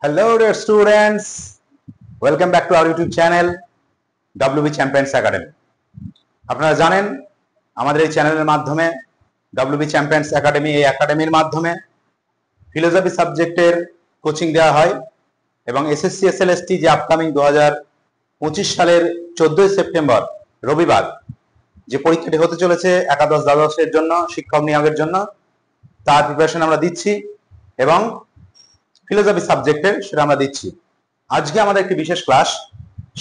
Hello dear students, welcome back to our YouTube channel WB Champions Academy. আপনারা জানেন আমাদের এই চ্যানেলের মাধ্যমে WB Champions Academy এই একাডেমির মাধ্যমে ফিলোসফি সাবজেক্টের কোচিং দেওয়া হয় এবং এসএসসি এসএলএসটি যে আপকামিং 2025 সালের 14ই সেপ্টেম্বর রবিবার যে পরীক্ষাটি হতে চলেছে একাদশ দ্বাদশের জন্য শিক্ষক নিয়োগের জন্য তার প্রিপারেশন আমরা দিচ্ছি এবং ফিলোসফি সাবজেক্টের সেটা আমরা দিচ্ছি। আজকে আমাদের একটি বিশেষ ক্লাস,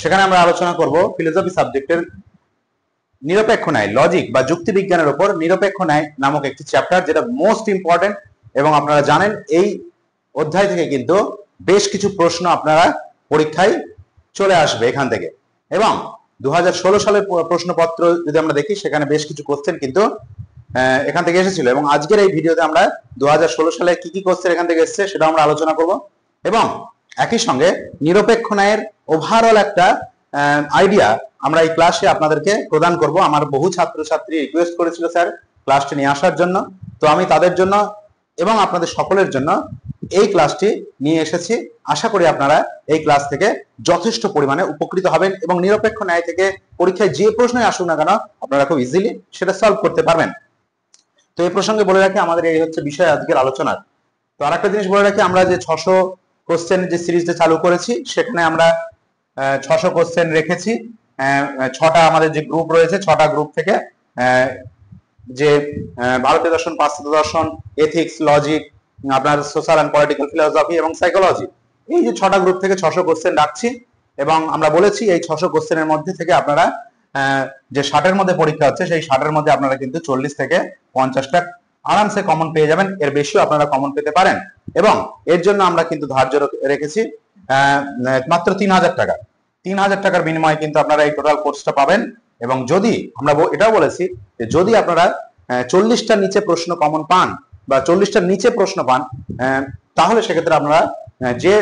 সেখানে আমরা আলোচনা করব ফিলোসফি সাবজেক্টের নিরপেক্ষ ন্যায়, লজিক বা যুক্তিবিজ্ঞানের উপর নিরপেক্ষ ন্যায় নামক একটি চ্যাপ্টার, যেটা মোস্ট ইম্পর্টেন্ট। এবং আপনারা জানেন এই অধ্যায় থেকে কিন্তু বেশ কিছু প্রশ্ন আপনারা পরীক্ষায় চলে আসবে এখান থেকে। এবং 2016 সালের প্রশ্নপত্র যদি আমরা দেখি, সেখানে বেশ কিছু কোশ্চেন কিন্তু এখান থেকে এসেছিল। এবং আজকের এই ভিডিওতে আমরা 2016 সালে কি কি কোশ্চেন এখান থেকে এসেছে সেটা আমরা আলোচনা করব এবং একই সঙ্গে নিরপেক্ষ ন্যায়ের ওভারঅল একটা আইডিয়া আমরা এই ক্লাসে আপনাদেরকে প্রদান করব। আমার বহু ছাত্রছাত্রী রিকোয়েস্ট করেছিল স্যার ক্লাসটি নিয়ে আসার জন্য, তো আমি তাদের জন্য এবং আপনাদের সকলের জন্য এই ক্লাসটি নিয়ে এসেছি। আশা করি আপনারা এই ক্লাস থেকে যথেষ্ট পরিমাণে উপকৃত হবেন এবং নিরপেক্ষ ন্যায় থেকে পরীক্ষায় যে প্রশ্নই আসুক না কেন আপনারা খুব ইজিলি সেটা সলভ করতে পারবেন। তো এই প্রসঙ্গে বলে রাখি, আমাদের এই হচ্ছে বিষয় আজকের আলোচনার। তো আরেকটা জিনিস বলে রাখি, আমরা যে 600 কোশ্চেন যে সিরিজটা চালু করেছি, সেখানে আমরা 600 কোশ্চেন রেখেছি। 6টা আমাদের যে গ্রুপ রয়েছে, 6টা গ্রুপ থেকে যে ভারতীয় দর্শন, পাশ্চাত্য দর্শন, এথিক্স, লজিক, আপনার সোশ্যাল অ্যান্ড পলিটিক্যাল ফিলোসফি এবং সাইকোলজি, এই যে 6টা গ্রুপ থেকে 600 কোশ্চেন রাখছি। এবং আমরা বলেছি এই 600 কোশ্চেনের মধ্যে থেকে আপনারা যে 60-এর মধ্যে পরীক্ষা হচ্ছে, সেই 60-এর মধ্যে আপনারা কিন্তু 40 থেকে 50টা আরামসে কমন পেয়ে যাবেন। এর বেশিও আপনারা কমন পেতে পারেন। এবং এর জন্য আমরা কিন্তু ধার্য রেখেছি মাত্র 3000 টাকা। 3000 টাকার বিনিময়ে কিন্তু আপনারা এই টোটাল কোর্সটা পাবেন। এবং যদি আমরা এটাও বলেছি যে যদি আপনারা 40টার নিচে প্রশ্ন কমন পান বা 40টার নিচে প্রশ্ন পান, তাহলে সেক্ষেত্রে আপনারা যে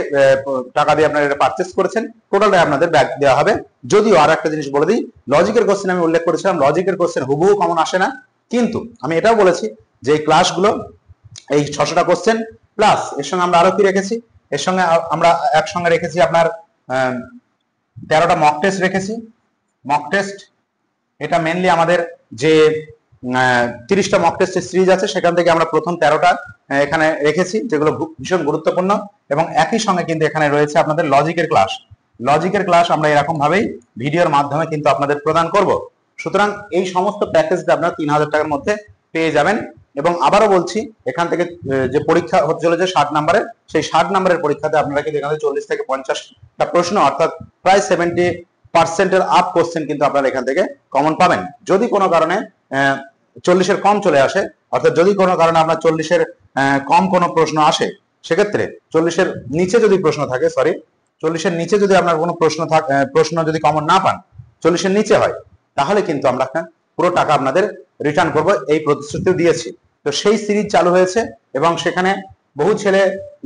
টাকা দিয়ে আপনারা এটা পারচেস করেছেন টোটালটাই আপনাদের ব্যাক দেওয়া হবে। যদিও আর একটা জিনিস বলে দিই, লজিকের কোশ্চেন আমি উল্লেখ করেছিলাম, লজিকের কোশ্চেন হুবহু কমন আসে না, কিন্তু আমি এটাও বলেছি যে এই ক্লাসগুলো এই 600টা কোশ্চেন প্লাস এর সঙ্গে আমরা আরো কি রেখেছি, এর সঙ্গে আমরা একসঙ্গে রেখেছি আপনার 13টা মক টেস্ট রেখেছি। মক টেস্ট এটা মেনলি আমাদের যে 30টা মক টেস্টের সিরিজ আছে, সেখান থেকে আমরা প্রথম 13টা এখানে রেখেছি, যেগুলো ভীষণ গুরুত্বপূর্ণ। এবং একই সঙ্গে কিন্তু এখানে রয়েছে আপনাদের লজিকের ক্লাস। লজিকের ক্লাস আমরা এরকম ভাবেই ভিডিওর মাধ্যমে কিন্তু আপনাদের প্রদান করব। সুতরাং এই সমস্ত প্যাকেজটা আপনারা 3000 টাকার মধ্যে পেয়ে যাবেন। এবং আবারও বলছি, এখান থেকে যে পরীক্ষা হতে চলেছে 60 নম্বরের, সেই 60 নম্বরের পরীক্ষাতে আপনারা কিন্তু এখানে 40 থেকে 50টা প্রশ্ন, অর্থাৎ প্রায় 70% আপ কোশ্চেন কিন্তু আপনারা এখান থেকে কমন পাবেন। যদি কোনো কারণে 40-এর কম চলে আসে, অর্থাৎ যদি কোনো কারণে আপনার 40-এর কম কোনো প্রশ্ন আসে, সেক্ষেত্রে 40-এর নিচে যদি প্রশ্ন থাকে, 40-এর নিচে যদি আপনার কোনো প্রশ্ন যদি কমন না পান, 40-এর নিচে হয়, তাহলে কিন্তু আমরা পুরো টাকা আপনাদের রিটার্ন করব, এই প্রতিশ্রুতিও দিয়েছি। তো সেই সিরিজ চালু হয়েছে এবং সেখানে বহু ছেলে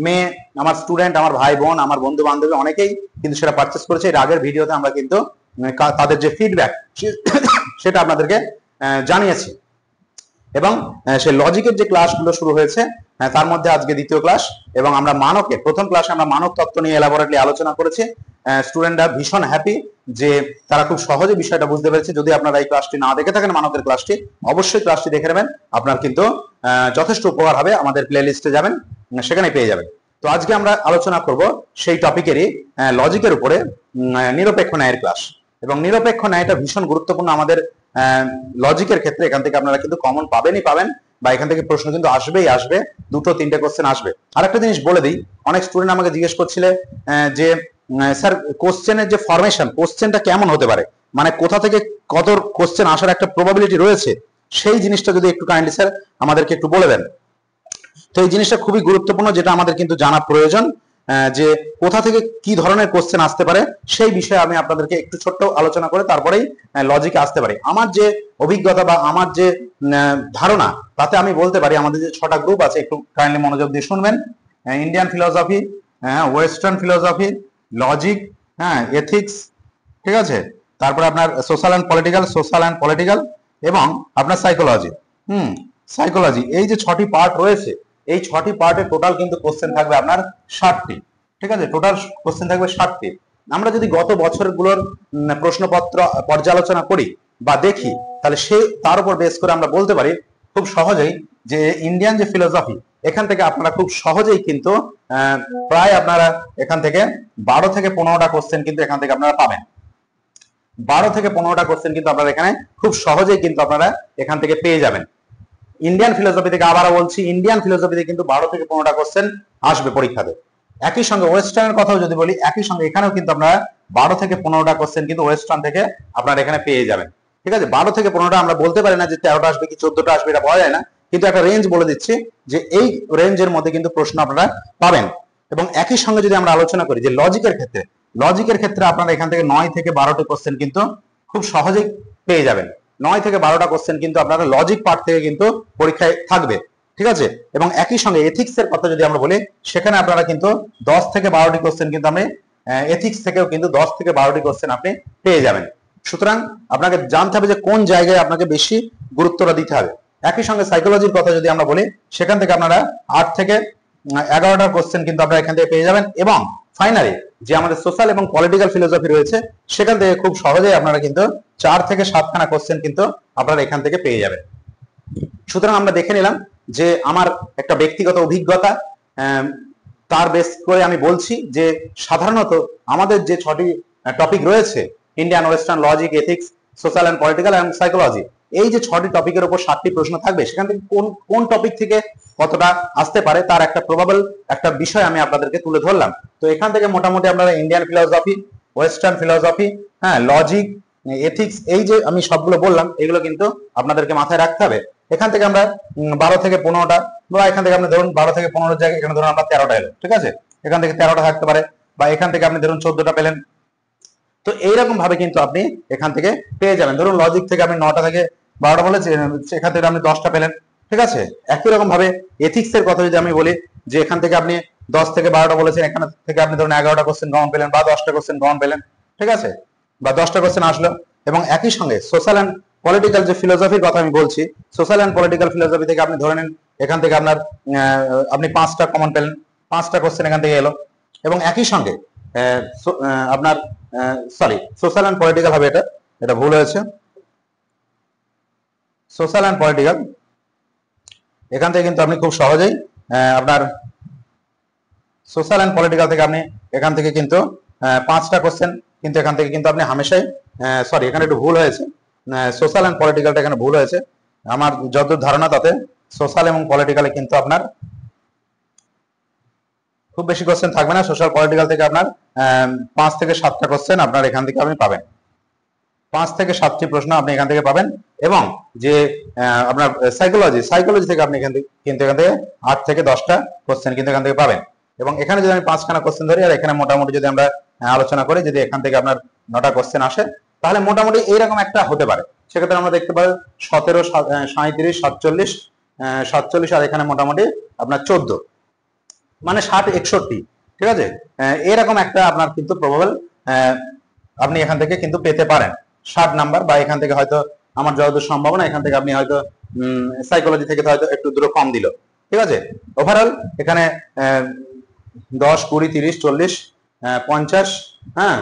মেয়ে, আমার স্টুডেন্ট, আমার ভাই বোন, আমার বন্ধু বান্ধবী অনেকেই কিন্তু সেটা পারচেস করেছে। এর আগের ভিডিওতে আমরা কিন্তু তাদের যে ফিডব্যাক সেটা আপনাদেরকে জানিয়েছি। এবং সেই লজিকের যে ক্লাসগুলো শুরু হয়েছে, তার মধ্যে আজকে দ্বিতীয় ক্লাস। এবং আমরা মানকের প্রথম ক্লাসে আমরা মানক তত্ত্ব নিয়ে এলাবোরেটলি আলোচনা করেছি। স্টুডেন্টরা ভীষণ হ্যাপি যে তারা খুব সহজে বিষয়টা বুঝতে পেরেছে। যদি আপনারা এই ক্লাসটি না দেখে থাকেন, মানকের ক্লাসটি, অবশ্যই ক্লাসটি দেখে নেবেন, আপনার কিন্তু যথেষ্ট উপকার হবে। আমাদের প্লে লিস্টে যাবেন, সেখানে পেয়ে যাবেন। তো আজকে আমরা আলোচনা করব সেই টপিকেরই, লজিকের উপরে নিরপেক্ষ ন্যায়ের ক্লাস। এবং নিরপেক্ষ ন্যায়টা ভীষণ গুরুত্বপূর্ণ আমাদের লজিকের ক্ষেত্রে। এখান থেকে আপনারা কিন্তু কমন পাবেনই পাবেন, বা এখান থেকে প্রশ্ন কিন্তু আসবেই আসবে, 2-3টে কোশ্চেন আসবে। আরেকটা জিনিস বলে দিই, অনেক স্টুডেন্ট আমাকে জিজ্ঞেস করছিলে যে স্যার কোশ্চেনের যে ফরমেশন, কোশ্চেনটা কেমন হতে পারে, মানে কোথা থেকে কত কোশ্চেন আসার একটা প্রবাবিলিটি রয়েছে, সেই জিনিসটা যদি একটু কাইন্ডলি স্যার আমাদেরকে একটু বলে দেন। তো এই জিনিসটা খুবই গুরুত্বপূর্ণ, যেটা আমাদের কিন্তু জানা প্রয়োজন, যে কোথা থেকে কি ধরনের কোশ্চেন আসতে পারে, সেই বিষয়ে আমি আপনাদেরকে একটু ছোট্ট আলোচনা করে তারপরেই লজিকে আসতে পারি। আমার যে অভিজ্ঞতা বা আমার যে ধারণা, তাতে আমি বলতে পারি আমাদের যে 6টা গ্রুপ আছে, একটু কাইন্ডলি মনোযোগ দিয়ে শুনবেন। Indian philosophy, western philosophy, logic, ethics, ঠিক আছে, তারপরে আপনার সোশ্যাল অ্যান্ড পলিটিক্যাল এবং আপনার সাইকোলজি। সাইকোলজি, এই যে 6টি পার্ট রয়েছে, এই 6টি পার্টে টোটাল কিন্তু কোশ্চেন থাকবে আপনার 60টি। ঠিক আছে, টোটাল কোশ্চেন থাকবে 60টি। আমরা যদি গত বছরগুলোর প্রশ্নপত্র পর্যালোচনা করি বা দেখি, তাহলে তার উপর বেস করে আমরা বলতে পারি খুব সহজেই যে ইন্ডিয়ান যে ফিলোসফি, এখান থেকে আপনারা খুব সহজেই কিন্তু প্রায় আপনারা এখান থেকে 12 থেকে 15টা কোশ্চেন কিন্তু এখান থেকে আপনারা পাবেন। 12 থেকে 15টা কোশ্চেন কিন্তু আপনারা এখানে খুব সহজেই কিন্তু আপনারা এখান থেকে পেয়ে যাবেন। ইন্ডিয়ান ফিলোসফি থেকে আবারও বলছি, ইন্ডিয়ান ফিলোসফিতে কিন্তু 12 থেকে 15টা কোশ্চেন আসবে পরীক্ষাতে। একই সঙ্গে ওয়েস্টার্নের কথাও যদি বলি, একই সঙ্গে এখানেও কিন্তু আপনারা 12 থেকে 15টা কোশ্চেন কিন্তু ওয়েস্টার্ন থেকে আপনারা এখানে পেয়ে যাবেন। ঠিক আছে, 12 থেকে 15টা আমরা বলতে পারি না যে 13টা আসবে কি 14টা আসবে, এটা বলা যায় না, কিন্তু একটা রেঞ্জ বলে দিচ্ছি যে এই রেঞ্জের মধ্যে কিন্তু প্রশ্ন আপনারা পাবেন। এবং একই সঙ্গে যদি আমরা আলোচনা করি যে লজিকের ক্ষেত্রে আপনারা এখান থেকে 9 থেকে 12টি কোশ্চেন কিন্তু খুব সহজেই পেয়ে যাবেন। 9 থেকে 12টা কোশ্চেন কিন্তু আপনারা লজিক পার্ট থেকে কিন্তু পরীক্ষায় থাকবে। ঠিক আছে, এবং একই সঙ্গে এথিক্স এর কথা যদি আমরা বলি, সেখানে আপনারা কিন্তু 10 থেকে 12টি কোশ্চেন কিন্তু আপনি এথিক্স থেকেও কিন্তু 10 থেকে 12টি কোশ্চেন আপনি পেয়ে যাবেন। সুতরাং আপনাকে জানতে হবে যে কোন জায়গায় আপনাকে বেশি গুরুত্বটা দিতে হবে। একই সঙ্গে সাইকোলজির কথা যদি আমরা বলি, সেখান থেকে আপনারা 8 থেকে 11টা কোশ্চেন কিন্তু আপনারা এখান থেকে পেয়ে যাবেন। এবং ফাইনালি যে আমাদের সোশ্যাল এবং পলিটিক্যাল ফিলোসফি রয়েছে, সেখান থেকে খুব সহজেই আপনারা কিন্তু 4 থেকে 7খানা কোশ্চেন কিন্তু আপনারা এখান থেকে পেয়ে যাবেন। সুতরাং আমরা দেখে নিলাম যে আমার একটা ব্যক্তিগত অভিজ্ঞতা, তার বেস করে আমি বলছি যে সাধারণত আমাদের যে 6টি টপিক রয়েছে, Indian, western, logic, ethics, social and political এবং সাইকোলজি, এই যে 6টি টপিকের উপর 7টি প্রশ্ন থাকবে, সেখান থেকে কোন টপিক থেকে কতটা আসতে পারে তার একটা প্রবাবল একটা বিষয় আমি আপনাদেরকে তুলে ধরলাম। তো এখান থেকে মোটামুটি আপনারা ইন্ডিয়ান ফিলোসফি, ওয়েস্টার্ন ফিলোসফি, হ্যাঁ, লজিক, এথিক্স, এই যে আমি সবগুলো বললাম, এগুলো কিন্তু আপনাদেরকে মাথায় রাখতে হবে। এখান থেকে আমরা 12 থেকে 15টা, বা এখান থেকে আপনি ধরুন 12 থেকে 15 জায়গায় এখানে ধরুন আমরা 13টা এলো, ঠিক আছে, এখান থেকে 13টা থাকতে পারে, বা এখান থেকে আপনি ধরুন 14টা পেলেন। তো এইরকম ভাবে কিন্তু আপনি এখান থেকে পেয়ে যাবেন। ধরুন লজিক থেকে আপনি 9টা থেকে 12টা বলেছেন, সেখান থেকে আপনি 10টা পেলেন। ঠিক আছে, একই রকম ভাবে এথিক্স এর কথা যদি আমি বলি, যে এখান থেকে আপনি 10 থেকে 12টা বলেছেন, এখান থেকে আপনি ধরুন 11টা কোশ্চেন কমন পেলেন, বা 10টা কোশ্চেন কমন পেলেন। ঠিক আছে, বা 10টা কোশ্চেন আসলো। এবং একই সঙ্গে সোশ্যাল অ্যান্ড পলিটিক্যাল যে ফিলোসফির কথা আমি বলছি, সোশ্যাল অ্যান্ড পলিটিক্যাল ফিলোসফি থেকে আপনি ধরে নেন এখান থেকে আপনি 5টা কমন পেলেন, 5টা কোশ্চেন এখান থেকে এলো। এবং একই সঙ্গে আপনার সরি, সোশ্যাল অ্যান্ড পলিটিক্যাল হবে, এটা ভুল হয়েছে, সোশ্যাল অ্যান্ড পলিটিক্যাল, এখান থেকে কিন্তু আপনি খুব সহজেই আপনার সোশ্যাল অ্যান্ড পলিটিক্যাল থেকে আপনি এখান থেকে কিন্তু 5টা কোশ্চেন কিন্তু এখান থেকে কিন্তু আপনি হামেশাই, সরি এখানে একটু ভুল হয়েছে, সোশ্যাল অ্যান্ড পলিটিক্যালটা এখানে ভুল হয়েছে। আমার যতদূর ধারণা তাতে সোশ্যাল এবং পলিটিক্যালে কিন্তু আপনার খুব বেশি কোশ্চেন থাকবে না। সোশ্যাল পলিটিক্যাল থেকে আপনার 5 থেকে 7টা কোশ্চেন আপনার এখান থেকে আপনি পাবেন, 5 থেকে 7টি প্রশ্ন আপনি এখান থেকে পাবেন। এবং যে আপনার সাইকোলজি থেকে আপনি এখান থেকে 8 থেকে 10টা কোশ্চেন কিন্তু এখান থেকে পাবেন। এবং এখানে যদি আমি 5খানা কোশ্চেন ধরি, আর এখানে মোটামুটি যদি আমরা আলোচনা করি, যদি এখান থেকে আপনার 9টা কোশ্চেন আসে, তাহলে মোটামুটি এইরকম একটা হতে পারে। সেক্ষেত্রে আমরা দেখতে পাই 17, 37, 47, আর এখানে মোটামুটি আপনার 14, মানে 60, 61। ঠিক আছে, এরকম একটা আপনার কিন্তু প্রবাবল আপনি এখান থেকে কিন্তু পেতে পারেন 60 নাম্বার, বা এখান থেকে হয়তো আমার যতদূর সম্ভাবনা এখান থেকে আপনি হয়তো সাইকোলজি থেকে হয়তো একটু দূরে কম দিল। ঠিক আছে, ওভারঅল এখানে 10, 20, 30, 40, 50, হ্যাঁ,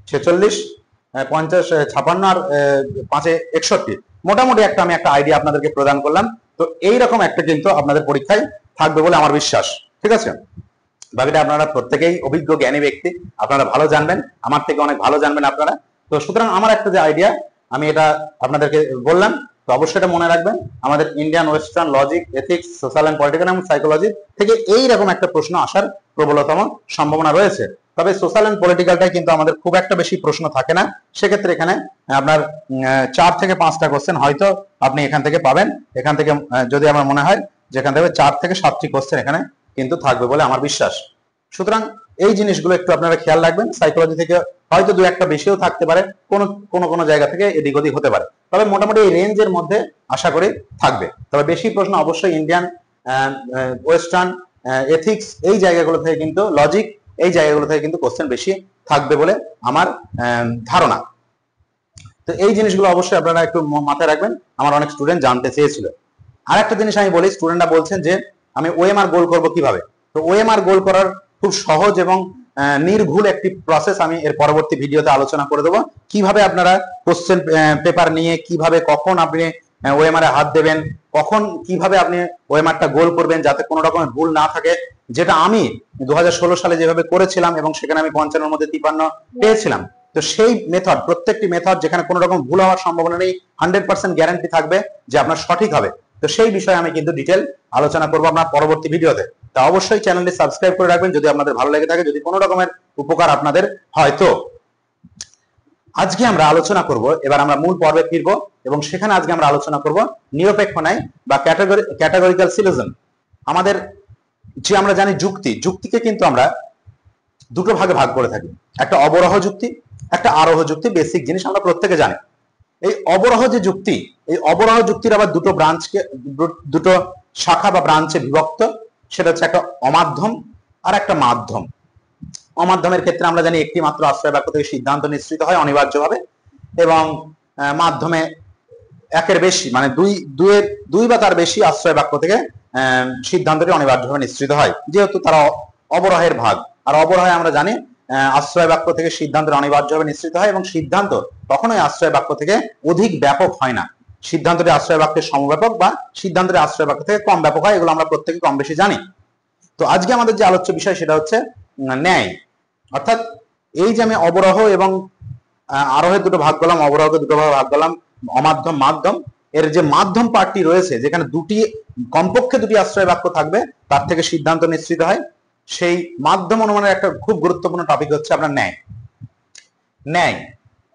46, 50, 56 আর 5 এ 61, মোটামুটি আমি একটা আইডিয়া আপনাদেরকে প্রদান করলাম। তো এইরকম একটা কিন্তু আপনাদের পরীক্ষায় থাকবে বলে আমার বিশ্বাস। ঠিক আছে, বাকিটা আপনারা প্রত্যেকেই অভিজ্ঞ জ্ঞানী ব্যক্তি, আপনারা ভালো জানবেন, আমার থেকে অনেক ভালো জানবেন আপনারা। তো সুতরাং আমার একটা যে আইডিয়া আমি এটা আপনাদেরকে বললাম, তো অবশ্যই এটা মনে রাখবেন, আমাদের Indian, western, logic, ethics, social and political এবং সাইকোলজি থেকে এইরকম একটা প্রশ্ন আসার প্রবলতম সম্ভাবনা রয়েছে। তবে সোশ্যাল অ্যান্ড পলিটিক্যালটাই কিন্তু আমাদের খুব একটা বেশি প্রশ্ন থাকে না। সেক্ষেত্রে এখানে আপনার 4 থেকে 5টা কোশ্চেন হয়তো আপনি এখান থেকে পাবেন। এখান থেকে যদি আমার মনে হয় যে এখান থেকে 4 থেকে 7টি কোশ্চেন এখানে কিন্তু থাকবে বলে আমার বিশ্বাস। সুতরাং এই জিনিসগুলো একটু আপনারা খেয়াল রাখবেন। সাইকোলজি থেকে হয়তো 2-1টা বেশিও থাকতে পারে, কোনো জায়গা থেকে এদিক ওদিক হতে পারে, তবে মোটামুটি এই রেঞ্জের মধ্যে আশা করি থাকবে। তবে বেশি প্রশ্ন অবশ্যই ইন্ডিয়ান, ওয়েস্টার্ন, এথিক্স, এই জায়গাগুলো থেকে কিন্তু লজিক, এই জায়গাগুলো থেকে কিন্তু কোশ্চেন বেশি থাকবে বলে আমার ধারণা। তো এই জিনিসগুলো অবশ্যই আপনারা একটু মাথায় রাখবেন। আমার অনেক স্টুডেন্ট জানতে চেয়েছিল। আর একটা জিনিস আমি বলি, স্টুডেন্টরা বলছেন যে আমি ওএমআর গোল করব কিভাবে। তো ওএমআর গোল করার খুব সহজ এবং নির্ভুল একটি প্রসেস আমি এর পরবর্তী ভিডিওতে আলোচনা করে দেবো। কিভাবে আপনারা কোশ্চেন পেপার নিয়ে কিভাবে কখন আপনি ওএমআর এ হাত দেবেন, কখন কিভাবে আপনি ওএমআরটা গোল করবেন যাতে কোনো রকমের ভুল না থাকে, যেটা আমি 2016 সালে যেভাবে করেছিলাম এবং সেখানে আমি 55 মধ্যে 53 পেয়েছিলাম। তো সেই মেথড, প্রত্যেকটি মেথড যেখানে কোনো রকম ভুল হওয়ার সম্ভাবনা নেই, 100% গ্যারান্টি থাকবে যে আপনার সঠিক হবে। তো সেই বিষয়ে আমি কিন্তু ডিটেল আলোচনা করবো আপনার পরবর্তী ভিডিওতে। তা অবশ্যই চ্যানেলটি সাবস্ক্রাইব করে রাখবেন যদি আপনাদের ভালো লেগে থাকে, যদি কোনো রকমের উপকার আপনাদের হয়। তো আজকে আমরা আলোচনা করব, এবার আমরা মূল পর্বে ফিরব এবং সেখানে আজকে আমরা আলোচনা করব নিরপেক্ষ ন্যায় বা ক্যাটাগরিক্যাল সিলোজিজম। আমাদের যে আমরা জানি যুক্তিকে কিন্তু আমরা দুটো ভাগে ভাগ করে থাকি, একটা অবরোহ যুক্তি, একটা আরোহ যুক্তি। বেসিক জিনিস আমরা প্রত্যেকে জানি। এই অবরোহ যে যুক্তি, এই অবরোহ যুক্তির আবার দুটো শাখা বা ব্রাঞ্চে বিভক্ত। সেটা হচ্ছে একটা অমাধ্যম আর একটা মাধ্যম। অমাধ্যমের ক্ষেত্রে আমরা জানি একটি মাত্র আশ্রয় বাক্য থেকে সিদ্ধান্ত নিশ্চিত হয় অনিবার্যভাবে, এবং মাধ্যমে একের বেশি মানে দুই বা তার বেশি আশ্রয় বাক্য থেকে সিদ্ধান্তটি অনিবার্যভাবে নিশ্চিত হয়, যেহেতু তারা অবরোহের ভাগ। আর অবরোহে আমরা জানি আশ্রয় বাক্য থেকে সিদ্ধান্তটি অনিবার্যভাবে নিশ্চিত হয় এবং সিদ্ধান্ত কখনোই আশ্রয় বাক্য থেকে অধিক ব্যাপক হয় না। সিদ্ধান্তটি আশ্রয় বাক্যের সমব্যাপক বা সিদ্ধান্তটি আশ্রয় বাক্য থেকে কম ব্যাপক হয়, এগুলো আমরা প্রত্যেকে কম বেশি জানি। তো আজকে আমাদের যে আলোচ্য বিষয় সেটা হচ্ছে ন্যায়। অর্থাৎ এই যে আমি অবরোহ এবং আরোহের দুটো ভাগ করলাম, অবরোহকে দুটো ভাগ করলাম, অমাধ্যম মাধ্যম। এর যে মাধ্যম পার্টটি রয়েছে, যেখানে কমপক্ষে দুটি আশ্রয় বাক্য থাকবে তার থেকে সিদ্ধান্ত নিশ্চিত হয়, সেই মাধ্যম অনুমানের একটা খুব গুরুত্বপূর্ণ টপিক হচ্ছে আপনার ন্যায়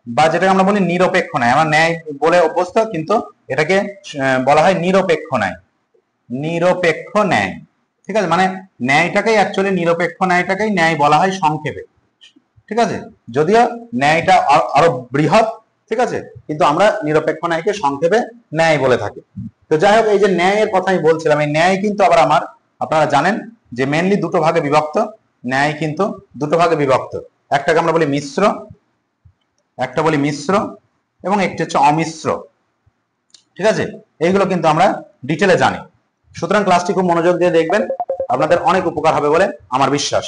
বা যেটাকে আমরা বলি নিরপেক্ষ ন্যায়। আমরা ন্যায় বলে অভ্যস্ত, কিন্তু এটাকে বলা হয় নিরপেক্ষ ন্যায়। ঠিক আছে, মানে ন্যায়টাকেই অ্যাকচুয়ালি নিরপেক্ষ ন্যায়টাকেই ন্যায় বলা হয় সংক্ষেপে। ঠিক আছে, যদিও ন্যায়টা আরো বৃহৎ, ঠিক আছে, কিন্তু আমরা নিরপেক্ষ ন্যায়কে সংক্ষেপে ন্যায় বলে থাকি। তো যাই হোক, এই যে ন্যায়ের কথা আমি বলছিলাম, এই ন্যায় কিন্তু আবার আপনারা জানেন যে মেনলি দুটো ভাগে বিভক্ত। ন্যায় কিন্তু দুটো ভাগে বিভক্ত, একটাকে আমরা বলি মিশ্র এবং একটি হচ্ছে অমিশ্র। ঠিক আছে, এইগুলো কিন্তু আমরা ডিটেলে জানি। সুতরাং ক্লাসটি খুব মনোযোগ দিয়ে দেখবেন, আপনাদের অনেক উপকার হবে বলে আমার বিশ্বাস।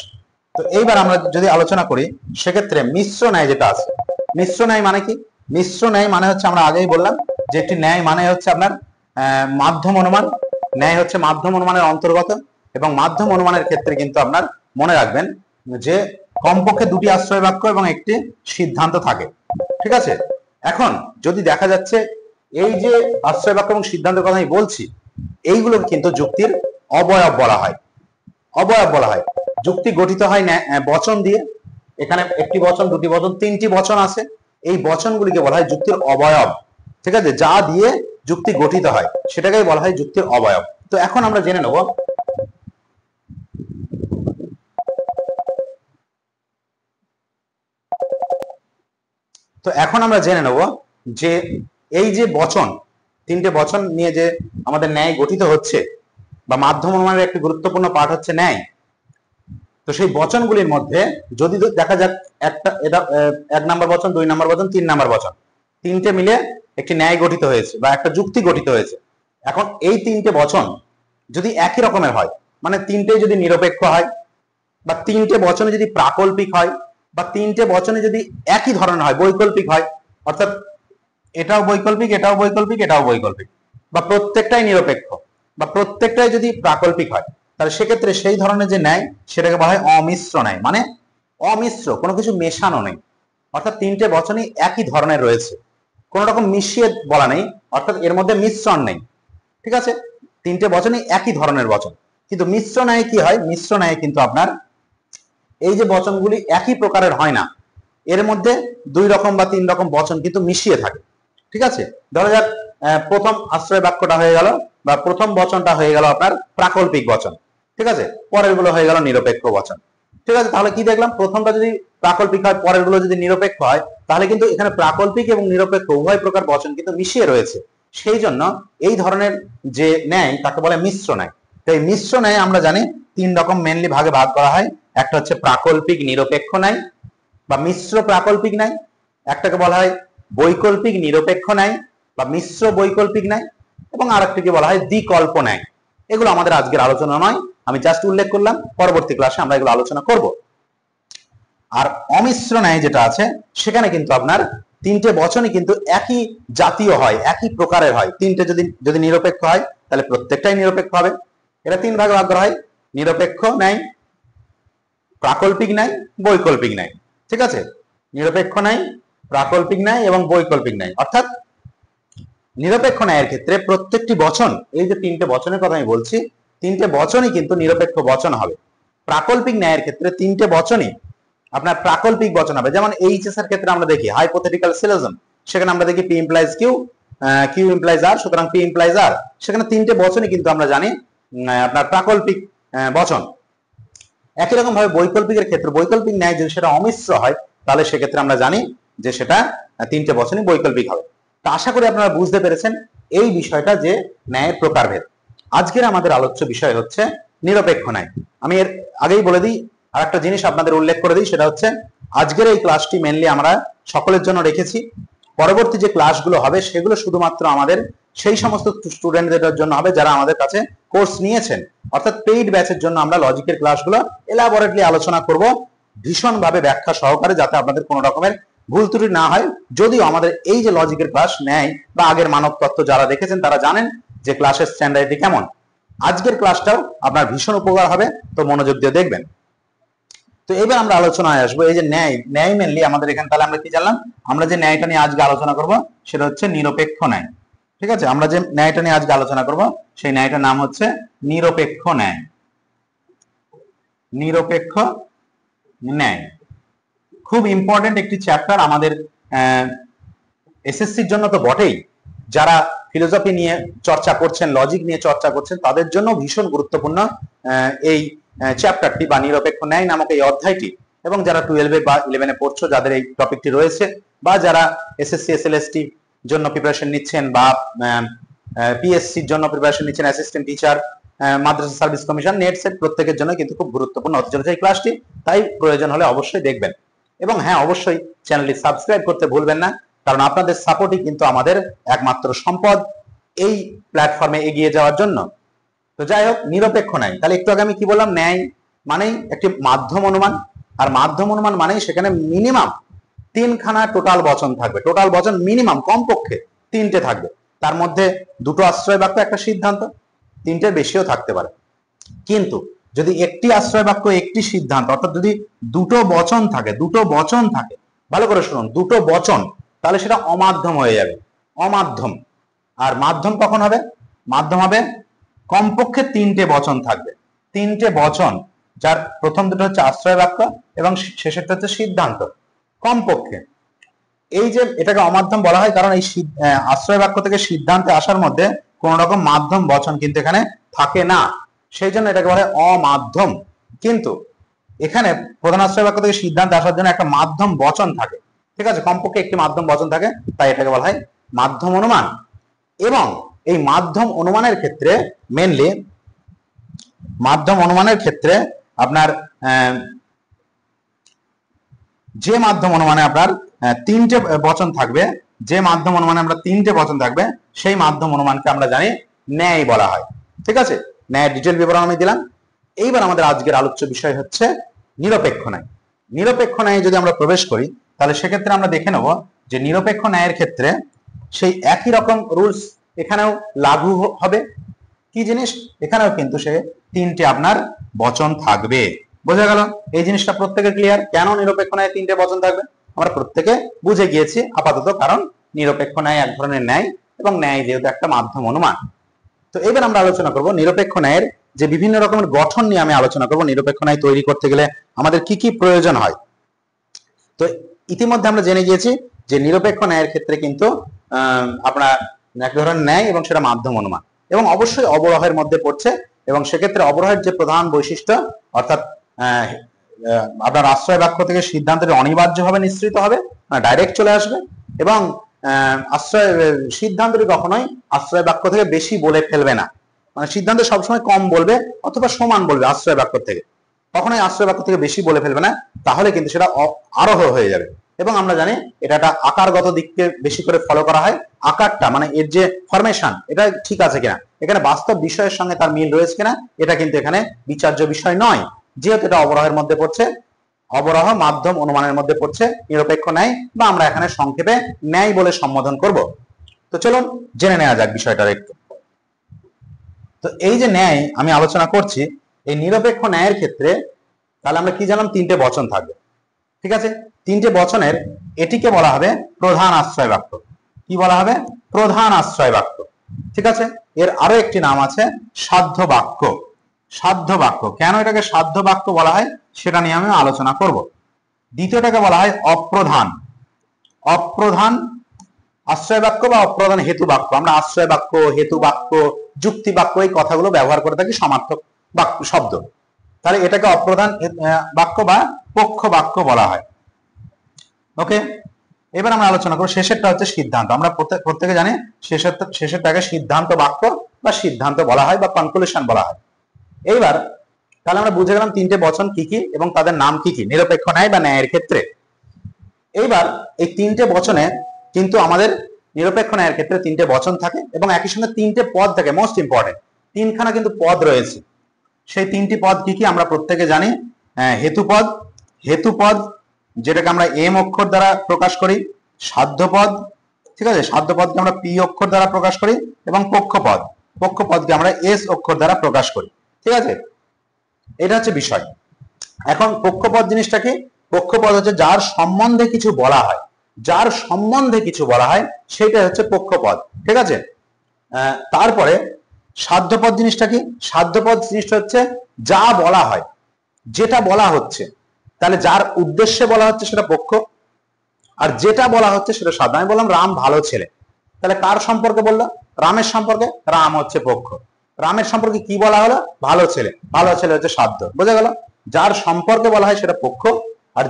তো এইবার আমরা যদি আলোচনা করি সেক্ষেত্রে মিশ্র ন্যায় যেটা আছে, মিশ্র ন্যায় মানে কি? মিশ্র ন্যায় মানে হচ্ছে, আমরা আগেই বললাম যে একটি ন্যায় মানে হচ্ছে আপনার মাধ্যম অনুমান। ন্যায় হচ্ছে মাধ্যম অনুমানের অন্তর্গত, এবং মাধ্যম অনুমানের ক্ষেত্রে কিন্তু আপনার মনে রাখবেন যে কমপক্ষে দুটি আশ্রয় বাক্য এবং একটি সিদ্ধান্ত থাকে। ঠিক আছে, এখন যদি দেখা যাচ্ছে এই যে আশ্রয় বাক্য এবং সিদ্ধান্তের কথা আমি বলছি, এইগুলো কিন্তু যুক্তির অবয়ব বলা হয়। যুক্তি গঠিত হয় বচন দিয়ে। এখানে একটি বচন, দুটি বচন, তিনটি বচন আছে। এই বচনগুলিকে বলা হয় যুক্তির অবয়ব। ঠিক আছে, যা দিয়ে যুক্তি গঠিত হয় সেটাকেই বলা হয় যুক্তির অবয়ব। তো এখন আমরা জেনে নেব যে এই যে বচন, তিনটে বচন নিয়ে যে আমাদের ন্যায় গঠিত হচ্ছে, বা মাধ্যম অনুমানের একটি গুরুত্বপূর্ণ পার্ট হচ্ছে ন্যায়। তো সেই বচনগুলির মধ্যে যদি দেখা যাক এটা 1 নম্বর বচন, 2 নম্বর বচন, 3 নম্বর বচন, তিনটে মিলে একটি ন্যায় গঠিত হয়েছে বা একটা যুক্তি গঠিত হয়েছে। এখন এই তিনটে বচন যদি একই রকমের হয়, মানে তিনটেই যদি নিরপেক্ষ হয়, বা তিনটে বচনে যদি প্রাকল্পিক হয়, বা তিনটে বচনে যদি একই ধরনের হয়, বৈকল্পিক হয়, অর্থাৎ এটাও বৈকল্পিক, এটাও বৈকল্পিক, এটাও বৈকল্পিক, বা প্রত্যেকটাই নিরপেক্ষ, বা প্রত্যেকটাই যদি প্রাকল্পিক হয়, তাহলে সেক্ষেত্রে সেই ধরনের যে ন্যায় সেটাকে বলা হয় অমিশ্র ন্যায়। মানে অমিশ্র, কোনো কিছু মেশানো নেই, অর্থাৎ তিনটে বচনই একই ধরনের রয়েছে, কোন রকম মিশিয়ে বলা নেই, অর্থাৎ এর মধ্যে মিশ্রণ নেই। ঠিক আছে, তিনটে বচনই একই ধরনের বচন। কিন্তু মিশ্র ন্যায় কি হয়? মিশ্র ন্যায় কিন্তু আপনার এই যে বচনগুলি একই প্রকারের হয় না, এর মধ্যে 2 রকম বা 3 রকম বচন কিন্তু মিশিয়ে থাকে। ঠিক আছে, ধরা যাক প্রথম আশ্রয় বাক্যটা হয়ে গেল বা প্রথম বচনটা হয়ে গেল আপনার প্রাকল্পিক বচন। ঠিক আছে, পরের গুলো হয়ে গেল নিরপেক্ষ বচন। ঠিক আছে, তাহলে কি দেখলাম? প্রথমটা যদি প্রাকল্পিক হয়, পরের গুলো যদি নিরপেক্ষ হয়, তাহলে কিন্তু এখানে প্রাকল্পিক এবং নিরপেক্ষ উভয় প্রকার বচন কিন্তু মিশিয়ে রয়েছে। সেই জন্য এই ধরনের যে ন্যায় তাকে বলে মিশ্র ন্যায়। তো এই মিশ্র ন্যায় আমরা জানি 3 রকম মেনলি ভাগে ভাগ করা হয়। একটা হচ্ছে প্রাকল্পিক নিরপেক্ষ ন্যায় বা মিশ্র প্রাকল্পিক ন্যায়, একটাকে বলা হয় বৈকল্পিক নিরপেক্ষ ন্যায় বা মিশ্র বৈকল্পিক ন্যায়, এবং আরেকটাকে বলা হয় দ্বিকল্প ন্যায়। এগুলো আমাদের আজকের আলোচনা নয়, আমি জাস্ট উল্লেখ করলাম, পরবর্তী ক্লাসে আমরা এগুলো আলোচনা করব। আর অমিশ্র ন্যায় যেটা আছে সেখানে কিন্তু আপনার তিনটে বচনই কিন্তু একই জাতীয় হয়, একই প্রকারের হয়। তিনটে যদি নিরপেক্ষ হয় তাহলে প্রত্যেকটাই নিরপেক্ষ হবে। এটা তিন ভাগে ভাগ করা হয়: নিরপেক্ষ ন্যায়, প্রাকল্পিক ন্যায়, বৈকল্পিক ন্যায়। ঠিক আছে, নিরপেক্ষ ন্যায়, প্রাকল্পিক ন্যায় এবং বৈকল্পিক ন্যায়। অর্থাৎ নিরপেক্ষ ন্যায়ের ক্ষেত্রে প্রত্যেকটি বচন, এই যে তিনটে বচনের কথা আমি বলছি, তিনটে বচনই কিন্তু নিরপেক্ষ বচন হবে। প্রাকল্পিক ন্যায়ের ক্ষেত্রে তিনটে বচনই আপনার প্রাকল্পিক বচন হবে। যেমন এইচএস এর ক্ষেত্রে আমরা দেখি হাইপোথেটিক্যাল সিলোজিজম, সেখানে আমরা দেখি P implies Q, Q implies R, সুতরাং পি ইমপ্লাইজ আর। সেখানে তিনটে বচনই কিন্তু আমরা জানি আপনার প্রাকল্পিক বচন। একই রকম ভাবে বৈকল্পিকের ক্ষেত্রে বৈকল্পিক ন্যায় যদি সেটা অমিশ্র হয় তাহলে সেক্ষেত্রে আমরা জানি যে সেটা তিনটে বচনই বৈকল্পিক হবে। তো আশা করি আপনারা বুঝতে পেরেছেন এই বিষয়টা, যে ন্যায়ের প্রকারভেদ। আজকের আমাদের আলোচ্য বিষয় হচ্ছে নিরপেক্ষ ন্যায়। আমি এর আগেই বলে দিই, আর একটা জিনিস আপনাদের উল্লেখ করে দিই, সেটা হচ্ছে আজকের এই ক্লাসটি মেনলি আমরা সকলের জন্য রেখেছি। পরবর্তী যে ক্লাসগুলো হবে সেগুলো শুধুমাত্র আমাদের সেই সমস্ত স্টুডেন্টদের জন্য হবে যারা আমাদের কাছে কোর্স নিয়েছেন, অর্থাৎ পেইড ব্যাচের জন্য আমরা লজিকের ক্লাসগুলো এলাবোরেটলি আলোচনা করব, ভীষণভাবে ব্যাখ্যা সহকারে, যাতে আপনাদের কোনো রকমের ভুল ত্রুটি না হয়। যদিও আমাদের এই যে লজিকের ক্লাস নেয় বা আগের মানব তত্ত্ব যারা দেখেছেন তারা জানেন যে ক্লাসের স্ট্যান্ডার্ডটি কেমন। আজকের ক্লাসটাও আপনার ভীষণ উপকার হবে, তো মনোযোগ দিয়ে দেখবেন। তো এবার আমরা আলোচনায় আসবো এই যে ন্যায়। ন্যায় মেনলি আমাদের এখানে তাহলে আমরা কি জানলাম, আমরা যে ন্যায়টা নিয়ে আজকে আলোচনা করব সেটা হচ্ছে নিরপেক্ষ ন্যায়। ঠিক আছে, আমরা যে ন্যায়টা নিয়ে আজকে আলোচনা করব সেই ন্যায়টার নাম হচ্ছে নিরপেক্ষ ন্যায়। নিরপেক্ষ ন্যায় খুব ইম্পর্টেন্ট একটি চ্যাপ্টার আমাদের এসএসসির জন্য তো বটেই, যারা ফিলোসফি নিয়ে চর্চা করছেন, লজিক নিয়ে চর্চা করছেন, তাদের জন্য ভীষণ গুরুত্বপূর্ণ এই চ্যাপ্টারটি বা নিরপেক্ষ ন্যায় নামক এই অধ্যায়টি। এবং যারা 12 বা 11 পড়ছো, যাদের এই টপিকটি রয়েছে, বা যারা এসএসসি এসএলএসটি জন্য প্রিপারেশন নিচ্ছেন, বা পিএসসির জন্য প্রিপারেশন নিচ্ছেন, অ্যাসিস্ট্যান্ট টিচার, মাদ্রাসা সার্ভিস কমিশন, নেট সেট, প্রত্যেকের জন্য কিন্তু খুব গুরুত্বপূর্ণ হতে চলেছে এই ক্লাসটি। তাই প্রয়োজন হলে অবশ্যই দেখবেন। এবং হ্যাঁ, অবশ্যই চ্যানেলটি সাবস্ক্রাইব করতে ভুলবেন না, কারণ আপনাদের সাপোর্টই কিন্তু আমাদের একমাত্র সম্পদ এই প্ল্যাটফর্মে এগিয়ে যাওয়ার জন্য। তো যাই হোক, নিরপেক্ষ ন্যায়, তাহলে একটু আগে আমি কি বললাম, ন্যায় মানেই একটি মাধ্যম অনুমান, আর মাধ্যম অনুমান মানেই সেখানে মিনিমাম তিনখানা টোটাল বচন থাকবে। টোটাল বচন মিনিমাম কমপক্ষে তিনটে থাকবে, তার মধ্যে দুটো আশ্রয় বাক্য, একটা সিদ্ধান্ত, তিনটের বেশিও থাকতে পারে। কিন্তু যদি একটি আশ্রয় বাক্য, একটি সিদ্ধান্ত, অর্থাৎ যদি দুটো বচন থাকে, ভালো করে শুনুন, দুটো বচন, তাহলে সেটা অমাধ্যম হয়ে যাবে, অমাধ্যম। আর মাধ্যম কখন হবে? মাধ্যম হবে কমপক্ষে তিনটে বচন থাকবে, তিনটে বচন, যার প্রথম দুটো হচ্ছে আশ্রয় বাক্য এবং শেষেরটা হচ্ছে সিদ্ধান্ত, কমপক্ষে। এই যে এটাকে অমাধ্যম বলা হয় কারণ এই আশ্রয় বাক্য থেকে সিদ্ধান্তে আসার মধ্যে কোন রকম মাধ্যম বচন কিন্তু এখানে থাকে না, সেই জন্য এটাকে বলা হয় অমাধ্যম। কিন্তু এখানে প্রধান আশ্রয় বাক্য থেকে সিদ্ধান্তে আসার জন্য একটা মাধ্যম বচন থাকে, ঠিক আছে, কমপক্ষে একটি মাধ্যম বচন থাকে, তাই এটাকে বলা হয় মাধ্যম অনুমান। এবং এই মাধ্যম অনুমানের ক্ষেত্রে মেনলি মাধ্যম অনুমানের ক্ষেত্রে আপনার যে মাধ্যম অনুমানে আপনার তিনটে বচন থাকবে, যে মাধ্যম অনুমানে আমরা তিনটে বচন থাকবে, সেই মাধ্যম অনুমানকে আমরা জানি ন্যায় বলা হয়। ঠিক আছে, ন্যায়ের ডিটেল বিবরণ আমি দিলাম। এইবার আমাদের আজকের আলোচ্য বিষয় হচ্ছে নিরপেক্ষ ন্যায়। নিরপেক্ষ ন্যায়ে যদি আমরা প্রবেশ করি তাহলে সেক্ষেত্রে আমরা দেখে নেব যে নিরপেক্ষ ন্যায়ের ক্ষেত্রে সেই একই রকম রুলস এখানেও লাগু হবে। কি জিনিস? এখানেও কিন্তু সে তিনটে আপনার বচন থাকবে। বোঝা গেল? এই জিনিসটা প্রত্যেকের ক্লিয়ার, কেন নিরপেক্ষ ন্যায় তিনটে বচন থাকবে আমরা প্রত্যেকে বুঝে গিয়েছি আপাতত, কারণ নিরপেক্ষ ন্যায় এক ধরনের ন্যায় এবং ন্যায় যেহেতু একটা মাধ্যম অনুমান। তো এবার আমরা আলোচনা করব নিরপেক্ষ ন্যায়ের যে বিভিন্ন রকমের গঠন নিয়ে আমি আলোচনা করব। নিরপেক্ষ ন্যায় তৈরি করতে গেলে আমাদের কি কি প্রয়োজন হয়। তো ইতিমধ্যে আমরা জেনে গিয়েছি যে নিরপেক্ষ ন্যায়ের ক্ষেত্রে কিন্তু আপনার এক ধরনের ন্যায় এবং সেটা মাধ্যম অনুমান, এবং অবশ্যই অবরোহের মধ্যে পড়ছে। এবং সেক্ষেত্রে অবরোহের যে প্রধান বৈশিষ্ট্য, অর্থাৎ আপনার আশ্রয় বাক্য থেকে সিদ্ধান্তটি অনিবার্যভাবে নিঃসৃত হবে, ডাইরেক্ট চলে আসবে, এবং সিদ্ধান্তটি কখনোই আশ্রয় বাক্য থেকে বেশি বলে ফেলবে না, মানে সিদ্ধান্ত সবসময় কম বলবে অথবা সমান বলবে আশ্রয় বাক্য থেকে, কখনোই আশ্রয় বাক্য থেকে বেশি বলে ফেলবে না, তাহলে কিন্তু সেটা আরোহ হয়ে যাবে। এবং আমরা জানি এটা একটা আকারগত দিককে বেশি করে ফলো করা হয়। আকারটা মানে এর যে ফরমেশন এটা ঠিক আছে কিনা, এখানে বাস্তব বিষয়ের সঙ্গে তার মিল রয়েছে কিনা, এটা কিন্তু এখানে বিচার্য বিষয় নয়, যেহেতু এটা অবরোহের মধ্যে পড়ছে, অবরোহ মাধ্যম অনুমানের মধ্যে পড়ছে, নিরপেক্ষ ন্যায় বা আমরা এখানে সংক্ষেপে ন্যায় বলে সম্বোধন করব। তো চলুন জেনে নেওয়া যাক বিষয়টা একটু। তো এই যে ন্যায় আমি আলোচনা করছি, এই নিরপেক্ষ ন্যায়ের ক্ষেত্রে তাহলে আমরা কি জানলাম, তিনটে বচন থাকবে। ঠিক আছে, তিনটে বচনের এটিকে বলা হবে প্রধান আশ্রয় বাক্য। কি বলা হবে? প্রধান আশ্রয় বাক্য। ঠিক আছে, এর আরো একটি নাম আছে সাধ্য বাক্য। সাধ্য বাক্য, কেন এটাকে সাধ্য বাক্য বলা হয় সেটা নিয়ে আমি আলোচনা করব। দ্বিতীয়টাকে বলা হয় অপ্রধান। অপ্রধান আশ্রয় বাক্য বা অপ্রধান হেতু বাক্য। আমরা আশ্রয় বাক্য, হেতু বাক্য, যুক্তি বাক্য এই কথাগুলো ব্যবহার করে থাকি সমার্থক বাক্য শব্দ। তাহলে এটাকে অপ্রধান বাক্য বা পক্ষ বাক্য বলা হয়। ওকে, এবার আমরা আলোচনা করব শেষেরটা হচ্ছে সিদ্ধান্ত। আমরা প্রত্যেকে জানি শেষেরটাকে সিদ্ধান্ত বাক্য বা সিদ্ধান্ত বলা হয় বা কনক্লুশন বলা হয়। এইবার তাহলে আমরা বুঝে গেলাম তিনটে বচন কি কি এবং তাদের নাম কি কি নিরপেক্ষ ন্যায় বা ন্যায়ের ক্ষেত্রে। এইবার এই তিনটে বচনে কিন্তু আমাদের নিরপেক্ষ ন্যায়ের ক্ষেত্রে তিনটে বচন থাকে এবং একই সঙ্গে তিনটে পদ থাকে। মোস্ট ইম্পর্টেন্ট তিনখানা কিন্তু পদ রয়েছে। সেই তিনটি পদ কি কি আমরা প্রত্যেকে জানি। হেতুপদ, হেতুপদ যেটাকে আমরা এম অক্ষর দ্বারা প্রকাশ করি, সাধ্যপদ, ঠিক আছে, সাধ্যপদকে আমরা পি অক্ষর দ্বারা প্রকাশ করি, এবং পক্ষপদ, পক্ষপদকে আমরা এস অক্ষর দ্বারা প্রকাশ করি। ঠিক আছে, এটা হচ্ছে বিষয়। এখন পক্ষপদ জিনিসটা কি? পক্ষপদ হচ্ছে যার সম্বন্ধে কিছু বলা হয়, যার সম্বন্ধে কিছু বলা হয় সেটা হচ্ছে পক্ষপদ। ঠিক আছে, তারপরে সাধ্যপদ জিনিসটা কি? সাধ্যপদ জিনিসটা হচ্ছে যা বলা হয়, যেটা বলা হচ্ছে। তাহলে যার উদ্দেশ্যে বলা হচ্ছে সেটা পক্ষ, আর যেটা বলা হচ্ছে সেটা সাধ্য। আমি বললাম রাম ভালো ছেলে, তাহলে কার সম্পর্কে বললো? রামের সম্পর্কে। রাম হচ্ছে পক্ষ। রামের সম্পর্কে কি বলা হলো? ভালো ছেলে। ভালো ছেলে হচ্ছে সাধ্য। বোঝা গেল? যার সম্পর্কে বলা হয় সেটা পক্ষ, আর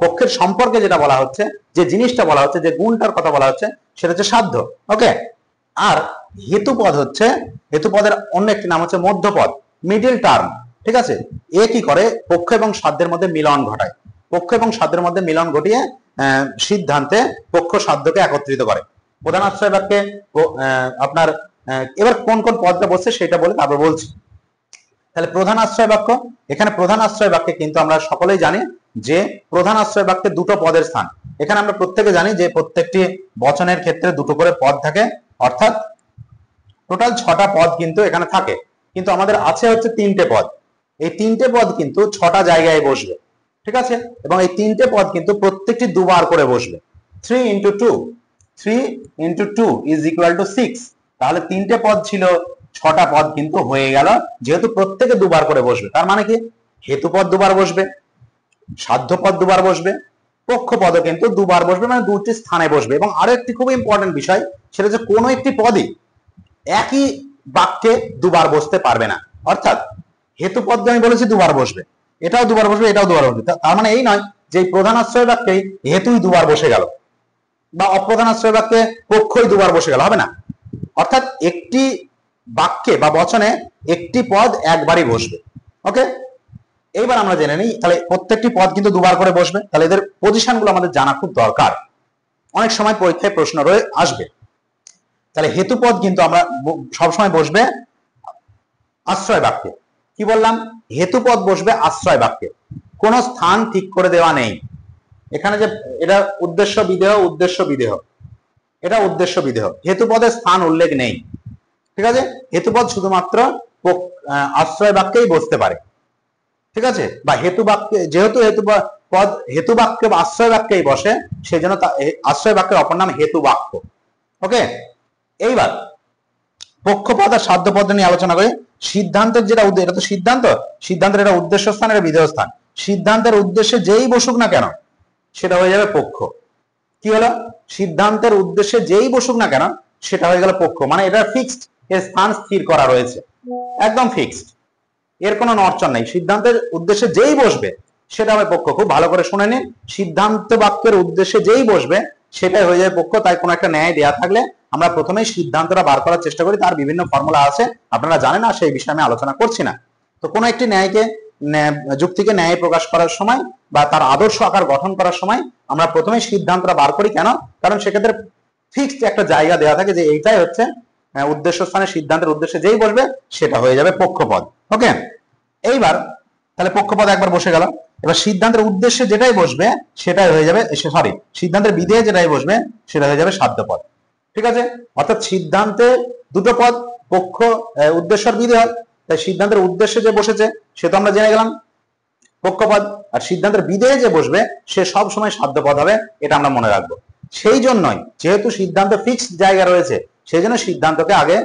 পক্ষের সম্পর্কে যেটা বলা হচ্ছে, যে জিনিসটা বলা হচ্ছে, যে গুণটার কথা বলা হচ্ছে সেটা হচ্ছে সাধ্য। ওকে, আর হেতুপদ হচ্ছে, হেতুপদের অন্য একটি নাম হচ্ছে মধ্যপদ, মিডল টার্ম। ঠিক আছে, এ কি করে? পক্ষ এবং সাধ্যের মধ্যে মিলন ঘটায়। পক্ষ এবং সাধ্যের মধ্যে মিলন ঘটিয়ে সিদ্ধান্তে পক্ষ সাধ্যকে একত্রিত করে। প্রধান আশ্রয় বাক্যে আপনার এবার কোন কোন পদটা বসছে সেটা বলে তারপর বলছি। তাহলে প্রধান আশ্রয় বাক্য, এখানে প্রধান আশ্রয় বাক্যে কিন্তু আমরা সকলেই জানি যে প্রধান আশ্রয় বাক্যে দুটো পদের স্থান। এখানে আমরা প্রত্যেকে জানি যে প্রত্যেকটি বচনের ক্ষেত্রে দুটো করে পদ থাকে, অর্থাৎ টোটাল 6টা পদ কিন্তু এখানে থাকে, কিন্তু আমাদের আছে হচ্ছে 3টে পদ। এই 3টে পদ কিন্তু 6টা জায়গায় বসবে। ঠিক আছে, এবং এই 3টে পদ কিন্তু প্রত্যেকটি দুবার করে বসবে। 3 into 2, 3 into 2 is equal to 6। তাহলে 3টে পদ ছিল, 6টা পদ কিন্তু হয়ে গেল, যেহেতু প্রত্যেকে দুবার করে বসবে। তার মানে কি? হেতুপদ দুবার বসবে, সাধ্যপদ দুবার বসবে, পক্ষপদও কিন্তু দুবার বসবে, মানে দুটি স্থানে বসবে। এবং আরো একটি খুব ইম্পর্টেন্ট বিষয়, সেটা হচ্ছে কোনো একটি পদই একই বাক্যে দুবার বসতে পারবে না। অর্থাৎ হেতুপদ আমি বলেছি দুবার বসবে, এটাও দুবার বসবে, এটাও দুবার বসবে। তার মানে এই নয় যে প্রধান আশ্রয় বাক্যে হেতুই দুবার বসে গেল, বা অপ্রধান আশ্রয় বাক্যে পক্ষই দুবার বসে গেল, হবে না। অর্থাৎ একটি বাক্যে বা বচনে একটি পদ একবারই বসবে। ওকে, এইবার আমরা জেনে নিই তাহলে প্রত্যেকটি পদ কিন্তু দুবার করে বসবে। তাহলে এদের পজিশনগুলো আমাদের জানা খুব দরকার, অনেক সময় পরীক্ষায় প্রশ্ন রয়ে আসবে। তাহলে হেতুপদ কিন্তু আমরা সবসময় বসবে আশ্রয় বাক্যে। কি বললাম? হেতুপদ বসবে আশ্রয় বাক্যে, কোন স্থান ঠিক করে দেওয়া নেই। এখানে যে এটা উদ্দেশ্য বিধেয়, উদ্দেশ্য বিধেয়, এটা উদ্দেশ্য বিধেয়, হেতুপদের স্থান উল্লেখ নেই। ঠিক আছে, হেতুপদ শুধুমাত্র আশ্রয় বাক্যেই বসতে পারে। ঠিক আছে, বা হেতু বাক্যে, যেহেতু পদ হেতু বাক্যে বা আশ্রয় বাক্যেই বসে, সেই জন্য আশ্রয় বাক্যের অপর নাম হেতু বাক্য। ওকে, এইবার পক্ষপদ আর সাধ্যপদ নিয়ে আলোচনা করি। সিদ্ধান্তের যেটা এটা তো সিদ্ধান্ত, সিদ্ধান্তের এটা উদ্দেশ্য স্থান, এটা বিধেয় স্থান। সিদ্ধান্তের উদ্দেশ্যে যেই বসুক না কেন সেটা হয়ে যাবে পক্ষ। কি হলো? সিদ্ধান্তের উদ্দেশ্যে যেই বসুক না কেন সেটা হয়ে গেল পক্ষ, মানে এটা ফিক্সড, এর স্থান স্থির করা রয়েছে, একদম ফিক্সড, এর কোনো নড়চড় নেই। সিদ্ধান্তের উদ্দেশ্যে যেই বসবে সেটা হবে পক্ষ। খুব ভালো করে শুনে নিন, সিদ্ধান্ত বাক্যের উদ্দেশ্যে যেই বসবে সেটাই হয়ে যায় পক্ষ। তাই কোনো একটা ন্যায় দেয়া থাকলে আমরা প্রথমেই সিদ্ধান্তটা বার করার চেষ্টা করি, তার বিভিন্ন ফর্মুলা আছে, আপনারা জানেন না, সেই বিষয়ে আমি আলোচনা করছি না। তো কোনো একটি ন্যায়কে যুক্তিকে ন্যায় প্রকাশ করার সময় বা তার আদর্শ আকার গঠন করার সময় আমরা প্রথমে সিদ্ধান্তটা বার করি। কেন? কারণ সেক্ষেত্রে ফিক্সড একটা জায়গা দেওয়া থাকে যে এইটাই হচ্ছে উদ্দেশ্য স্থানে সিদ্ধান্তের উদ্দেশ্যে যেই বসবে সেটা হয়ে যাবে পক্ষপদ। ওকে, এইবার তাহলে পক্ষপদ একবার বসে গেল। এবার সিদ্ধান্তের উদ্দেশ্যে যেটাই বসবে সেটাই হয়ে যাবে, সরি, সিদ্ধান্তের বিধেয়ে যেটাই বসবে সেটা হয়ে যাবে সাধ্যপদ। ঠিক আছে, অর্থাৎ সিদ্ধান্তে দুটো পদ, পক্ষ উদ্দেশ্য আর বিধেয়। তাই সিদ্ধান্তের উদ্দেশ্যে যে বসেছে সে তো আমরা জেনে গেলাম পক্ষপদ, আর সিদ্ধান্তের বিধেয়ে যে বসবে সে সব সময় সাধ্যপদ হবে, এটা আমরা মনে রাখবো। সেই জন্যই যেহেতু সিদ্ধান্ত ফিক্সড জায়গা রয়েছে সেই জন্য সিদ্ধান্তকে আগে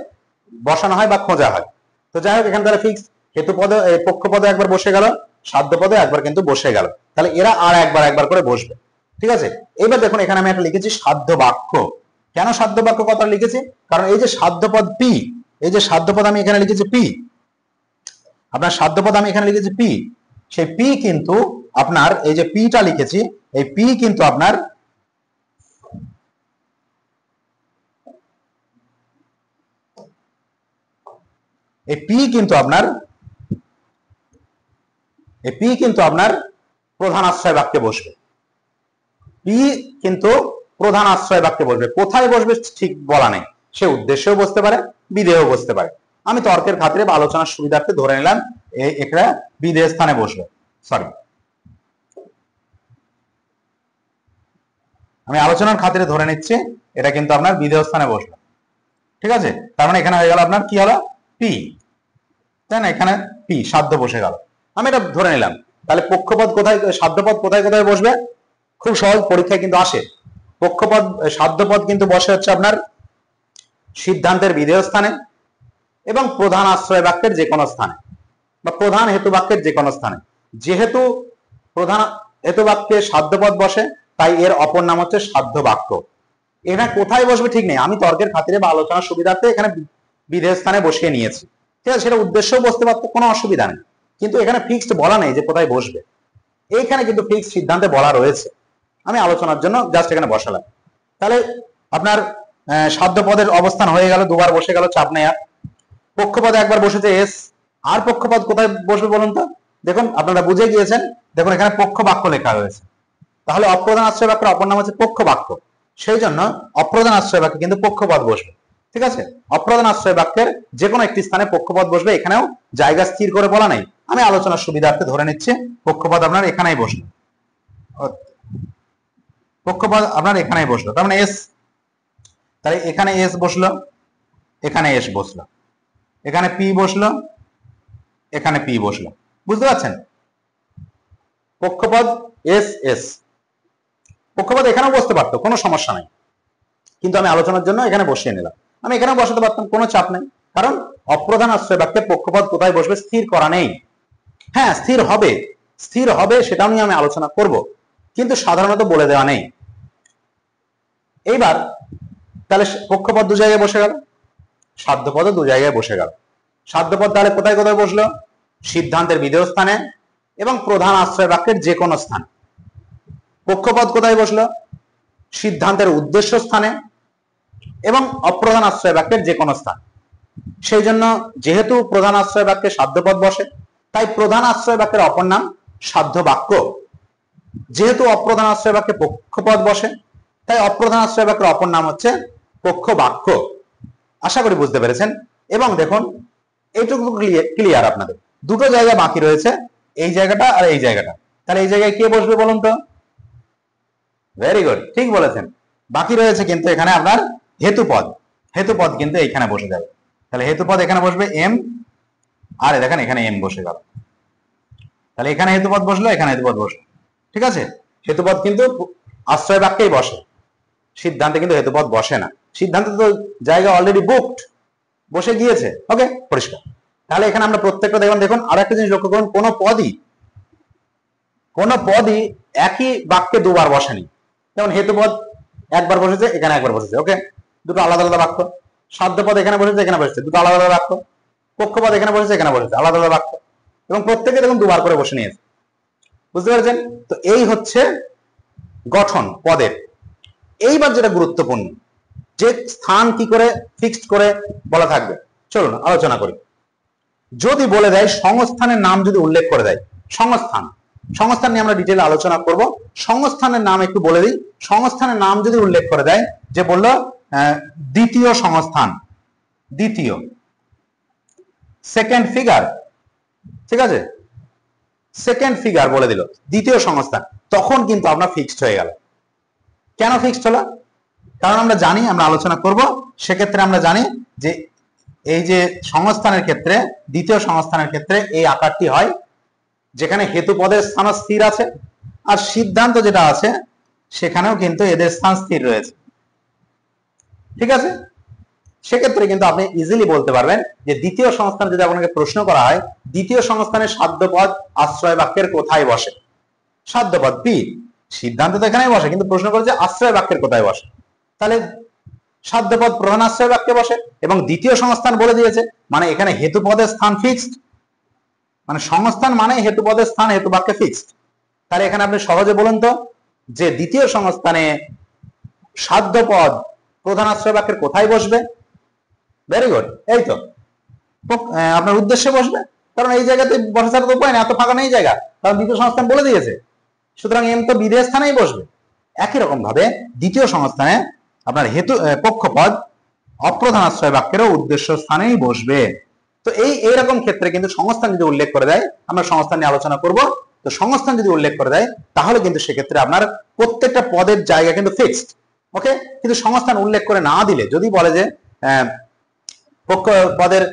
বসানো হয় বা খোঁজা হয়। তো যাই হোক, এখানে তাহলে ফিক্স হেতুপদ পক্ষপদে একবার বসে গেল, সাধ্যপদে একবার কিন্তু বসে গেল, তাহলে এরা আর একবার করে বসবে। ঠিক আছে, এবার দেখুন এখানে আমি একটা লিখেছি সাধ্য বাক্য। কেন সাধ্য বাক্য কথা লিখেছি? কারণ এই যে সাধ্যপদ পি, এই যে সাধ্যপদ আমি এখানে লিখেছি পি, আপনার সাধ্যপদ আমি এখানে লিখেছি পি, সেই পি কিন্তু আপনার এই যে পিটা লিখেছি, এই পি কিন্তু আপনার এই পি কিন্তু আপনার প্রধান আশ্রয় বাক্যে বসবে। পি কিন্তু প্রধান আশ্রয় বাক্যে বসবে। কোথায় বসবে ঠিক বলা নেই, সে উদ্দেশ্যেও বসতে পারে, বিধেয়েও বসতে পারে। আমি তর্কের খাতিরে বা আলোচনার সুবিধার্থে ধরে নিলাম এটা বিধেয় স্থানে বসবে। সরি, আমি আলোচনার খাতিরে ধরে নিচ্ছি এটা কিন্তু আপনার বিধেয় স্থানে বসবে। ঠিক আছে, তার মানে এখানে হয়ে গেল আপনার কি হলো, পি, তাই না? এখানে পি সাধ্য বসে গেল, আমি এটা ধরে নিলাম। তাহলে পক্ষপদ কোথায়, সাধ্যপদ কোথায় কোথায় বসবে? খুব সহজ, পরীক্ষায় কিন্তু আসে। পক্ষপদ সাধ্যপদ কিন্তু বসে হচ্ছে আপনার সিদ্ধান্তের বিধেয় স্থানে এবং প্রধান আশ্রয় বাক্যের যে কোনো স্থানে বা প্রধান হেতু বাক্যের যে কোনো স্থানে। যেহেতু প্রধান হেতু বাক্যে সাধ্যপদ বসে তাই এর অপর নাম হচ্ছে সাধ্য বাক্য। এখানে কোথায় বসবে ঠিক নেই, আমি তর্কের খাতিরে বা আলোচনার সুবিধার্থে এখানে বিধেয় স্থানে বসিয়ে নিয়েছি। ঠিক আছে, সেটা উদ্দেশ্যও বসতে পারতো, কোনো অসুবিধা নেই, কিন্তু এখানে ফিক্সড বলা নেই যে কোথায় বসবে। এইখানে কিন্তু ফিক্সড সিদ্ধান্তে বলা রয়েছে, আমি আলোচনার জন্য জাস্ট এখানে বসালাম। তাহলে আপনার সাধ্যপদের অবস্থান হয়ে গেল, দুবার বসে গেল, চাপ নেই আর। পক্ষপদে একবার বসেছে এস, আর পক্ষপদ কোথায় বসবে বলুন তো? দেখুন আপনারা বুঝে গিয়েছেন, দেখুন এখানে পক্ষ বাক্য লেখা রয়েছে, তাহলে অপ্রধান আশ্রয় বাক্যের অপর নাম হচ্ছে পক্ষ বাক্য। সেই জন্য অপ্রধান আশ্রয় বাক্যে কিন্তু পক্ষপদ বসবে। ঠিক আছে, অপ্রধান আশ্রয় বাক্যের যে কোনো একটি স্থানে পক্ষপদ বসবে, এখানেও জায়গা স্থির করে বলা নেই, আমি আলোচনার সুবিধার্থে ধরে নিচ্ছি পক্ষপদ আপনার এখানেই বসবে। পক্ষপদ আপনার এখানেই বসলো, তার মানে এস, তাহলে এখানে এস বসলো, এখানে এস বসলো, এখানে পি বসলো, এখানে পি বসলো। বুঝতে পারছেন? পক্ষপদ এস এস, পক্ষপদ এখানেও বসতে পারতো, কোনো সমস্যা নাই, কিন্তু আমি আলোচনার জন্য এখানে বসিয়ে নিলাম। আমি এখানে বসাতে পারতাম, কোনো চাপ নেই, কারণ অপ্রধান আশ্রয় বাক্যে পক্ষপদ কোথায় বসবে স্থির করা নেই। হ্যাঁ, স্থির হবে সেটাও নিয়ে আমি আলোচনা করব, কিন্তু সাধারণত বলে দেওয়া নেই। এইবার তাহলে পক্ষপদ দু জায়গায় বসে গেল, সাধ্যপদ দু জায়গায় বসে গেল। সাধ্যপদ তাহলে কোথায় কোথায় বসলো? সিদ্ধান্তের বিধেয় স্থানে এবং প্রধান আশ্রয় বাক্যের যে কোনো স্থানে। পক্ষপদ কোথায় বসলো? সিদ্ধান্তের উদ্দেশ্য স্থানে এবং অপ্রধান আশ্রয় বাক্যের যে কোনো স্থান। সেই জন্য যেহেতু প্রধান আশ্রয় বাক্যে সাধ্যপদ বসে, তাই প্রধান আশ্রয় বাক্যের অপর নাম সাধ্য বাক্য। যেহেতু অপ্রধান আশ্রয় বাক্যে পক্ষপদ বসে, তাই অপ্রধান আশ্রয় বাক্যের অপর নাম হচ্ছে পক্ষ বাক্য। আশা করি বুঝতে পেরেছেন। এবং দেখুন এইটুকু ক্লিয়ার আপনাদের। দুটো জায়গা বাকি রয়েছে, এই জায়গাটা আর এই জায়গাটা। তাহলে এই জায়গায় কে বসবে বলুন তো? ভেরি গুড, ঠিক বলেছেন। বাকি রয়েছে কিন্তু এখানে আপনার হেতুপদ, হেতুপদ কিন্তু এইখানে বসে যাবে। তাহলে হেতুপদ এখানে বসবে এম, আর দেখেন এখানে এম বসে গেল। তাহলে এখানে হেতুপদ বসলো, এখানে হেতুপদ বসলো। ঠিক আছে, হেতুপদ কিন্তু আশ্রয় বাক্যেই বসে, সিদ্ধান্তে কিন্তু হেতুপদ বসে না। সিদ্ধান্তে তো জায়গা অলরেডি বুকড, বসে গিয়েছে। ওকে, পরিষ্কার। তাহলে এখানে আমরা প্রত্যেকটা দেখুন আর একটা জিনিস লক্ষ্য করুন, কোনো পদই একই বাক্যে দুবার বসেনি। যেমন হেতুপদ একবার বসেছে, এখানে একবার বসেছে। ওকে, দুটো আলাদা আলাদা বাক্য। সাধ্যপদ এখানে বসেছে, এখানে বসেছে, দুটো আলাদা আলাদা বাক্য। পক্ষপদ এখানে বসেছে, এখানে বসেছে, আলাদা আলাদা বাক্য, এবং প্রত্যেকে দেখুন দুবার করে বসে নিয়েছে। বুঝতে পেরেছেন? তো এই হচ্ছে গঠন পদের। এইবার যেটা গুরুত্বপূর্ণ, যে স্থান কি করে ফিক্সড করে বলা থাকবে, চলুন আলোচনা করি। যদি বলে দেয় সংস্থানের নাম যদি উল্লেখ করে দেয়, সংস্থান নিয়ে আমরা ডিটেইলে আলোচনা করব। সংস্থানের নাম একটু বলে দিই। সংস্থানের নাম যদি উল্লেখ করে দেয়, যে বললো দ্বিতীয় সংস্থান, দ্বিতীয়, সেকেন্ড ফিগার, ঠিক আছে, সেকেন্ড ফিগার বলে দিল, দ্বিতীয় সংস্থান, তখন কিন্তু আপনার ফিক্সড হয়ে গেল। কেন ফিক্সড হলো? কারণ আমরা জানি, আমরা আলোচনা করব, সেক্ষেত্রে আমরা জানি যে এই যে সংস্থানের ক্ষেত্রে, দ্বিতীয় সংস্থানের ক্ষেত্রে এই আকারটি হয় যেখানে হেতু পদের স্থান স্থির আছে, আর সিদ্ধান্ত যেটা আছে সেখানেও কিন্তু এদের স্থান স্থির রয়েছে, ঠিক আছে। সেক্ষেত্রে কিন্তু আপনি ইজিলি বলতে পারবেন যে দ্বিতীয় সংস্থান যদি আপনাকে প্রশ্ন করা হয়, দ্বিতীয় সংস্থানের সাধ্যপদ আশ্রয় বাক্যের কোথায় বসে? সাধ্যপদ পি, সিদ্ধান্ত তো এখানেই বসে, কিন্তু প্রশ্ন করেছে আশ্রয় বাক্যের কোথায় বসে, তাহলে সাধ্যপদ প্রধান আশ্রয় বাক্যে বসে। এবং দ্বিতীয় সংস্থান বলে দিয়েছে, মানে এখানে হেতু পদের স্থান ফিক্সড, মানে সংস্থান মানে হেতু পদের স্থান হেতু বাক্যে ফিক্সড। তাহলে এখানে আপনি সহজে বলুন তো যে দ্বিতীয় সংস্থানে সাধ্যপদ প্রধান আশ্রয় বাক্যের কোথায় বসবে? ভেরি গুড, এই তো আপনার উদ্দেশ্যে বসবে, কারণ এই জায়গাতে বসার তো উপায় না, এত ফাঁকা নেই জায়গা, কারণ দ্বিতীয় সংস্থান বলে দিয়েছে, সুতরাং এম তো বিধেয় স্থানেই বসবে। একই রকম ভাবে দ্বিতীয় সংস্থানে আপনার হেতু পক্ষপদ অপ্রধান আশ্রয় বাক্যেরও উদ্দেশ্য স্থানেই বসবে। তো এইরকম ক্ষেত্রে কিন্তু সংস্থান যদি উল্লেখ করে দেয়, আমরা সংস্থান নিয়ে আলোচনা করব, তো সংস্থান যদি উল্লেখ করে দেয় তাহলে কিন্তু সেক্ষেত্রে আপনার প্রত্যেকটা পদের জায়গা কিন্তু ফিক্সড, ওকে। কিন্তু সংস্থান উল্লেখ করে না দিলে, যদি বলে যে পক্ষ পদের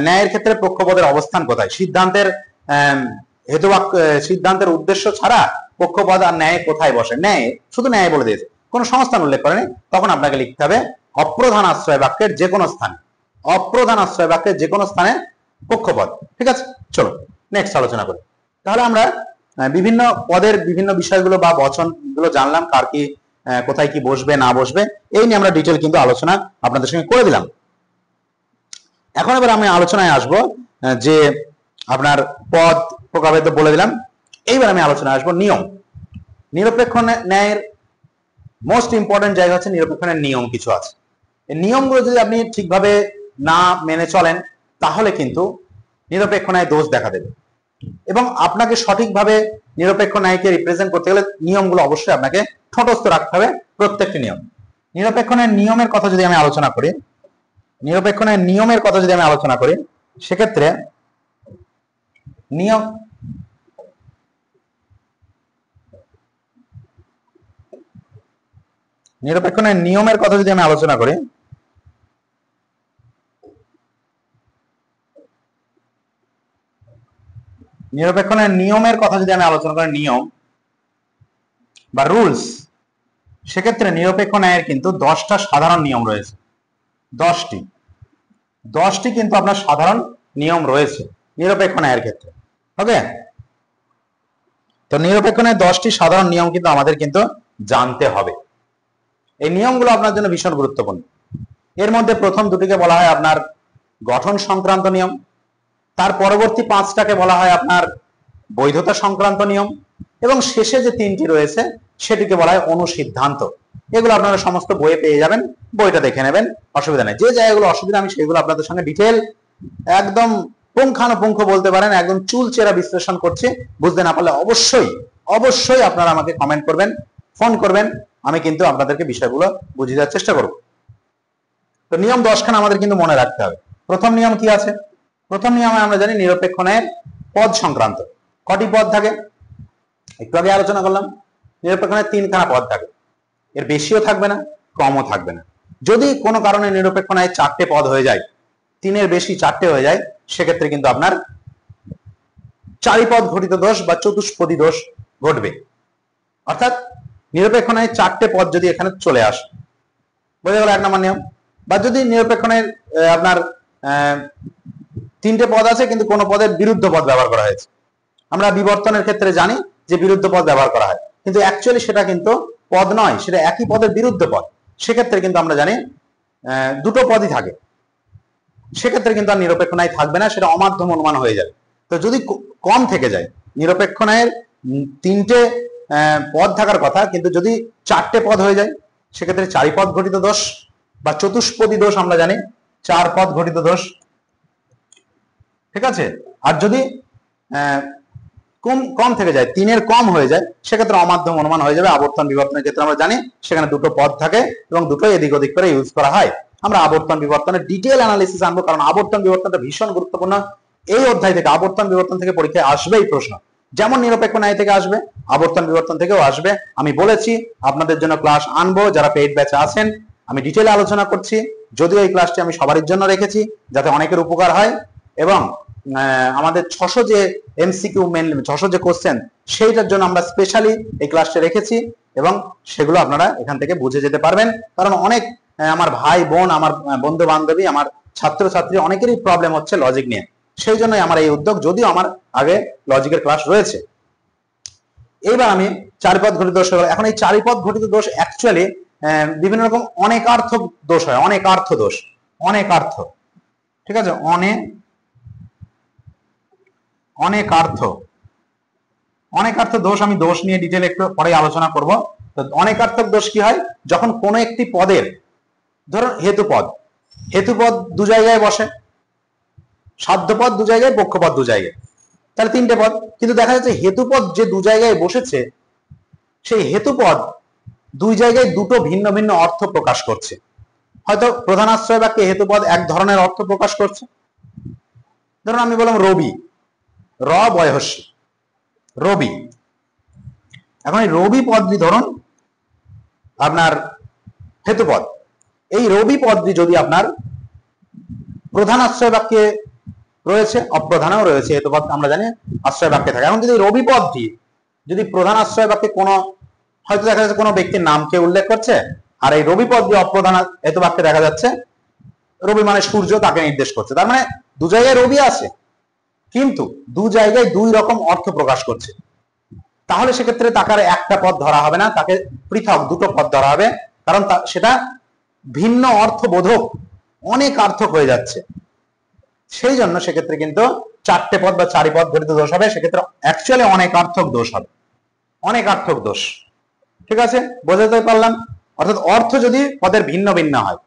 ন্যায়ের ক্ষেত্রে পক্ষ পদের অবস্থান কোথায়, সিদ্ধান্তের হেতুবাক্য, সিদ্ধান্তের উদ্দেশ্য ছাড়া পক্ষপদ আর ন্যায় কোথায় বসে, ন্যায় শুধু ন্যায় বলে দিয়েছে, কোনো সংস্থান উল্লেখ করেনি, তখন আপনাকে লিখতে হবে অপ্রধান আশ্রয় বাক্যের যে কোনো স্থানে, অপ্রধান আশ্রয় বাক্যের যে কোনো স্থানে পক্ষপদ, ঠিক আছে। চলো নেক্সট আলোচনা করি। তাহলে আমরা বিভিন্ন পদের বিভিন্ন বিষয়গুলো বা বচনগুলো জানলাম, কার কি কোথায় কি বসবে না বসবে, এই নিয়ে আমরা ডিটেল কিন্তু আলোচনা আপনাদের সঙ্গে করে দিলাম। এখন এবার আমি আলোচনায় আসব যে আপনার পদ প্রকারভেদ বলে দিলাম, এইবার আমি আলোচনায় আসবো নিয়ম। নিরপেক্ষ ন্যায়ের মোস্ট ইম্পর্টেন্ট জায়গা হচ্ছে নিরপেক্ষ ন্যায়ের নিয়ম কিছু আছে। এই নিয়মগুলো যদি আপনি ঠিকভাবে না মেনে চলেন তাহলে কিন্তু নিরপেক্ষ ন্যায় দোষ দেখা দেবে, এবং আপনাকে সঠিকভাবে নিরপেক্ষ ন্যায়কে রিপ্রেজেন্ট করতে গেলে নিয়মগুলো অবশ্যই আপনাকে ঠোঁটস্থ রাখতে হবে, প্রত্যেকটি নিয়ম। নিরপেক্ষ ন্যায়ের নিয়মের কথা যদি আমি আলোচনা করি, নিরপেক্ষ ন্যায়ের নিয়মের কথা যদি আমি আলোচনা করি, সেক্ষেত্রে নিয়ম নিরপেক্ষ ন্যায়ের নিয়মের কথা যদি আমি আলোচনা করি, নিরপেক্ষ ন্যায়ের নিয়মের কথা যদি আমি আলোচনা করি, নিয়ম বা রুলস, সেক্ষেত্রে নিরপেক্ষ ন্যায়ের কিন্তু 10টা সাধারণ নিয়ম রয়েছে। 10টি কিন্তু আপনার সাধারণ নিয়ম রয়েছে নিরপেক্ষ ন্যায়ের ক্ষেত্রে, ওকে। তো নিরপেক্ষ ন্যায়ের 10টি সাধারণ নিয়ম কিন্তু আমাদের কিন্তু জানতে হবে। এই নিয়মগুলো আপনার জন্য ভীষণ গুরুত্বপূর্ণ। এর মধ্যে প্রথম দুটিকে বলা হয় আপনার গঠন সংক্রান্ত নিয়ম, তার পরবর্তী 5টাকে বলা হয় আপনার বৈধতা সংক্রান্ত নিয়ম, এবং শেষে যে 3টি রয়েছে সেটিকে বলা হয় অনুসিদ্ধান্ত। এগুলো আপনারা সমস্ত বইয়ে পেয়ে যাবেন, বইটা দেখে নেবেন, অসুবিধা নেই। যে জায়গাগুলো অসুবিধা আমি সেগুলো আপনাদের সঙ্গে ডিটেল একদম পুঙ্খানুপুঙ্খ বলতে পারেন, একদম চুলচেরা বিশ্লেষণ করছি। বুঝতে না পারলে অবশ্যই আপনারা আমাকে কমেন্ট করবেন, ফোন করবেন, আমি কিন্তু আপনাদেরকে বিষয়গুলো বুঝিয়ে দেওয়ার চেষ্টা করব। তো নিয়ম 10খানা আমাদের কিন্তু মনে রাখতে হবে। প্রথম নিয়ম কি আছে? প্রথম নিয়মে আমরা জানি নিরপেক্ষ ন্যায়ের পদ সংক্রান্ত। কটি পদ থাকে? একটু আগে আলোচনা করলাম, নিরপেক্ষ ন্যায়ের 3খানা পদ থাকে, এর বেশিও থাকবে না, কমও থাকবে না। যদি কোনো কারণে নিরপেক্ষ ন্যায়ের 4টে পদ হয়ে যায়, 3-এর বেশি 4টে হয়ে যায়, সেক্ষেত্রে কিন্তু আপনার চারিপদ ঘটিত দোষ বা চতুষ্পদী দোষ ঘটবে। অর্থাৎ নিরপেক্ষ ন্যায়ের 4টে পদ যদি এখানে চলে আসে, বোঝা গেল 1 নম্বর নিয়ম। বা যদি নিরপেক্ষ ন্যায়ের আপনার 3টে পদ আছে কিন্তু কোনো পদের বিরুদ্ধ পদ ব্যবহার করা হয়েছে, আমরা বিবর্তনের ক্ষেত্রে জানি যে বিরুদ্ধ পদ ব্যবহার করা হয়, কিন্তু অ্যাকচুয়ালি সেটা কিন্তু পদ নয়, সেটা একই পদের বিরুদ্ধ পদ, সেক্ষেত্রে কিন্তু আমরা জানি 2টো পদই থাকে, সেক্ষেত্রে কিন্তু আর নিরপেক্ষ ন্যায় থাকবে না, সেটা অমাধ্যম অনুমান হয়ে যাবে। তো যদি কম থেকে যায়, নিরপেক্ষ ন্যায়ের 3টে পদ থাকার কথা কিন্তু যদি 4টে পদ হয়ে যায়, সেক্ষেত্রে চারিপদ ঘটিত দোষ বা চতুষ্পদী দোষ আমরা জানি, 4 পদ ঘটিত দোষ। ঠিক আছে। আর যদি কম কম থেকে যায়, 3 এর কম হয়ে যায়, সেক্ষেত্রে অমাধ্যম অনুমান হয়ে যাবে। আবর্তন বিবর্তনের ক্ষেত্রে আমরা জানি সেখানে দুটো পদ থাকে এবং দুটোই এদিক ওদিক করে ইউজ করা হয়। আমরা আবর্তন বিবর্তনের ডিটেইল অ্যানালিসিস আনবো, কারণ আবর্তন বিবর্তনটা ভীষণ গুরুত্বপূর্ণ। এই অধ্যায় থেকে আবর্তন বিবর্তন থেকে পরীক্ষায় আসবেই প্রশ্ন, যেমন নিরপেক্ষ ন্যায় থেকে আসবে, আবর্তন বিবর্তন থেকেও আসবে। আমি বলেছি আপনাদের জন্য ক্লাস আনবো, যারা পেইড ব্যাচে আছেন আমি ডিটেইলে আলোচনা করছি। যদিও এই ক্লাসটি আমি সবার জন্য রেখেছি যাতে অনেকের উপকার হয়, এবং আমাদের 600 যে এমসিকিউ মেন 600 যে কোশ্চেন, সেইটার জন্য আমরা স্পেশালি এই ক্লাসটা রেখেছি, এবং সেগুলো আপনারা এখান থেকে বুঝে যেতে পারবেন। কারণ অনেক আমার ভাই বোন, আমার বন্ধু বান্ধবী, আমার ছাত্রছাত্রী অনেকেরই প্রবলেম হচ্ছে লজিক নিয়ে, সেই জন্যই আমার এই উদ্যোগ, যদিও আমার আগে লজিকের ক্লাস রয়েছে। এইবার আমি চারিপদ ঘটিত দোষ। এখন এই চারিপদ ঘটিত দোষ অ্যাকচুয়ালি বিভিন্ন রকম অনেকার্থ দোষ হয়, অনেকার্থ দোষ, অনেকার্থ, ঠিক আছে, অনেকার্থ দোষ। আমি দোষ নিয়ে ডিটেইল একটু পরে আলোচনা করব। তো অনেকার্থক দোষ কি হয়, যখন কোনো একটি পদের, ধরুন হেতুপদ দু জায়গায় বসে, সাধ্যপদ দু জায়গায়, পক্ষপদ দু জায়গায়, তাহলে 3টে পদ, কিন্তু দেখা যাচ্ছে হেতুপদ যে দু জায়গায় বসেছে সেই হেতুপদ দুই জায়গায় দুটো ভিন্ন ভিন্ন অর্থ প্রকাশ করছে। হয়তো প্রধান আশ্রয় বাক্যে হেতুপদ এক ধরনের অর্থ প্রকাশ করছে। ধরুন আমি বললাম রবি, র বয়স্য, রবি। এখন এই রবি পদটি ধরুন আপনার হেতুপদ। এই রবি পদটি যদি আপনার প্রধান আশ্রয় বাক্যে রয়েছে, অপ্রধানেও রয়েছে, হেতুপদ আমরা জানি আশ্রয় বাক্যে থাকে। এখন যদি রবি পদটি যদি প্রধান আশ্রয় বাক্যে কোনো, হয়তো দেখা যাচ্ছে কোনো ব্যক্তির নামকে উল্লেখ করছে, আর এই রবি পদটি অপ্রধান হেতু বাক্যে দেখা যাচ্ছে রবি মানে সূর্য, তাকে নির্দেশ করছে, তার মানে দু জায়গায় রবি আছে কিন্তু দু জায়গায় দুই রকম অর্থ প্রকাশ করছে। তাহলে সেক্ষেত্রে তাকে একটা পদ ধরা হবে না, তাকে পৃথক দুটো পদ ধরা হবে, কারণ সেটা ভিন্ন অর্থবোধক, অনেকার্থক হয়ে যাচ্ছে। সেই জন্য সেক্ষেত্রে কিন্তু 4টে পদ বা চারিপদ ঘটিত দোষ হবে, সেক্ষেত্রে অ্যাকচুয়ালি অনেকার্থক দোষ হবে, অনেকার্থক দোষ। ঠিক আছে, বোঝাতে পারলাম? অর্থাৎ অর্থ যদি পদের ভিন্ন ভিন্ন হয়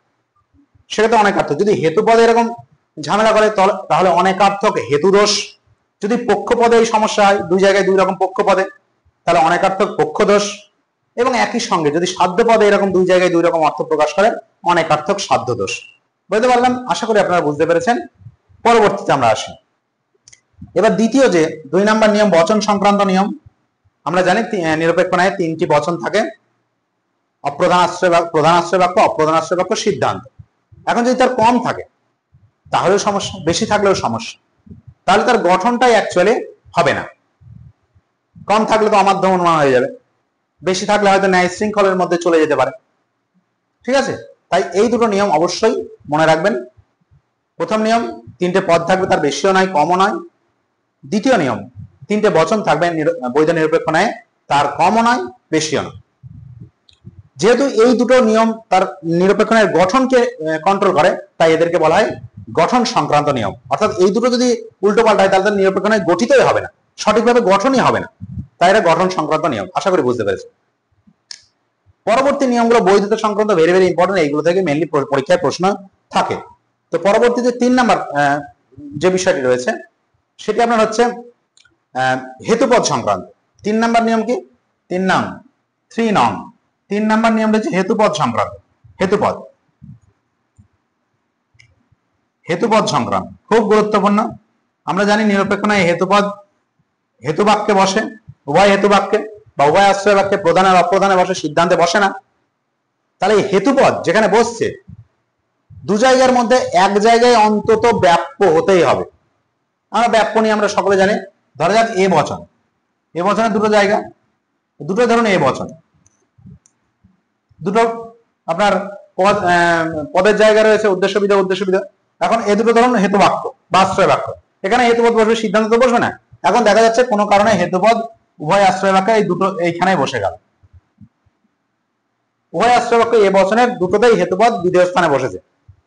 সেক্ষেত্রে অনেকার্থক। যদি হেতু পদে এরকম ঝামেলা করে তাহলে অনেকার্থক হেতু দোষ। যদি পক্ষ পদে এই সমস্যা হয়, দুই জায়গায় দুই রকম পক্ষ পদে, তাহলে অনেকার্থক পক্ষ দোষ। এবং একই সঙ্গে যদি সাধ্য পদে এরকম দুই জায়গায় দুই রকম অর্থ প্রকাশ করে, অনেকার্থক সাধ্য দোষ। বুঝতে পারলাম? আশা করি আপনারা বুঝতে পেরেছেন। পরবর্তীতে আমরা আসি। এবার দ্বিতীয় যে 2 নম্বর নিয়ম, বচন সংক্রান্ত নিয়ম। আমরা জানি নিরপেক্ষ ন্যায়ে 3টি বচন থাকে, অপ্রধান আশ্রয় বাক্য, প্রধান আশ্রয় বাক্য, অপ্রধান আশ্রয় বাক্য, সিদ্ধান্ত। এখন যদি তার কম থাকে তাহলেও সমস্যা, বেশি থাকলেও সমস্যা, তাহলে তার গঠনটাই অ্যাকচুয়ালি হবে না। কম থাকলে তো অমাধ্যম অনুমান হয়ে যাবে, বেশি থাকলে হয়তো ন্যায় শৃঙ্খলের মধ্যে চলে যেতে পারে। ঠিক আছে, তাই এই দুটো নিয়ম অবশ্যই মনে রাখবেন। প্রথম নিয়ম, 3টে পদ থাকবে, তার বেশিও নয় কমও নয়। দ্বিতীয় নিয়ম, 3টে বচন থাকবে বৈধ নিরপেক্ষ ন্যায়ে, তার কমও নয় বেশিও নয়। যেহেতু এই দুটো নিয়ম তার নিরপেক্ষ ন্যায়ের গঠনকে কন্ট্রোল করে, তাই এদেরকে বলা হয় গঠন সংক্রান্ত নিয়ম। অর্থাৎ এই দুটো যদি উল্টো পাল্টা হয় তাহলে নিরপেক্ষ ন্যায় গঠিতই হবে না, সঠিকভাবে গঠনই হবে না। তাই এটা গঠন সংক্রান্ত নিয়ম। আশা করি বুঝতে পেরেছি। পরবর্তী নিয়মগুলো বৈধতা সংক্রান্ত, ভেরি ভেরি ইম্পর্টেন্ট, এইগুলো থেকে মেইনলি পরীক্ষায় প্রশ্ন থাকে। তো পরবর্তীতে 3 নাম্বার যে বিষয়টি রয়েছে সেটি আপনার হচ্ছে হেতুপদ সংক্রান্ত। 3 নাম্বার নিয়ম কি? 3 নাম্বার নিয়ম রয়েছে হেতুপদ সংক্রান্ত। হেতুপদ সংক্রান্ত খুব গুরুত্বপূর্ণ। আমরা জানি নিরপেক্ষ ন্যায় হেতুপদ হেতু বাক্যে বসে, উভয় হেতু বাক্যে বা উভয় আশ্রয় বাক্যে, প্রধান আর অপ্রধানে বসে, সিদ্ধান্তে বসে না। তাহলে এই হেতুপদ যেখানে বসছে দু জায়গার মধ্যে এক জায়গায় অন্তত ব্যাপ্য হতেই হবে। আমরা ব্যাপ্য নিয়ে আমরা সকলে জানি। ধরা যাক এ বচন, এ বচনে দুটো জায়গা, দুটো ধরুন এ বচন, দুটো আপনার পদের জায়গা রয়েছে, উদ্দেশ্য বিধেয়, এখন এ দুটো ধরুন হেতু বাক্য বা আশ্রয় বাক্য। এখানে হেতুপদ বসবে, সিদ্ধান্ত তো বসবে না। এখন দেখা যাচ্ছে কোনো কারণে হেতুপদ উভয় আশ্রয় বাক্য এই দুটো এইখানে বসে গেল। উভয় আশ্রয় বাক্য এ বচনের দুটোতেই হেতুপদ বিধেয় স্থানে বসেছে।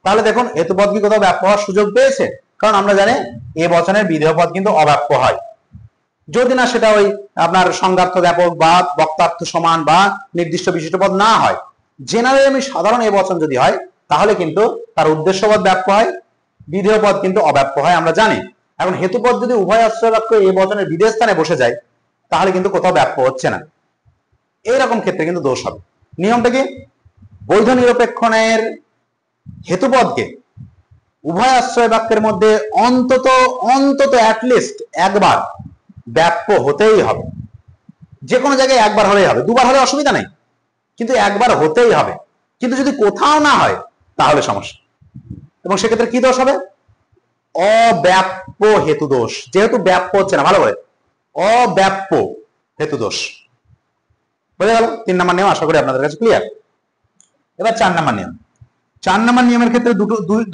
তাহলে দেখুন হেতুপদ কি কোথাও ব্যাপ্য হওয়ার সুযোগ পেয়েছে? কারণ আমরা জানি এ বচনের বিধেয় পদ কিন্তু অব্যাপ্য হয়, যদি না সেটা ওই আপনার সংজ্ঞার্থ ব্যাপক বা বক্তার্থ সমান বা নির্দিষ্ট বিশিষ্ট পদ না হয়। জেনারেলি সাধারণ এ বচন যদি হয় তাহলে কিন্তু তার উদ্দেশ্যপদ ব্যাপ্য হয়, বিধেয় পদ কিন্তু অব্যাপ্য হয়, আমরা জানি। এখন হেতুপদ যদি উভয় আশ্রয় বাক্য এ বচনের বিধেয় স্থানে বসে যায় তাহলে কিন্তু কোথাও ব্যাপ্য হচ্ছে না, এইরকম ক্ষেত্রে কিন্তু দোষ হবে। নিয়মটা কি? বৈধ নিরপেক্ষ ন্যায়ের হেতুপদকে উভয় আশ্রয় বাক্যের মধ্যে অন্তত অন্তত অ্যাটলিস্ট একবার ব্যাপ্য হতেই হবে। যে কোনো জায়গায় একবার হলেই হবে, দুবার হলে অসুবিধা নেই, কিন্তু একবার হতেই হবে। কিন্তু যদি কোথাও না হয় তাহলে সমস্যা, এবং সেক্ষেত্রে কি দোষ হবে? অব্যাপ্য হেতু দোষ। যেহেতু ব্যাপ্য হচ্ছে না, ভালো করে অব্যাপ্য হেতু দোষ। বুঝে গেল 3 নম্বর নিয়ম? আশা করি আপনাদের কাছে ক্লিয়ার। এবার 4 নম্বর নিয়ম। 4 নম্বর নিয়মের ক্ষেত্রে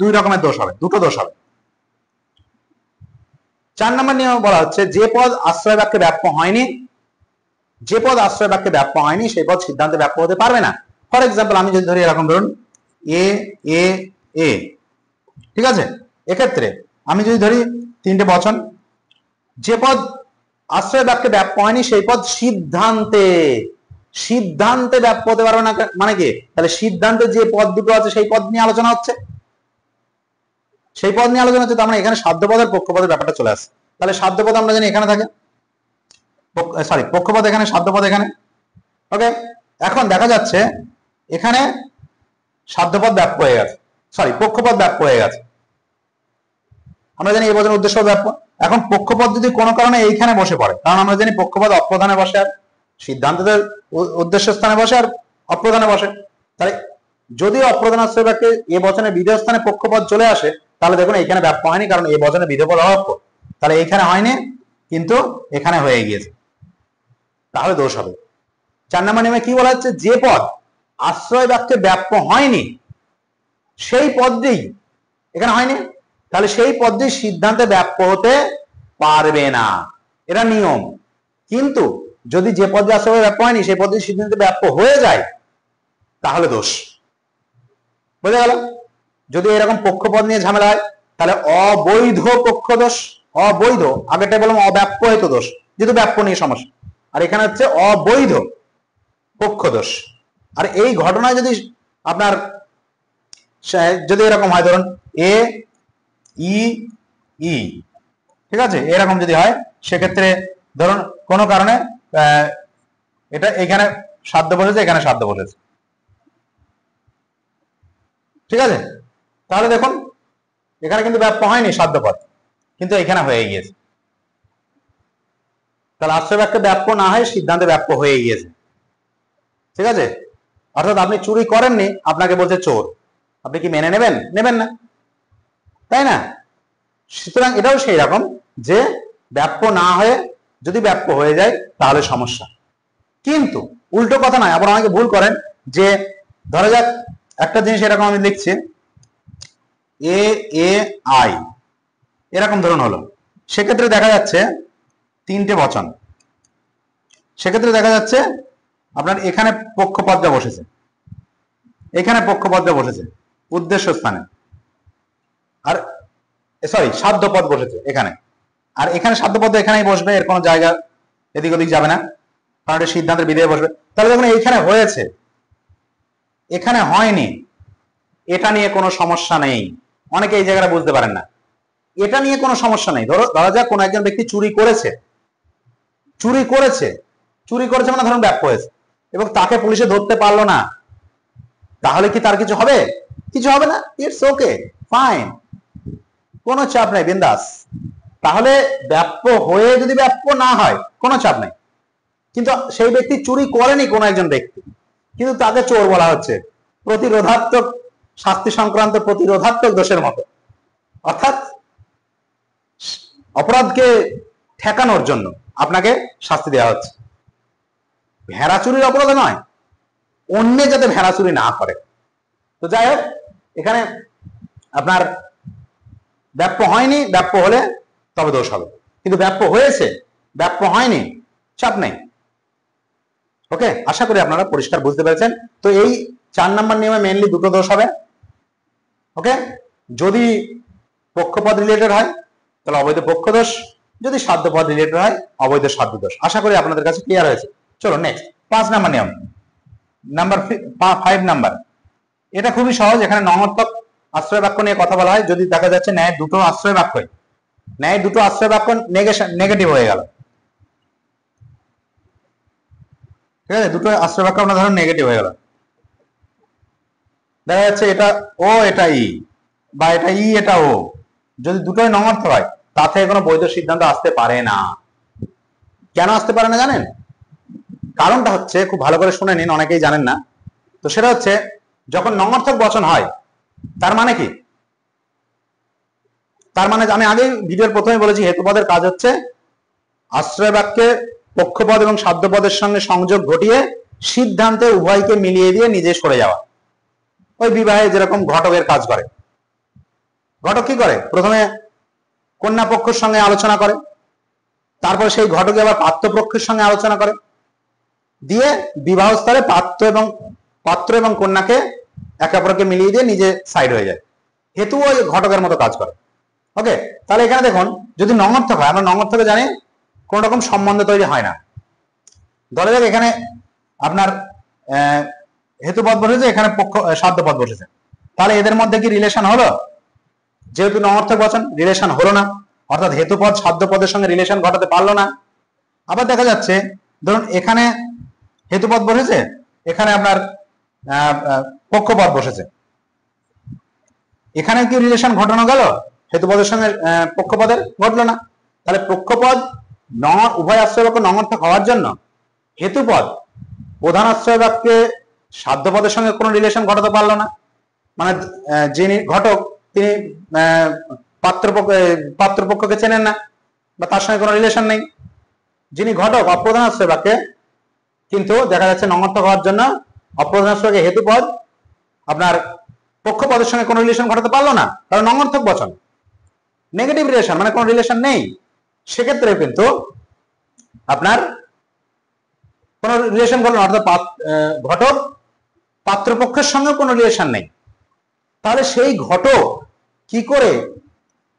দুই রকমের দোষ হবে, দুটো দোষ হবে। 4 নম্বর নিয়মে বলা হচ্ছে যে পদ আশ্রয় বাক্যে ব্যাপ্য হয়নি, যে পদ আশ্রয় বাক্যে ব্যাপ্য হয়নি সেই পদ সিদ্ধান্তে ব্যাপ্য হতে পারবে না। ফর এক্সাম্পল আমি যদি ধরি এরকম, ধরুন এ এ এ, ঠিক আছে? এক্ষেত্রে আমি যদি ধরি 3টে বচন, যে পদ আশ্রয় বাক্যে ব্যাপ্য হয়নি সেই পদ সিদ্ধান্তে, সিদ্ধান্তে ব্যাপ্য হতে পারবে না। মানে কি? তাহলে সিদ্ধান্তে যে পদ দুটো আছে সেই পদ নিয়ে আলোচনা হচ্ছে, সেই পদ নিয়ে আলোচনা হচ্ছে। তার মানে এখানে সাধ্যপদ আর পক্ষপদের ব্যাপারটা চলে আসে। তাহলে সাধ্যপদ আমরা জানি এখানে থাকে, সরি পক্ষপদ এখানে, সাধ্যপদ এখানে। ওকে, এখন দেখা যাচ্ছে এখানে সাধ্যপদ ব্যাপ্য হয়ে গেছে, সরি পক্ষপদ ব্যাপ্য হয়ে গেছে। আমরা জানি এই বচনের উদ্দেশ্য ব্যাপ্য। এখন পক্ষপদ যদি কোনো কারণে এইখানে বসে পড়ে, কারণ আমরা জানি পক্ষপদ অপ্রধানে বসে আর সিদ্ধান্তদের উদ্দেশ্য স্থানে বসে আর অপ্রধানে বসে। তাহলে যদি অপ্রধান আশ্রয় বাক্যে এ বচনের বিধেয় স্থানে পক্ষপদ চলে আসে তাহলে দেখুন এখানে ব্যাপ্য হয়নি, কারণ এই বচনে বিধেয় পদ অব্যাপ্য। তাহলে এইখানে হয়নি কিন্তু এখানে হয়ে গিয়েছে, তাহলে দোষ হবে। 4 নম্বর নিয়মে কি বলা হচ্ছে? যে পদ আশ্রয় বাক্যে ব্যাপ্য হয়নি সেই পদটি এখানে হয়নি, তাহলে সেই পদটি সিদ্ধান্তে ব্যাপ্য হতে পারবে না, এটা নিয়ম। কিন্তু যদি যে পদে আশ্রয় ব্যাপ্য হয়নি সেই পদটি সিদ্ধান্তে ব্যাপ্য হয়ে যায় তাহলে দোষ। বুঝে গেল? যদি এরকম পক্ষপদ নিয়ে ঝামেলা হয় তাহলে অবৈধ পক্ষ দোষ, অবৈধ, আগেরটা বললাম অব্যাপ্য হেতু দোষ, যেহেতু ব্যাপ্য নিয়ে সমস্যা, আর এখানে হচ্ছে অবৈধ পক্ষ দোষ। আর এই ঘটনায় যদি আপনার যদি এরকম হয়, ধরুন এ ই ই, ঠিক আছে, এরকম যদি হয় সেক্ষেত্রে ধরুন কোনো কারণে এটা এখানে সাধ্য বসেছে, এখানে সাধ্য বসেছে, ঠিক আছে, তাহলে দেখুন এখানে কিন্তু ব্যাপ্য হয়নি সাধ্যপদ, কিন্তু এখানে হয়ে গিয়েছে। তাহলে আশ্রয় বাক্যে ব্যাপ্য না হয় সিদ্ধান্তে ব্যাপ্য হয়ে গিয়েছে, ঠিক আছে? অর্থাৎ আপনি চুরি করেননি, আপনাকে বলছে চোর, আপনি কি মেনে নেবেন? নেবেন না, তাই না? সুতরাং এটাও সেই রকম যে ব্যাপ্য না হয়ে যদি ব্যাপ্য হয়ে যায় তাহলে সমস্যা। কিন্তু উল্টো কথা নয়, আবার অনেকে ভুল করেন যে ধরা যাক একটা জিনিস এরকম আমি লিখছি এ এ আই, এরকম ধরুন হলো, সেক্ষেত্রে দেখা যাচ্ছে 3টে বচন, সেক্ষেত্রে দেখা যাচ্ছে আপনার এখানে পক্ষপদটা বসেছে, এখানে পক্ষপদটা বসেছে উদ্দেশ্য স্থানে, আর সরি সাধ্যপদ বসেছে এখানে, আর এখানে সাধ্যপদ এখানেই বসবে, এর কোনো জায়গা এদিক ওদিক যাবে না, কারণ এটা সিদ্ধান্তের বিধেয় বসবে। তাহলে দেখুন এইখানে হয়েছে, এখানে হয়নি, এটা নিয়ে কোনো সমস্যা নেই। অনেকে এই জায়গাটা বুঝতে পারেন না, এটা নিয়ে কোনো সমস্যা নেই। ধরা যাক কোনো একজন ব্যক্তি চুরি করেছে, চুরি করেছে, চুরি করেছে মানে ধরুন ব্যাপ্য হয়েছে, এবং তাকে পুলিশে ধরতে পারলো না, তাহলে কি তার কিছু হবে? কিছু হবে না, ইটস ওকে, ফাইন, কোনো চাপ নাই, বিন্দাস। তাহলে ব্যাপ্য হয়ে যদি ব্যাপ্য না হয় কোনো চাপ নাই, কিন্তু সেই ব্যক্তি চুরি করেনি কোনো একজন ব্যক্তি, কিন্তু তাকে চোর বলা হচ্ছে, প্রতিরোধাত্মক শাস্তি সংক্রান্ত প্রতিরোধাত্মক দোষের মতো, অর্থাৎ অপরাধকে ঠেকানোর জন্য আপনাকে শাস্তি দেওয়া হচ্ছে। ভেড়া চুরির অপরাধ নয়, অন্য যাতে ভেড়া চুরি না করে। তো যাই হোক, এখানে আপনার ব্যাপ্য হয়নি, ব্যাপ্য হলে তবে দোষ হবে, কিন্তু ব্যাপ্য হয়েছে, ব্যাপ্য হয়নি, চাপ নেই। ওকে, আশা করি আপনারা পরিষ্কার বুঝতে পেরেছেন। তো এই 4 নম্বর নিয়মে মেইনলি দুটো দোষ হবে। ওকে, যদি পক্ষপদ রিলেটেড হয় তাহলে অবৈধ পক্ষ দোষ, যদি সাধ্যপদ রিলেটেড হয় অবৈধ সাধ্য দোষ। আশা করি আপনাদের কাছে ক্লিয়ার হয়েছে। চলো নেক্সট 5 নম্বর নিয়ম, নাম্বার 5 নাম্বার। এটা খুবই সহজ, এখানে নমর্থক আশ্রয় বাক্য নিয়ে কথা বলা হয়। যদি দেখা যাচ্ছে ন্যায় দুটো আশ্রয় বাক্য, ন্যায় দুটো আশ্রয় বাক্য নেগেটিভ হয়ে গেল, ঠিক আছে, দুটো আশ্রয় বাক্য আপনার ধরুন নেগেটিভ হয়ে গেল, দেখা যাচ্ছে এটা ও এটা ই, বা এটা ই এটা ও, যদি দুটোই নঙর্থক হয় তা থেকে কোনো বৈধ সিদ্ধান্ত আসতে পারে না। কেন আসতে পারে না জানেন? কারণটা হচ্ছে, খুব ভালো করে শুনে নিন, অনেকেই জানেন না। তো সেটা হচ্ছে, যখন নঙর্থক বচন হয় তার মানে কি? তার মানে আমি আগে ভিডিওর প্রথমে বলেছি হেতুপদের কাজ হচ্ছে আশ্রয় বাক্যে পক্ষপদ এবং সাধ্যপদের সঙ্গে সংযোগ ঘটিয়ে সিদ্ধান্তে উভয়কে মিলিয়ে দিয়ে নিজে সরে যাওয়া। ওই বিবাহে যেরকম ঘটকের কাজ করে, ঘটক কি করে? প্রথমে কন্যা পক্ষের সঙ্গে আলোচনা করে, তারপরে সেই ঘটকে আবার পাত্রপক্ষের সঙ্গে আলোচনা করে, দিয়ে বিবাহ স্তরে পাত্র এবং কন্যাকে একে অপরকে মিলিয়ে দিয়ে নিজে সাইড হয়ে যায়। হেতু ওই ঘটকের মতো কাজ করে। ওকে, তাহলে এখানে দেখুন, যদি নঙর্থক হয়, আমরা নঙর্থকে জানি কোন রকম সম্বন্ধ তৈরি হয় না। ধরে যাক এখানে আপনার হেতুপদ বসেছে, এখানে সাধ্যপদ বসেছে, তাহলে এদের মধ্যে কি রিলেশন হলো? যেহেতু নঙর্থক বচন, রিলেশন হলো না, অর্থাৎ হেতুপদ সাধ্যপদের সঙ্গে রিলেশন ঘটাতে পারলো না। আবার দেখা যাচ্ছে ধরুন এখানে হেতুপদ বসেছে, এখানে আপনার পক্ষপদ বসেছে, এখানে কি রিলেশন ঘটানো গেল? হেতুপদের সঙ্গে পক্ষপদের ঘটলো না। তাহলে পক্ষপদ উভয় আশ্রয় বাক্য নঙর্থক হওয়ার জন্য হেতুপদ প্রধান আশ্রয় বাক্যে সাধ্যপদের সঙ্গে কোনো রিলেশন ঘটাতে পারলো না। মানে যিনি ঘটক তিনি পাত্রপক্ষকে চেনেন না বা তার সঙ্গে কোনো রিলেশন নেই। যিনি ঘটক অপ্রধান আশ্রয় বাক্যে, কিন্তু দেখা যাচ্ছে নঙর্থক হওয়ার জন্য অপ্রধান আশ্রয় বাক্যে হেতুপদ আপনার পক্ষপদের সঙ্গে কোনো রিলেশন ঘটাতে পারলো না, কারণ নঙর্থক বচন, নেগেটিভ রিলেশন, মানে কোনো রিলেশন নেই। সেক্ষেত্রে কিন্তু আপনার কোন রিলেশন ঘটলো না, অর্থাৎ ঘটক পাত্রপক্ষের সঙ্গে কোনো রিলেশন নেই। তাহলে সেই ঘটক কি করে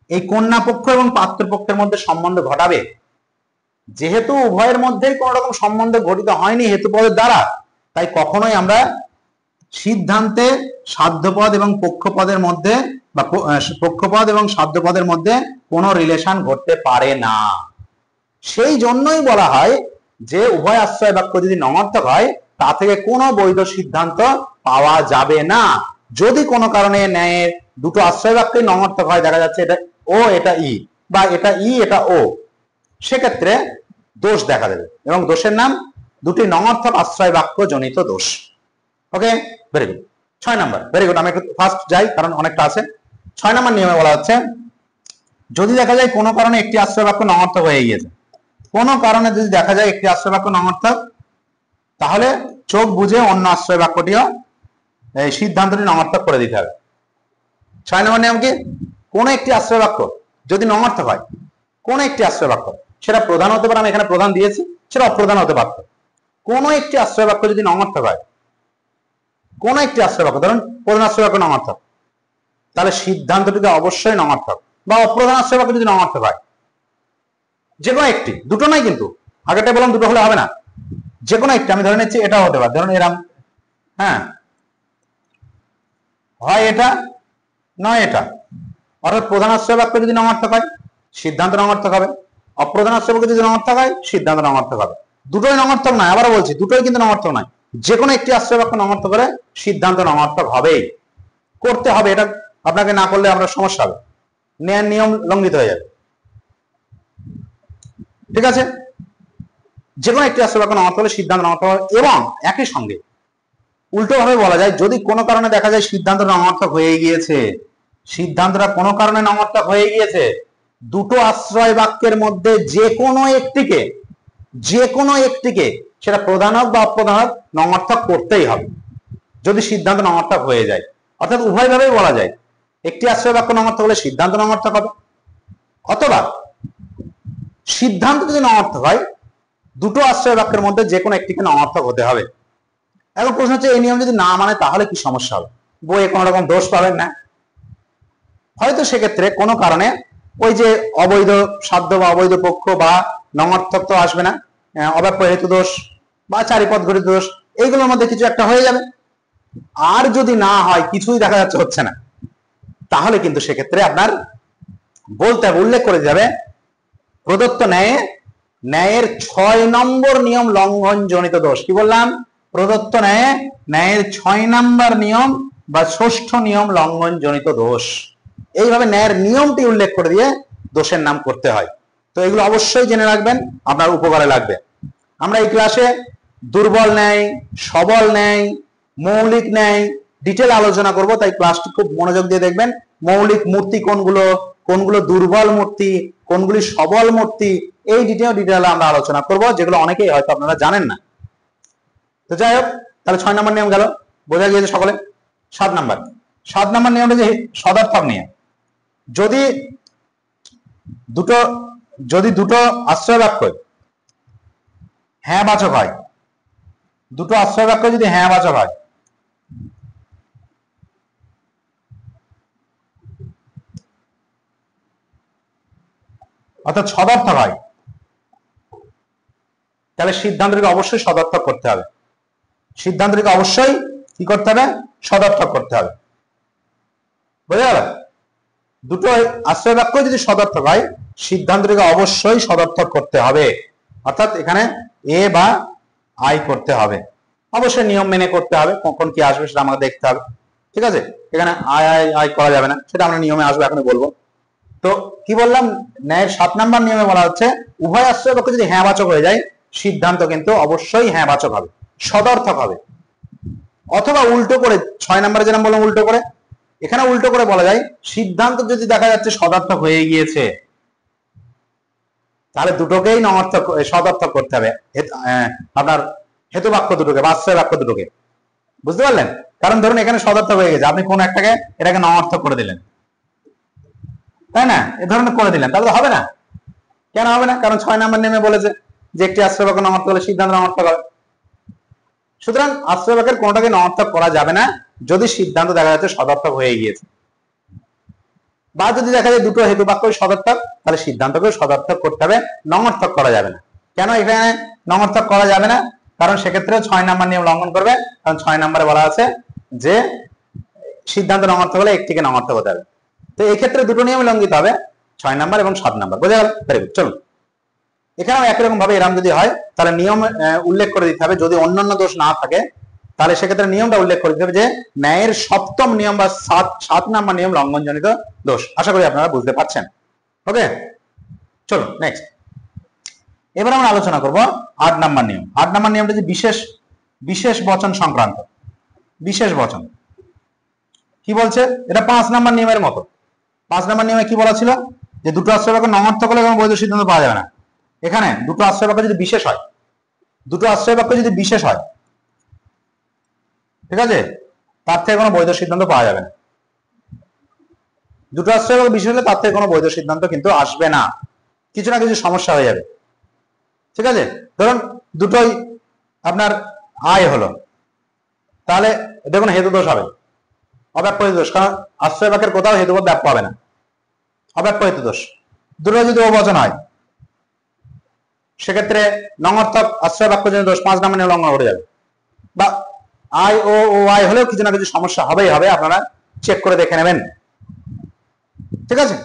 এই কন্যা পক্ষ এবং পাত্রপক্ষের মধ্যে সম্বন্ধ ঘটাবে? যেহেতু উভয়ের মধ্যেই কোন রকম সম্বন্ধ ঘটিত হয়নি হেতুপদের দ্বারা, তাই কখনোই আমরা সিদ্ধান্তে সাধ্যপদ এবং পক্ষপদের মধ্যে বা পক্ষপদ এবং সাধ্যপদের মধ্যে কোনো রিলেশন ঘটতে পারে না। সেই জন্যই বলা হয় যে উভয় আশ্রয় বাক্য যদি নঙর্থক হয় তা থেকে কোনো বৈধ সিদ্ধান্ত পাওয়া যাবে না। যদি কোনো কারণে ন্যায়ের দুটো আশ্রয় বাক্যই নঙর্থক হয়, দেখা যাচ্ছে এটা ও এটা ই, বা এটা ই এটা ও, সেক্ষেত্রে দোষ দেখা দেবে, এবং দোষের নাম দুটি নঙর্থক আশ্রয় বাক্য জনিত দোষ। Okay, very good. 6 number, very good. আমি একটু ফার্স্ট যাই কারণ অনেকটা আছে। 6 নাম্বার নিয়মে বলা হচ্ছে, যদি দেখা যায় কোনো কারণে একটি আশ্রয় বাক্য নঙর্থক হয়ে গিয়েছে, কোনো কারণে যদি দেখা যায় একটি আশ্রয় বাক্য নঙর্থক, তাহলে চোখ বুঝে অন্য আশ্রয় বাক্যটিও এই সিদ্ধান্তটি নঙর্থক করে দিতে হবে। 6 নম্বর নিয়ম কি? কোনো একটি আশ্রয় বাক্য যদি নঙর্থক হয়, কোনো একটি আশ্রয় বাক্য, সেটা প্রধান হতে পারে, আমি এখানে প্রধান দিয়েছি, সেটা অপ্রধান হতে পারত, কোনো একটি আশ্রয় বাক্য যদি নঙর্থক হয়, কোনো একটি আশ্রয় বাক্য, ধরুন প্রধান আশ্রয় বাক্য নঙর্থক, তাহলে সিদ্ধান্তটিতে অবশ্যই নঙর্থক। বা অপ্রধান আশ্রয় বাক্য যদি নঙর্থক হয়, যে কোনো একটি, দুটো নয় কিন্তু, আগেটা বললাম দুটো হলে হবে না, যে কোনো একটি, আমি ধরে নিচ্ছি এটাও হতে পারে, ধরুন এরাম, হ্যাঁ, হয় এটা নয় এটা, অর্থাৎ প্রধান আশ্রয় বাক্য যদি নঙর্থক হয় সিদ্ধান্ত নঙর্থক হবে, অপ্রধান আশ্রয় বাক্য যদি নঙর্থক হয় সিদ্ধান্ত নঙর্থক হবে। দুটোই নঙর্থক নয়, আবারও বলছি দুটোই কিন্তু নঙর্থক নয়, যে কোনো একটি আশ্রয় বাক্য নঙর্থক করে সিদ্ধান্ত নঙর্থক হবেই, করতে হবে। এটা আপনাকে না করলে আপনার সমস্যা হবে, ন্যায়ের নিয়ম লঙ্ঘিত হয়ে যাবে। ঠিক আছে, যে কোনো একটি আশ্রয় বাক্য নঙর্থক হলে সিদ্ধান্ত নঙর্থক হবে। এবং একই সঙ্গে উল্টো ভাবে বলা যায়, যদি কোনো কারণে দেখা যায় সিদ্ধান্ত নঙর্থক হয়ে গিয়েছে, সিদ্ধান্তটা কোনো কারণে নঙর্থক হয়ে গিয়েছে, দুটো আশ্রয় বাক্যের মধ্যে যে কোনো একটিকে সেটা প্রধান হোক বা অপ্রধান হোক নঙর্থক করতেই হবে, যদি সিদ্ধান্ত নঙর্থক হয়ে যায়। অর্থাৎ উভয় ভাবেই বলা যায়, একটি আশ্রয় বাক্য নঙর্থক হলে সিদ্ধান্ত নঙর্থক হবে, অথবা সিদ্ধান্ত যদি নঙর্থক হয় দুটো আশ্রয় বাক্যের মধ্যে যে কোনো একটিকে নঙর্থক হতে হবে। এখন প্রশ্ন হচ্ছে, এই নিয়ম যদি না মানে তাহলে কি সমস্যা হবে? বইয়ে কোনো রকম দোষ পাবেন না, হয়তো সেক্ষেত্রে কোনো কারণে ওই যে অবৈধ সাধ্য বা অবৈধ পক্ষ বা নঙর্থক তো আসবে না, অব্যাপ্য হেতু দোষ বা চারিপদ ঘটিত দোষ, এইগুলোর মধ্যে কিছু একটা হয়ে যাবে। আর যদি না হয়, কিছুই দেখা যাচ্ছে হচ্ছে না, তাহলে কিন্তু সেক্ষেত্রে আপনার বলতে হবে, উল্লেখ করে যাবে প্রদত্ত ন্যায়ের 6 নম্বর নিয়ম লঙ্ঘন জনিত দোষ। কি বললাম? প্রদত্ত ন্যায়ের 6 নম্বর নিয়ম বা ষষ্ঠ নিয়ম লঙ্ঘন জনিত দোষ। এইভাবে ন্যায়ের নিয়মটি উল্লেখ করে দিয়ে দোষের নাম করতে হয়। তো এগুলো অবশ্যই জেনে রাখবেন, আপনার উপকারে লাগবে। আমরা এই ক্লাসে দুর্বল ন্যায়, সবল ন্যায়, মৌলিক ন্যায় ডিটেল আলোচনা করব, তাই ক্লাসটি খুব মনোযোগ দিয়ে দেখবেন। মৌলিক মূর্তি কোনগুলো, কোনগুলো দুর্বল মূর্তি, কোনগুলি সবল মূর্তি, এই ডিটেল আমরা আলোচনা করব, যেগুলো অনেকেই হয়তো আপনারা জানেন না। তো যাই হোক, তাহলে 6 নম্বর নিয়ম গেল, বোঝা গিয়েছে সকলে। 7 নম্বর নিয়মটা যে সদর্থক নিয়ম। যদি দুটো আশ্রয় বাক্য হ্যাঁ বাচক হয়, দুটো আশ্রয় বাক্য যদি হ্যাঁ বাচক হয়, অর্থাৎ সদর্থক হয়, তাহলে সিদ্ধান্তটিকে অবশ্যই সদর্থক করতে হবে। সিদ্ধান্তটিকে অবশ্যই কি করতে হবে? সদর্থক করতে হবে। বুঝা গেল? দুটো আশ্রয় বাক্য যদি সদর্থক হয়, সিদ্ধান্তটিকে অবশ্যই সদর্থক করতে হবে। অর্থাৎ এখানে এ বা আই করতে হবে, অবশ্যই নিয়ম মেনে করতে হবে। কখন কি আসবে সেটা আমাকে দেখতে হবে, ঠিক আছে? এখানে আই আই আই করা যাবে না, সেটা আমরা নিয়মে আসবো, এখন বলবো। তো কি বললাম? ন্যায়ের 7 নম্বর নিয়মে বলা হচ্ছে উভয় আশ্রয় বাক্য যদি হ্যাঁ বাচক হয়ে যায়, সিদ্ধান্ত কিন্তু অবশ্যই হ্যাঁ বাচক হবে, সদর্থক হবে। অথবা উল্টো করে, 6 নম্বরে যেরকম বললাম উল্টো করে, এখানে উল্টো করে বলা যায় সিদ্ধান্ত যদি দেখা যাচ্ছে সদর্থক হয়ে গিয়েছে, তাহলে দুটোকেই নমর্থক সদর্থক করতে হবে, আপনার হেতু বাক্য দুটোকে বা আশ্রয় বাক্য দুটোকে। বুঝতে পারলেন? কারণ ধরুন এখানে সদর্থক হয়ে গেছে, আপনি কোন একটাকে এটাকে নমর্থক করে দিলেন, তাই না? এ ধরনের করে দিলেন, তাহলে হবে না। কেন হবে না? কারণ 6 নম্বর নিয়মে বলেছে যে একটি আশ্রয় বাক্য নমর্থক হলে সিদ্ধান্ত নমর্থক হবে। সুতরাং আশ্রয় বাক্যের কোনটাকে নমর্থক করা যাবে না যদি সিদ্ধান্ত দেখা যাচ্ছে সদর্থক হয়ে গিয়েছে, বা যদি দেখা যায় দুটো হেতু বাক্য সদর্থক, তাহলে সিদ্ধান্তকে সদর্থক করতে হবে, নমর্থক করা যাবে না। কেন এখানে নমর্থক করা যাবে না? কারণ সেক্ষেত্রে 6 নম্বর নিয়ম লঙ্ঘন করবে। কারণ 6 নম্বরে বলা আছে যে সিদ্ধান্ত নমর্থক হলে একটিকে নমর্থক হতে হবে। তো এই ক্ষেত্রে দুটো নিয়ম লঙ্ঘিত হবে, 6 নম্বর এবং 7 নম্বর। বোঝা গেল? Very good. চলুন, এখানেও একই রকম ভাবে এরকম যদি হয়, তাহলে নিয়ম উল্লেখ করে দিতে হবে। যদি অন্যান্য দোষ না থাকে, তাহলে সেক্ষেত্রে নিয়মটা উল্লেখ করে দিতে হবে যে ন্যায়ের 7ম নিয়ম বা 7 নম্বর নিয়ম লঙ্ঘনজনিত দোষ। আশা করি আপনারা বুঝতে পারছেন। ওকে, চলুন নেক্সট। এবার আমরা আলোচনা করব 8 নম্বর নিয়ম। 8 নম্বর নিয়মটা যে বিশেষ বচন সংক্রান্ত। বিশেষ বচন কি বলছে? এটা 5 নম্বর নিয়মের মতো। 5 নম্বর নিয়মে কি বলা ছিল? যে দুটো আশ্রয় বাক্য নমর্থক হলে কোনো বৈধ সিদ্ধান্ত পাওয়া যাবে না। এখানে দুটো আশ্রয় বাক্য যদি বিশেষ হয়, দুটো আশ্রয় বাক্য যদি বিশেষ হয়, ঠিক আছে, তার থেকে কোনো বৈধ সিদ্ধান্ত পাওয়া যাবে না। দুটো আশ্রয় বাক্য বিশেষ হলে তার থেকে কোনো বৈধ সিদ্ধান্ত কিন্তু আসবে না, কিছু না কিছু সমস্যা হয়ে যাবে। ঠিক আছে, ধরুন দুটোই আপনার আয় হলো, তাহলে দেখুন হেতু দোষ হবে, অব্যাপ্য হেতু দোষ। কারণ আশ্রয় বাক্যের কোথাও হেতুবোধ ব্যাপ্য হবে না, অব্যাপ্য হেতু দোষ। দুটো যদি অবচন হয়, সেক্ষেত্রে নমর্থক আশ্রয় বাক্য জন্য দোষ 5 নম্বর নিয়ম লঙ্ঘন করে যাবে। বা আই ও আই হলেও কিছু না কিছু সমস্যা হবেই হবে, আপনারা চেক করে দেখে নেবেন। ঠিক আছে,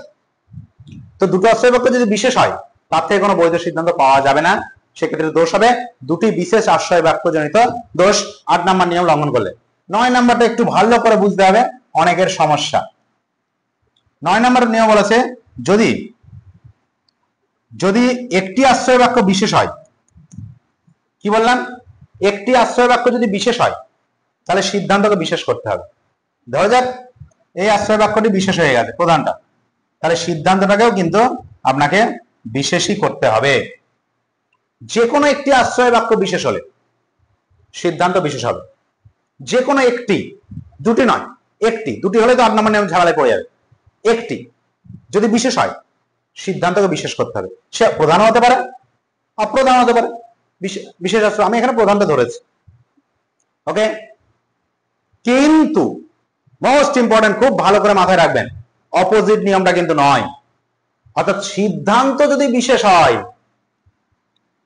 তো দুটো আশ্রয় বাক্য যদি বিশেষ হয়, তার থেকে কোনো বৈধ সিদ্ধান্ত পাওয়া যাবে না, সেক্ষেত্রে দোষ হবে দুটি বিশেষ আশ্রয় বাক্য জনিত দোষ 8 নম্বর নিয়ম লঙ্ঘন করলে। 9 নম্বরটা একটু ভালো করে বুঝতে হবে, অনেকের সমস্যা। 9 নম্বর নিয়ম বলেছে যদি একটি আশ্রয় বাক্য বিশেষ হয়, কি বললাম? একটি আশ্রয় বাক্য যদি বিশেষ হয়, তাহলে সিদ্ধান্তকে বিশেষ করতে হবে। ধরা যাক এই আশ্রয় বাক্যটি বিশেষ হয়ে গেছে প্রধানটা, তাহলে সিদ্ধান্তটাকেও কিন্তু আপনাকে বিশেষই করতে হবে। যে কোনো একটি আশ্রয় বাক্য বিশেষ হলে সিদ্ধান্ত বিশেষ হবে। যে কোনো একটি, দুটি নয়, একটি। দুটি হলে তো 8 নম্বর নিয়ম ঝামেলায় পড়ে যাবে। একটি যদি বিশেষ হয়, সিদ্ধান্তকে বিশেষ করতে হবে। সে প্রধান হতে পারে, অপ্রধান হতে পারে। বিশেষ আশ্রয়, আমি এখানে প্রধানটা ধরেছি। ওকে, কিন্তু মোস্ট ইম্পর্টেন্ট, খুব ভালো করে মাথায় রাখবেন, অপোজিট নিয়মটা কিন্তু নয়। অর্থাৎ সিদ্ধান্ত যদি বিশেষ হয়,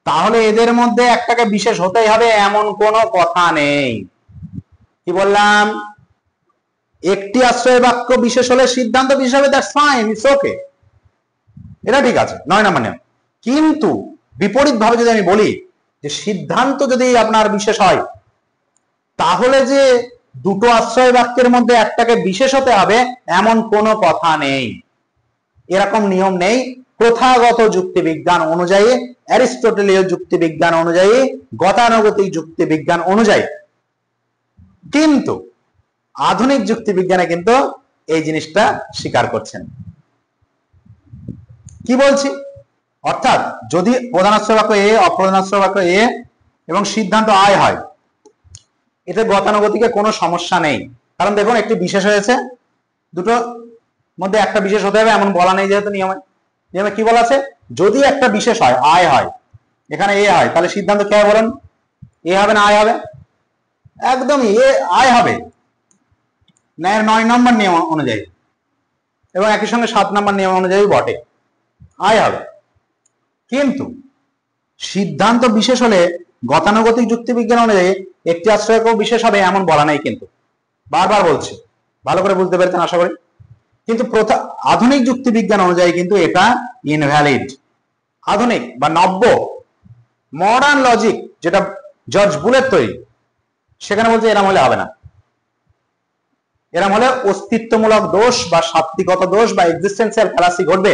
তাহলে এদের মধ্যে একটাকে বিশেষ হতেই হবে এমন কোনো কথা নেই। কি বললাম? একটি আশ্রয় বাক্য বিশেষ হলে সিদ্ধান্ত বিশেষ হবে, দ্যাটস ফাইন, ইটস ওকে। এটা ঠিক আছে, 9 নম্বর নিয়ম। কিন্তু বিপরীত ভাবে যদি আমি বলি যে সিদ্ধান্ত যদি আপনার বিশেষ হয়, তাহলে যে দুটো আশ্রয় বাক্যের মধ্যে একটাকে বিশেষ হতে হবে এমন কোনো কথা নেই, এরকম নিয়ম নেই প্রথাগত যুক্তিবিজ্ঞান অনুযায়ী, অ্যারিস্টটলীয় যুক্তিবিজ্ঞান অনুযায়ী, গতানুগতিক যুক্তিবিজ্ঞান অনুযায়ী। কিন্তু আধুনিক যুক্তিবিজ্ঞানে কিন্তু এই জিনিসটা স্বীকার করছেন। কি বলছি? অর্থাৎ যদি প্রধানাশ্রয় বাক্য এ, অপ্রধানাশ্রয় বাক্য এ এবং সিদ্ধান্ত আয় হয়, এতে গতানুগতিকে কোনো সমস্যা নেই। কারণ দেখুন একটি বিশেষ হয়েছে, দুটো মধ্যে একটা বিশেষ হতে হবে এমন বলা নেই, যেহেতু নিয়মে নিয়মে কি বলা আছে, যদি একটা বিশেষ হয়, আয় হয়, এখানে এ হয়, তাহলে সিদ্ধান্ত কে বলেন? এ হবে না আয় হবে? একদমই এ আয় হবে, ন্যায়ের 9 নম্বর নিয়ম অনুযায়ী এবং একই সঙ্গে 7 নম্বর নিয়ম অনুযায়ী বটে, আয় হবে। কিন্তু সিদ্ধান্ত বিশেষ হলে গতানুগতিক যুক্তিবিজ্ঞান অনুযায়ী একটি আশ্রয়কেও বিশেষ হবে এমন বলা নেই। কিন্তু বারবার বলছি, ভালো করে বুঝতে পেরেছেন আশা করি। কিন্তু আধুনিক যুক্তিবিজ্ঞান অনুযায়ী কিন্তু এটা ইনভ্যালিড। আধুনিক বা নব্য মডার্ন লজিক, যেটা জর্জ বুলের তৈরি, সেখানে বলছে এরম হলে হবে না। এরম হলে অস্তিত্বমূলক দোষ বা শাব্দিকগত দোষ বা এক্সিস্টেন্সিয়াল ফ্যালাসি ঘটবে।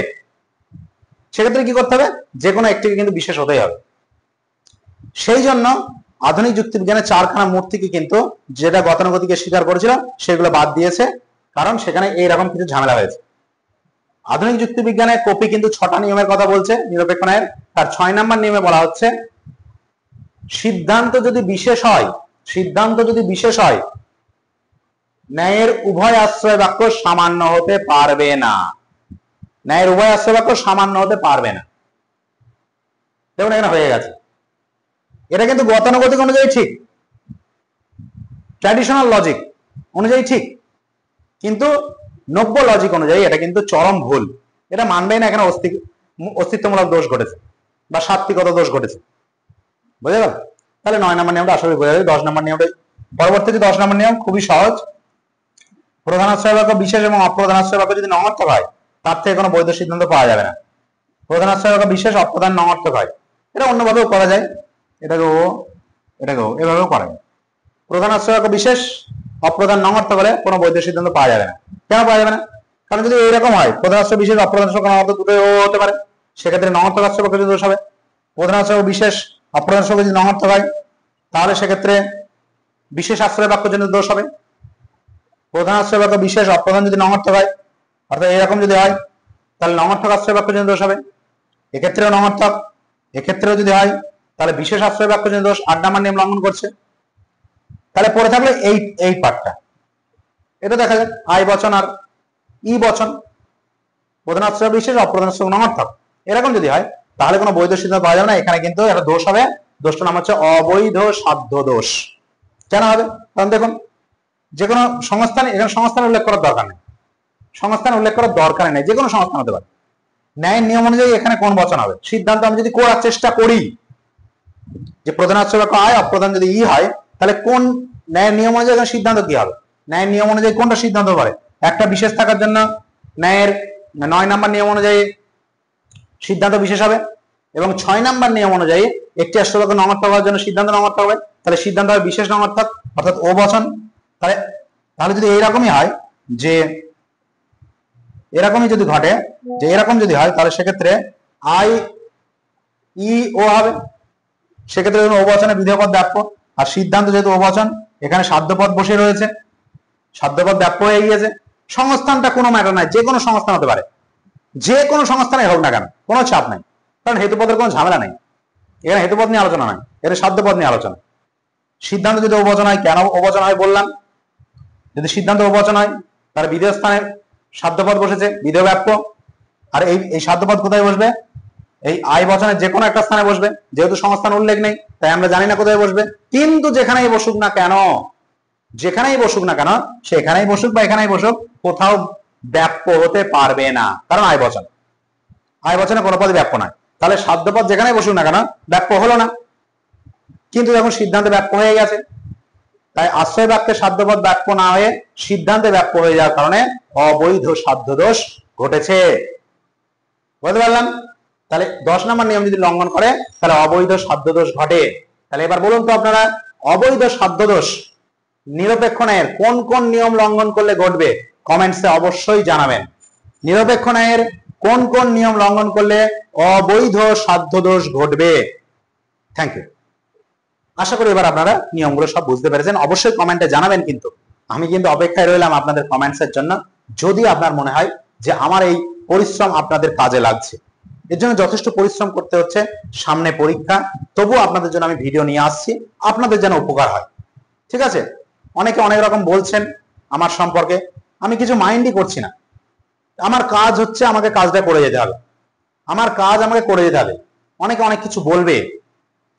সেক্ষেত্রে কি করতে হবে? যে কোনো একটিকে কিন্তু বিশেষ হতেই হবে। সেই জন্য আধুনিক যুক্তিবিজ্ঞানের 4খানা মূর্তিকে কিন্তু, যেটা গতানুগতিকে স্বীকার করেছিল, সেগুলো বাদ দিয়েছে, কারণ সেখানে এইরকম কিছু ঝামেলা হয়েছে। আধুনিক যুক্তিবিজ্ঞানের কপি কিন্তু 6টা নিয়মের কথা বলছে নিরপেক্ষ ন্যায়ের। তার 6 নম্বর নিয়মে বলা হচ্ছে সিদ্ধান্ত যদি বিশেষ হয়, সিদ্ধান্ত যদি বিশেষ হয়, ন্যায়ের উভয় আশ্রয় বাক্য সামান্য হতে পারবে না। ন্যায়ের উভয় আশ্রয় বাক্য সামান্য হতে পারবে না। দেখুন এখানে হয়ে গেছে। এটা কিন্তু গতানুগতিক অনুযায়ী ঠিক, ট্র্যাডিশনাল লজিক অনুযায়ী ঠিক, কিন্তু নব্য লজিক অনুযায়ী এটা কিন্তু চরম ভুল। এটা মানবেই না, এখানে অস্তিত্বমূলক দোষ ঘটেছে বা শাব্দিকগত দোষ ঘটেছে। বুঝে গেল? তাহলে 9 নম্বর নিয়মটা আসলে বোঝা যাবে। 10 নম্বর নিয়মটা পরবর্তী 10 নম্বর নিয়ম খুবই সহজ। প্রধানাশ্রয় বাক্য বিশেষ এবং অপ্রধানাশ্রয় বাক্য যদি নঙর্থক হয়, তার থেকে কোনো বৈধ সিদ্ধান্ত পাওয়া যাবে না। প্রধানাশ্রয় বাক্য বিশেষ, অপ্রধান নঙর্থক হয়, এটা অন্যভাবেও করা যায়, এটাকেও এভাবেও করা যায়। প্রধানাশ্রয় বাক্য বিশেষ, অপ্রধান নঙর্থক হলে কোনো বৈধ সিদ্ধান্ত পাওয়া যাবে না। কেন পাওয়া যাবে না? কারণ যদি এইরকম হয়, প্রধানাশ্রয় বিশেষ, অপ্রধানাশ্রয় নঙর্থক দুটোই হতে পারে, সেক্ষেত্রে নঙর্থক আশ্রয় বাক্য যদি দোষ হবে। প্রধানাশ্রয় বিশেষ, অপ্রধানাশ্রয় যদি নঙর্থক হয়, তাহলে সেক্ষেত্রে বিশেষ আশ্রয় বাক্য জন্য দোষ হবে। প্রধানাশ্রয় বাক্য বিশেষ, অপ্রধান যদি নঙর্থক হয়, অর্থাৎ এরকম যদি হয়, তাহলে নঙর্থক আশ্রয় বাক্য জন্য দোষ হবে। এক্ষেত্রেও নঙর্থক, এক্ষেত্রেও যদি হয়, তাহলে বিশেষ আশ্রয় বাক্য জন্য দোষ। 8 নম্বর নিয়ম লঙ্ঘন করছে। তাহলে পড়ে থাকলে এই পার্টটা, এটা দেখা যায় আই বচন আর ই বচন, প্রধানাশ্রয় বিশেষ, অপ্রধানাশ্রয় নঙর্থক, এরকম যদি হয়, তাহলে কোনো বৈধ সিদ্ধান্ত পাওয়া যাবে না। এখানে কিন্তু একটা দোষ হবে, দোষটার নাম হচ্ছে অবৈধ সাধ্য দোষ। কেন হবে? কারণ দেখুন যে কোনো সংস্থান, এখানে সংস্থান উল্লেখ করার দরকার নেই, সংস্থান উল্লেখ করার দরকার নেই, যে কোনো সংস্থান হতে পারে। ন্যায়ের নিয়ম অনুযায়ী এখানে কোন বচন হবে? সিদ্ধান্ত আমি যদি করার চেষ্টা করি যে প্রধানাশ্রয় বাক্য আয়, অপ্রধান যদি ই হয়, তাহলে কোন ন্যায়ের নিয়ম অনুযায়ী এখানে সিদ্ধান্ত কি হবে? ন্যায়ের নিয়ম অনুযায়ী কোনটা সিদ্ধান্ত পারে? একটা বিশেষ থাকার জন্য ন্যায়ের 9 নম্বর নিয়ম অনুযায়ী সিদ্ধান্ত বিশেষ হবে, এবং 6 নম্বর নিয়ম অনুযায়ী একটি আশ্রয় বাক্য নঙর্থক হওয়ার জন্য সিদ্ধান্ত নঙর্থক হবে, তাহলে সিদ্ধান্ত হবে বিশেষ নঙর্থক, অর্থাৎ ও বচন। তাহলে যদি এইরকমই হয়, যে এরকমই যদি ঘটে, যে এরকম যদি হয়, তাহলে সেক্ষেত্রে আই ই ও হবে, সেক্ষেত্রে ও বচনে বিধেয় পদ ব্যাপ্য, আর সিদ্ধান্ত যেহেতু ও বচন, এখানে সাধ্যপদ বসে রয়েছে, সাধ্যপদ ব্যাপ্য হয়ে গিয়েছে। সংস্থানটা কোনো ম্যাটার নাই, যে কোনো সংস্থান হতে পারে, যে কোনো সংস্থানে হোক না কেন, কোনো চাপ নাই, কারণ হেতুপদের কোনো ঝামেলা নেই। এখানে হেতুপদ নিয়ে আলোচনা নয়, এখানে সাধ্যপদ নিয়ে আলোচনা। সিদ্ধান্ত যদি ও বচন হয়, কেন ও বচন হয় বললাম, যদি সিদ্ধান্ত ও বচন হয়, তাহলে বিধেয় স্থানে সাধ্যপদ বসেছে, বিধেয় ব্যাপ্য, আর এই সাধ্যপদ কোথায় বসবে? এই আই বচনের যে কোনো একটা স্থানে বসবে, যেহেতু সংস্থান উল্লেখ নেই, তাই আমরা জানি না কোথায় বসবে। কিন্তু যেখানেই বসুক না কেন, যেখানেই বসুক না কেন, সেখানেই বসুক বা এখানেই বসুক, কোথাও ব্যাপ্য হতে পারবে না, কারণ আই বচন, আই বচনে কোনো পদে ব্যাপ্য নয়। তাহলে সাধ্যপদ যেখানেই বসুক না কেন, ব্যাপ্য হলো না। কিন্তু যখন সিদ্ধান্তে ব্যাপ্য হয়ে গেছে, তাই আশ্রয় বাক্যে সাধ্যপদ ব্যাপ্য না হয়ে সিদ্ধান্তে ব্যাপ্য হয়ে যাওয়ার কারণে অবৈধ সাধ্য দোষ ঘটেছে। বুঝতে পারলাম? তাহলে 10 নম্বর নিয়ম যদি লঙ্ঘন করে তাহলে অবৈধ সাধ্যদোষ ঘটে। তাহলে এবার বলুন তো আপনারা, অবৈধ সাধ্যদোষ নিরপেক্ষ ন্যায়ের কোন কোন নিয়ম লঙ্ঘন করলে ঘটবে? কমেন্টসে অবশ্যই জানাবেন। নিরপেক্ষ ন্যায়ের কোন কোন নিয়ম লঙ্ঘন করলে অবৈধ সাধ্যদোষ ঘটবে? Thank you. আশা করি এবার আপনারা নিয়মগুলো সব বুঝতে পেরেছেন। অবশ্যই কমেন্টে জানাবেন, কিন্তু আমি কিন্তু অপেক্ষায় রইলাম আপনাদের কমেন্টসের জন্য। যদি আপনার মনে হয় যে আমার এই পরিশ্রম আপনাদের কাজে লাগছে, এর জন্য যথেষ্ট পরিশ্রম করতে হচ্ছে, সামনে পরীক্ষা, তবুও আপনাদের জন্য আমি ভিডিও নিয়ে আসছি, আপনাদের যেন উপকার হয়। ঠিক আছে? অনেকে অনেক রকম বলছেন আমার সম্পর্কে, আমি কিছু মাইন্ডই করছি না। আমার কাজ হচ্ছে আমাকে কাজটা করে যেতে হবে, আমার কাজ আমাকে করে যেতে হবে। অনেকে অনেক কিছু বলবে,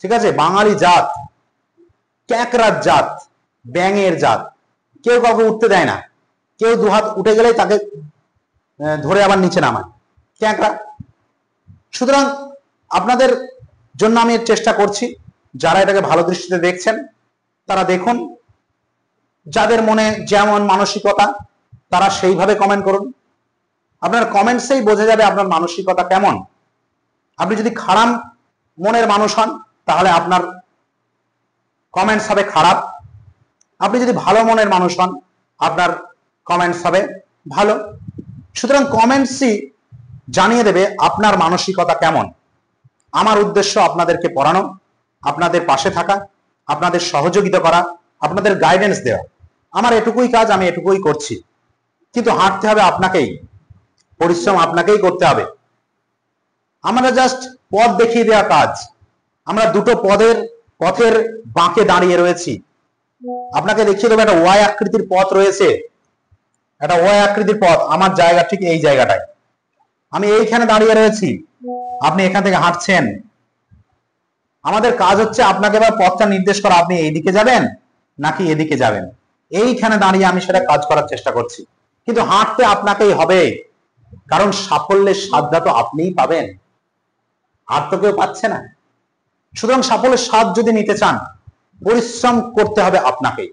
ঠিক আছে? বাঙালি জাত ক্যাকরার জাত, ব্যাঙের জাত, কেউ কাউকে উঠতে দেয় না, কেউ দুহাত উঠে গেলেই তাকে ধরে আবার নিচে নামায়, ক্যাকরা। সুতরাং আপনাদের জন্য আমি চেষ্টা করছি, যারা এটাকে ভালো দৃষ্টিতে দেখছেন তারা দেখুন, যাদের মনে যেমন মানসিকতা তারা সেইভাবে কমেন্ট করুন। আপনার কমেন্টসেই বোঝা যাবে আপনার মানসিকতা কেমন। আপনি যদি খারাপ মনের মানুষ হন তাহলে আপনার কমেন্টস হবে খারাপ। আপনি যদি ভালো মনের মানুষ হন আপনার কমেন্টস হবে ভালো। সুতরাং কমেন্টসই জানিয়ে দেবে আপনার মানসিকতা কেমন। আমার উদ্দেশ্য আপনাদেরকে পড়ানো, আপনাদের পাশে থাকা, আপনাদের সহযোগিতা করা, আপনাদের গাইডেন্স দেওয়া। আমার এটুকুই কাজ, আমি এটুকুই করছি। কিন্তু হাঁটতে হবে আপনাকেই, পরিশ্রম আপনাকেই করতে হবে। আমরা জাস্ট পথ দেখিয়ে দেওয়া কাজ। আমরা দুটো পথের বাঁকে দাঁড়িয়ে রয়েছি। আপনাকে দেখিয়ে দেবো একটা ওয়াই আকৃতির পথ রয়েছে, একটা ওয়াই আকৃতির পথ। আমার জায়গা ঠিক এই জায়গাটায়, আমি এইখানে দাঁড়িয়ে রয়েছি, আপনি এখান থেকে হাঁটছেন। আমাদের কাজ হচ্ছে আপনাকে এবার পথটা নির্দেশ করা, আপনি এইদিকে যাবেন নাকি এদিকে যাবেন। এইখানে দাঁড়িয়ে আমি সেটা কাজ করার চেষ্টা করছি, কিন্তু হাঁটতে আপনাকেই হবে, কারণ সাফল্যের স্বাদটা তো আপনিই পাবেন, আর তো কেউ পাচ্ছে না। সুতরাং সাফল্যের স্বাদ যদি নিতে চান পরিশ্রম করতে হবে আপনাকেই।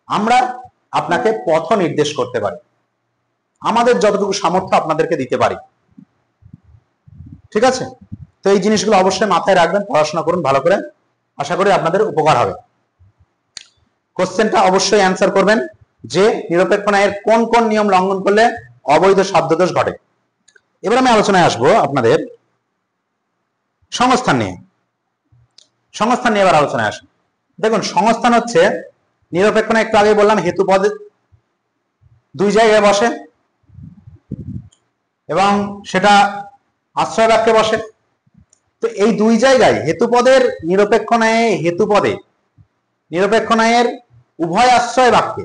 আমরা আপনাকে পথ নির্দেশ করতে পারি, আমাদের যতটুকু সামর্থ্য আপনাদেরকে দিতে পারি। ঠিক আছে? তো এই জিনিসগুলো অবশ্যই মাথায় রাখবেন, পড়াশোনা করুন ভালো করে, আশা করি আপনাদের উপকার হবে। কোশ্চেনটা অবশ্যই অ্যান্সার করবেন যে নিরপেক্ষ ন্যায়ের কোন কোন নিয়ম লঙ্ঘন করলে অবৈধ সাধ্যদোষ ঘটে। এবার আমি আলোচনায় আসবো আপনাদের সংস্থান নিয়ে। সংস্থান নিয়ে এবার আলোচনায় আসুন। দেখুন, সংস্থান হচ্ছে নিরপেক্ষ ন্যায়, একটু আগে বললাম হেতু পদ দুই জায়গায় বসে এবং সেটা আশ্রয় বাক্যে বসে। তো এই দুই জায়গায় হেতুপদের নিরপেক্ষ ন্যায়, হেতুপদে নিরপেক্ষ ন্যায়ের উভয় আশ্রয় বাক্যে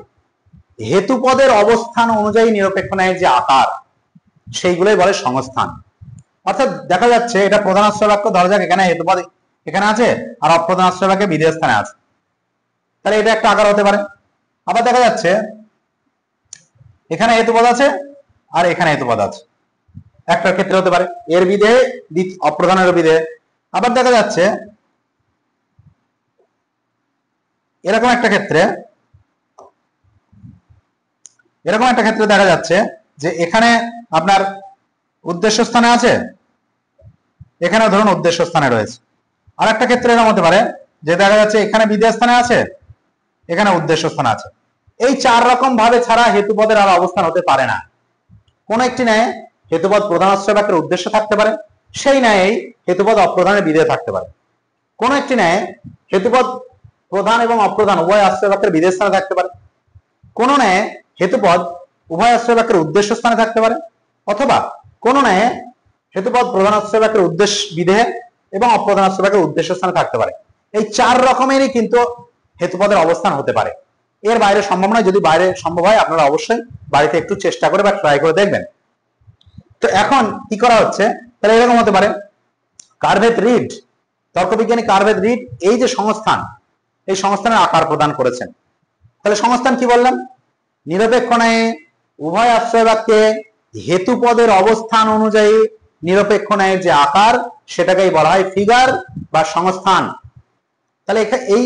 হেতুপদের অবস্থান অনুযায়ী নিরপেক্ষ ন্যায়ের যে আকার, সেইগুলোই বলে সংস্থান। অর্থাৎ দেখা যাচ্ছে এটা প্রধান আশ্রয় বাক্য, ধরা যাক এখানে হেতুপদ এখানে আছে আর অপ্রধান আশ্রয় বাক্যে বিধেয় স্থানে আছে, তাহলে এটা একটা আকার হতে পারে। আবার দেখা যাচ্ছে এখানে হেতুপদ আছে আর এখানে হেতুপদ আছে, একটার ক্ষেত্রে হতে পারে এর বিধেয় অপ্রধানের বিধেয়। আবার দেখা যাচ্ছে এরকম একটা ক্ষেত্রে দেখা যাচ্ছে যে এখানে আপনার উদ্দেশ্য স্থানে আছে, এখানে ধরুন উদ্দেশ্য স্থানে রয়েছে। আর একটা ক্ষেত্রে এরকম হতে পারে যে দেখা যাচ্ছে এখানে বিধেয় স্থানে আছে, এখানে উদ্দেশ্য স্থানে আছে। এই চার রকম ভাবে ছাড়া হেতুপদের আর অবস্থান হতে পারে না। কোন একটি ন্যায় হেতুপদ প্রধান আশ্রয় বাক্যের উদ্দেশ্য থাকতে পারে, সেই ন্যায় হেতুপদ অপ্রধানের বিধেয় থাকতে পারে। কোন একটি ন্যায় হেতুপদ প্রধান এবং অপ্রধান উভয় আশ্রয় বাক্যের বিধেয় স্থানে থাকতে পারে। কোন ন্যায় হেতুপদ উভয় আশ্রয় বাক্যের উদ্দেশ্য স্থানে থাকতে পারে, অথবা কোন ন্যায় হেতুপদ প্রধান আশ্রয় বাক্যের উদ্দেশ্য বিধেয় এবং অপ্রধান আশ্রয় বাক্যের উদ্দেশ্য স্থানে থাকতে পারে। এই চার রকমেরই কিন্তু হেতুপদের অবস্থান হতে পারে। এর বাইরে সম্ভব নয়। যদি বাইরে সম্ভব হয় আপনারা অবশ্যই বাড়িতে একটু চেষ্টা করে বা ট্রাই করে দেখবেন। তো এখন কি করা হচ্ছে, তাহলে এরকম হতে পারে কার্ভেট রিড, তর্কবিজ্ঞানী কার্ভেট রিড এই যে সংস্থান, এই সংস্থানের আকার প্রদান করেছেন। তাহলে সংস্থান কি বললাম, নিরপেক্ষ ন্যায়ে উভয় আশ্রয় বাক্যে হেতুপদের অবস্থান অনুযায়ী নিরপেক্ষ ন্যায়ের যে আকার, সেটাকেই বলা হয় ফিগার বা সংস্থান। তাহলে এই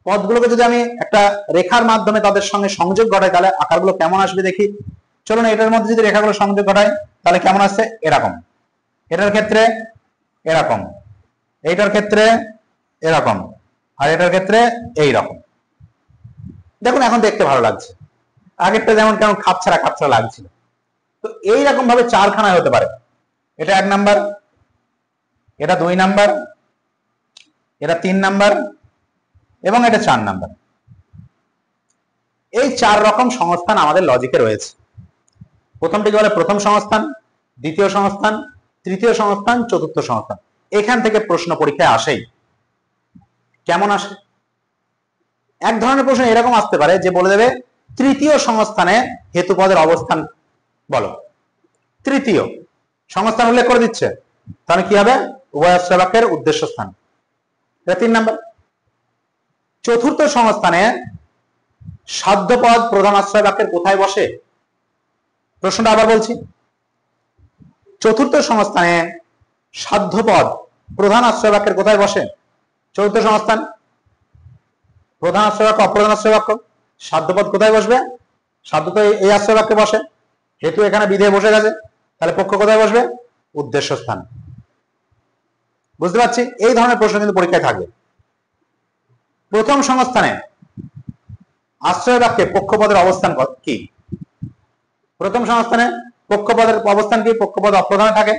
পদগুলোকে যদি আমি একটা রেখার মাধ্যমে তাদের সঙ্গে সংযোগ ঘটাই তাহলে আকারগুলো কেমন আসবে দেখি। চলুন এটার মধ্যে যদি রেখাগুলো সংযোগ ঘটায় তাহলে কেমন আসছে, এরকম। এটার ক্ষেত্রে এরকম, এইটার ক্ষেত্রে এরকম, আর এটার ক্ষেত্রে এইরকম। দেখুন এখন দেখতে ভালো লাগছে, আগেরটা যেমন কেমন খাপছাড়া খাপছাড়া লাগছিল। তো এইরকম ভাবে চারখানায় হতে পারে। এটা 1 নাম্বার, এটা 2 নাম্বার, এটা 3 নাম্বার এবং এটা 4 নাম্বার। এই 4 রকম সংস্থান আমাদের লজিকে রয়েছে। প্রথমটিকে বলে প্রথম সংস্থান, দ্বিতীয় সংস্থান, তৃতীয় সংস্থান, চতুর্থ সংস্থান। এখান থেকে প্রশ্ন পরীক্ষায় আসেই। কেমন আসে? এক ধরনের প্রশ্ন এরকম আসতে পারে যে বলে দেবে তৃতীয় সংস্থানে হেতুপদের অবস্থান বলো। তৃতীয় সংস্থান উল্লেখ করে দিচ্ছে, তাহলে কি হবে, উভয়াশ্রয় বাক্যের উদ্দেশ্য স্থান। এটা 3 নাম্বার। চতুর্থ সংস্থানে সাধ্যপদ প্রধান আশ্রয় বাক্যের কোথায় বসে? প্রশ্নটা আবার বলছি, চতুর্থ সংস্থানে সাধ্যপদ প্রধান আশ্রয় বাক্যের কোথায় বসে? চতুর্থ সংস্থান প্রধান আশ্রয় বাক্য, অপ্রধান আশ্রয় বাক্য, সাধ্যপদ কোথায় বসবে? সাধ্য তো এই আশ্রয় বাক্যে বসে, হেতু এখানে বিধেয় বসে গেছে, তাহলে পক্ষ কোথায় বসবে? উদ্দেশ্য স্থান। বুঝতে পারছি? এই ধরনের প্রশ্ন কিন্তু পরীক্ষায় থাকবে। প্রথম সংস্থানে আশ্রয় বাক্যে পক্ষপদের অবস্থান কি? প্রথম সংস্থানে পক্ষপদের অবস্থান কি? পক্ষপদ অপ্রধানে থাকে,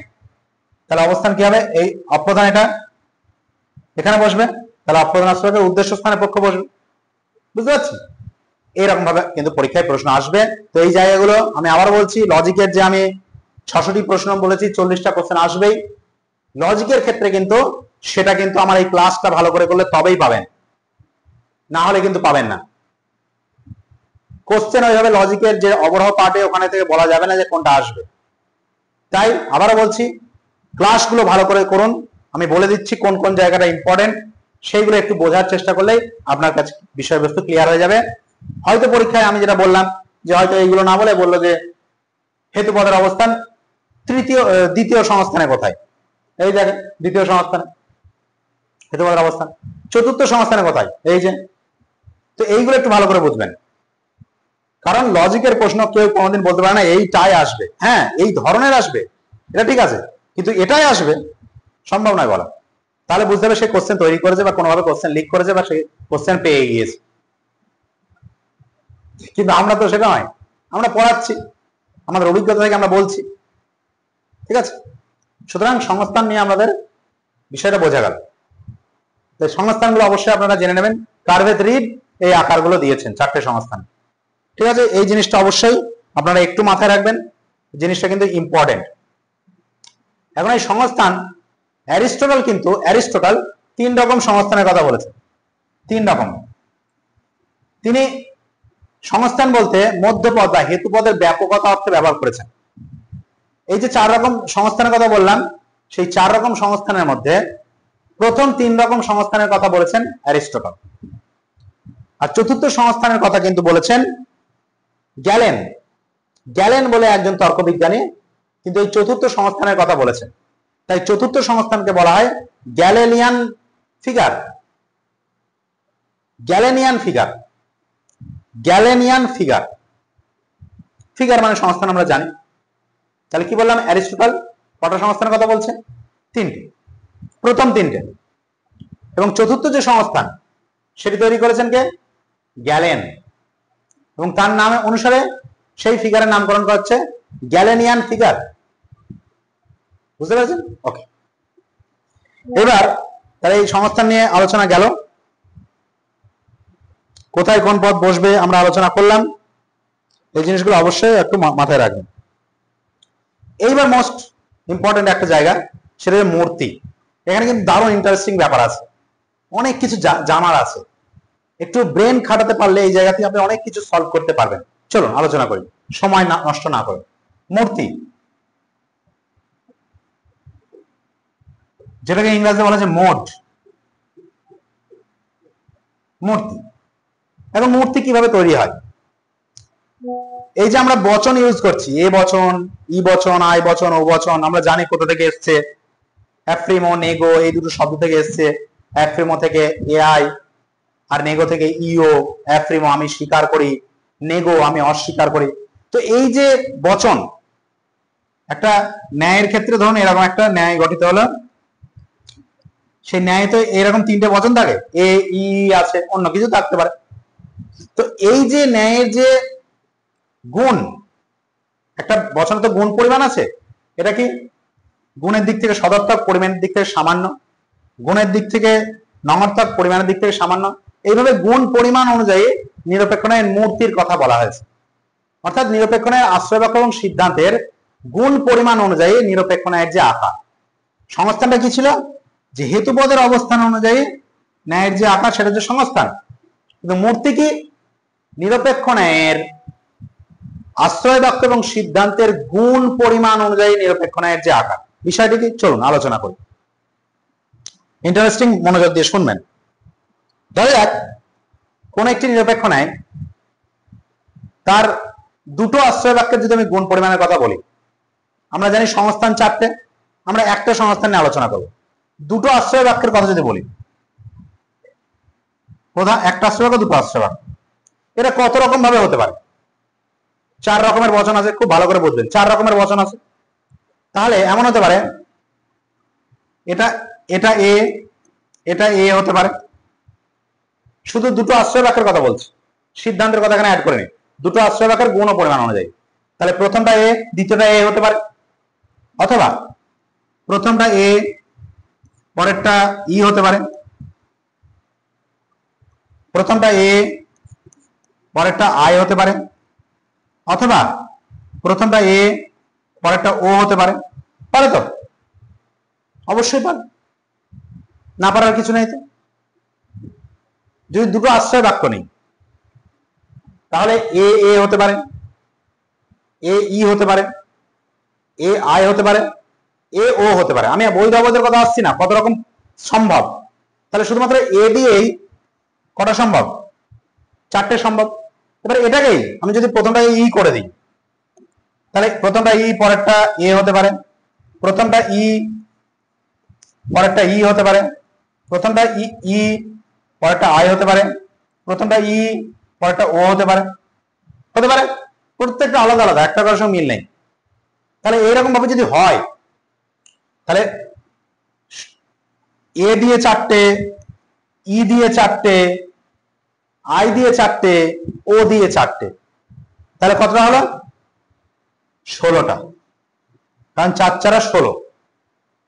তাহলে অবস্থান কি হবে? এই অপ্রধান এটা এখানে বসবে, তাহলে অপ্রধান আশ্রয় বাক্যের উদ্দেশ্য স্থানে পক্ষ বসবে। বুঝতে পারছি? এইরকম ভাবে কিন্তু পরীক্ষায় প্রশ্ন আসবে। তো এই জায়গাগুলো আমি আবার বলছি, লজিকের যে আমি 600টি প্রশ্ন বলেছি, 40টা কোশ্চেন আসবেই লজিকের ক্ষেত্রে, কিন্তু সেটা কিন্তু আমার এই ক্লাসটা ভালো করে করলে তবেই পাবেন, না হলে কিন্তু পাবেন না। কোশ্চেন ওইভাবে লজিকের যে অবরোহ পার্টে ওখানে থেকে বলা যাবে না যে কোনটা আসবে। তাই আবারও বলছি, ক্লাসগুলো ভালো করে করুন। আমি বলে দিচ্ছি কোন কোন জায়গাটা ইম্পর্টেন্ট, সেইগুলো একটু বোঝার চেষ্টা করলেই আপনার কাছে বিষয়বস্তু ক্লিয়ার হয়ে যাবে। হয়তো পরীক্ষায় আমি যেটা বললাম যে হয়তো এইগুলো না বলে বললো যে হেতুপদের অবস্থান দ্বিতীয় সংস্থানে কোথায়, এই দেখেন দ্বিতীয় সংস্থানে হেতুপদের অবস্থান, চতুর্থ সংস্থানে কোথায়, এই যে। তো এইগুলো একটু ভালো করে বুঝবেন, কারণ লজিকের প্রশ্ন কেউ কোনোদিন বলতে পারে না এইটাই আসবে। হ্যাঁ, এই ধরনের আসবে, এটা ঠিক আছে, কিন্তু এটাই আসবে সম্ভব নয় বলা। তাহলে বুঝতে হবে সে কোশ্চেন তৈরি করেছে বা কোনোভাবে কোশ্চেন লিক করেছে বা সে কোশ্চেন পেয়ে গিয়েছে। কিন্তু আমরা তো সেটা নয়, আমরা পড়াচ্ছি, আমাদের অভিজ্ঞতা থেকে আমরা বলছি, ঠিক আছে। সুতরাং সংস্থান নিয়ে আমাদের বিষয়টা বোঝা গেল। সংস্থানগুলো অবশ্যই আপনারা জেনে নেবেন। কার্ভেট রিড এই আকারগুলো দিয়েছেন 4টে সংস্থান, ঠিক আছে। এই জিনিসটা অবশ্যই আপনারা একটু মাথায় রাখবেন, জিনিসটা কিন্তু ইম্পর্টেন্ট। এখন এই সংস্থান অ্যারিস্টটল 3 রকম সংস্থানের কথা বলেছেন, 3 রকম। তিনি সংস্থান বলতে মধ্যপদ বা হেতুপদের ব্যাপকতা অর্থে ব্যবহার করেছেন। এই যে 4 রকম সংস্থানের কথা বললাম, সেই 4 রকম সংস্থানের মধ্যে প্রথম 3 রকম সংস্থানের কথা বলেছেন অ্যারিস্টটল, আর চতুর্থ সংস্থানের কথা কিন্তু বলেছেন গ্যালেন। গ্যালেন বলে একজন তর্কবিজ্ঞানী কিন্তু এই চতুর্থ সংস্থানের কথা বলেছেন। তাই চতুর্থ সংস্থানকে বলা হয় গ্যালেনিয়ান ফিগার। গ্যালেনিয়ান ফিগার, গ্যালেনিয়ান ফিগার, ফিগার মানে সংস্থান আমরা জানি। তাহলে কি বললাম, অ্যারিস্টটল কটা সংস্থানের কথা বলছে? 3টে, প্রথম 3টে। এবং চতুর্থ যে সংস্থান সেটি তৈরি করেছেন কে? গ্যালেন। এবং তার নাম অনুসারে সেই ফিগারের নামকরণ করা হচ্ছে গ্যালেনিয়ান ফিগার। বুঝতে পেরেছেন? ওকে, এবার তাহলে এই সংস্থান নিয়ে আলোচনা গেল। কোথায় কোন পদ বসবে আমরা আলোচনা করলাম, এই জিনিসগুলো অবশ্যই একটু মাথায় রাখবেন। এইবার মোস্ট ইম্পর্টেন্ট একটা জায়গা, সেটা হচ্ছে মূর্তি। এখানে কিন্তু দারুণ ইন্টারেস্টিং ব্যাপার আছে, অনেক কিছু জানার আছে। একটু ব্রেন খাটাতে পারলে এই জায়গাতে আপনি অনেক কিছু সলভ করতে পারবেন। চলুন আলোচনা করি, সময় নষ্ট না করে। মূর্তি, যেটাকে ইংরেজিতে বলা হয় মোড। মূর্তি, এখন মূর্তি কিভাবে তৈরি হয়? এই যে আমরা বচন ইউজ করছি, এ বচন, ই বচন, আই বচন, ও বচন, আমরা জানি কোথা থেকে এসছে। অ্যাফ্রিমো, নেগো এই দুটো শব্দ থেকে এসছে। অ্যাফ্রিমো থেকে এআই, আর নেগো থেকে ইও। অ্যাফ্রিমো আমি স্বীকার করি, নেগো আমি অস্বীকার করি। তো তো এই যে বচন, একটা ন্যায়ের ক্ষেত্রে ধরুন এরকম একটা ন্যায় গঠিত হলো, সেই ন্যায় তো এরকম তিনটে বচন থাকে, এ ই আছে, অন্য কিছু থাকতে পারে। তো এই যে ন্যায়ের যে গুণ, একটা বচনে তো গুণ পরিমাণ আছে, এটা কি গুণের দিক থেকে সদর্থক, পরিমাণের দিক থেকে সামান্য, গুণের দিক থেকে নঙর্থক, পরিমাণের দিক থেকে সামান্য, এইভাবে গুণ পরিমাণ অনুযায়ী নিরপেক্ষ ন্যায়ের মূর্তির কথা বলা হয়েছে। অর্থাৎ নিরপেক্ষ ন্যায়ের আশ্রয় বাক্য এবং সিদ্ধান্তের গুণ পরিমাণ অনুযায়ী নিরপেক্ষ ন্যায়ের যে আকার, সংস্থানটা কি ছিল, যে হেতুপদের অবস্থান অনুযায়ী ন্যায়ের যে আকার সেটা হচ্ছে সংস্থান, কিন্তু মূর্তি কি নিরপেক্ষ ন্যায়ের আশ্রয় বাক্য এবং সিদ্ধান্তের গুণ পরিমাণ অনুযায়ী নিরপেক্ষ ন্যায়ের যে আকার। বিষয়টি কি, চলুন আলোচনা করি, ইন্টারেস্টিং, মনোযোগ দিয়ে শুনবেন। ধরা যাক কোন একটি নিরপেক্ষ ন্যায়, তার দুটো আশ্রয় বাক্যের যদি আমি গুণ পরিমাণের কথা বলি, আমরা জানি সংস্থান চারটে, আমরা একটা সংস্থান নিয়ে আলোচনা করব। দুটো আশ্রয় বাক্যের কথা যদি বলি, প্রধান একটা আশ্রয় বাক্য, দুটো আশ্রয় বাক্য, এটা কত রকম ভাবে হতে পারে? চার রকমের বচন আছে, খুব ভালো করে বুঝবেন, চার রকমের বচন আছে। তাহলে এমন হতে পারে, এটা এটা এ, এটা এ হতে পারে, শুধু দুটো আশ্রয় বাক্যের কথা বলছি, সিদ্ধান্তের কথা এখানে অ্যাড করে নি, দুটো আশ্রয় বাক্যের গুণ ও পরিমাণ অনুযায়ী। তাহলে প্রথমটা এ, দ্বিতীয়টা এ হতে পারে, অথবা প্রথমটা এ, পরেরটা ই হতে পারে, প্রথমটা এ, পরেরটা আই হতে পারে, অথবা প্রথমটা এ, পরেরটা ও হতে পারে। পারে তো? অবশ্যই পারে, না পারার কিছু নেই। তো যদি দুটো আশ্রয় বাক্য নেই, তাহলে এ এ হতে পারে, এ ই হতে পারে, এ আই হতে পারে, এ ও হতে পারে। আমি বৈধ অবৈধের কথা আসছি না, কত রকম সম্ভব। তাহলে শুধুমাত্র এ দিয়েই কটা সম্ভব? চারটে সম্ভব। এবারে এটাকেই আমি যদি প্রথমটা ই করে দিই, তাহলে প্রথমটা ই, পরেরটা এ হতে পারে, প্রথমটা ই, পরেরটা ই হতে পারে, প্রথমটা ই ই, পরেরটা আই হতে পারে, প্রথমটা ই, পরেরটা ও হতে পারে। হতে পারে, প্রত্যেকটা আলাদা আলাদা, একটা কারোর সঙ্গে মিল নেই। তাহলে এইরকম ভাবে যদি হয়, তাহলে এ দিয়ে চারটে, ই দিয়ে চারটে, আই দিয়ে চারটে, ও দিয়ে চারটে, তাহলে কতটা হলো? 16টা। কারণ 4 4 16।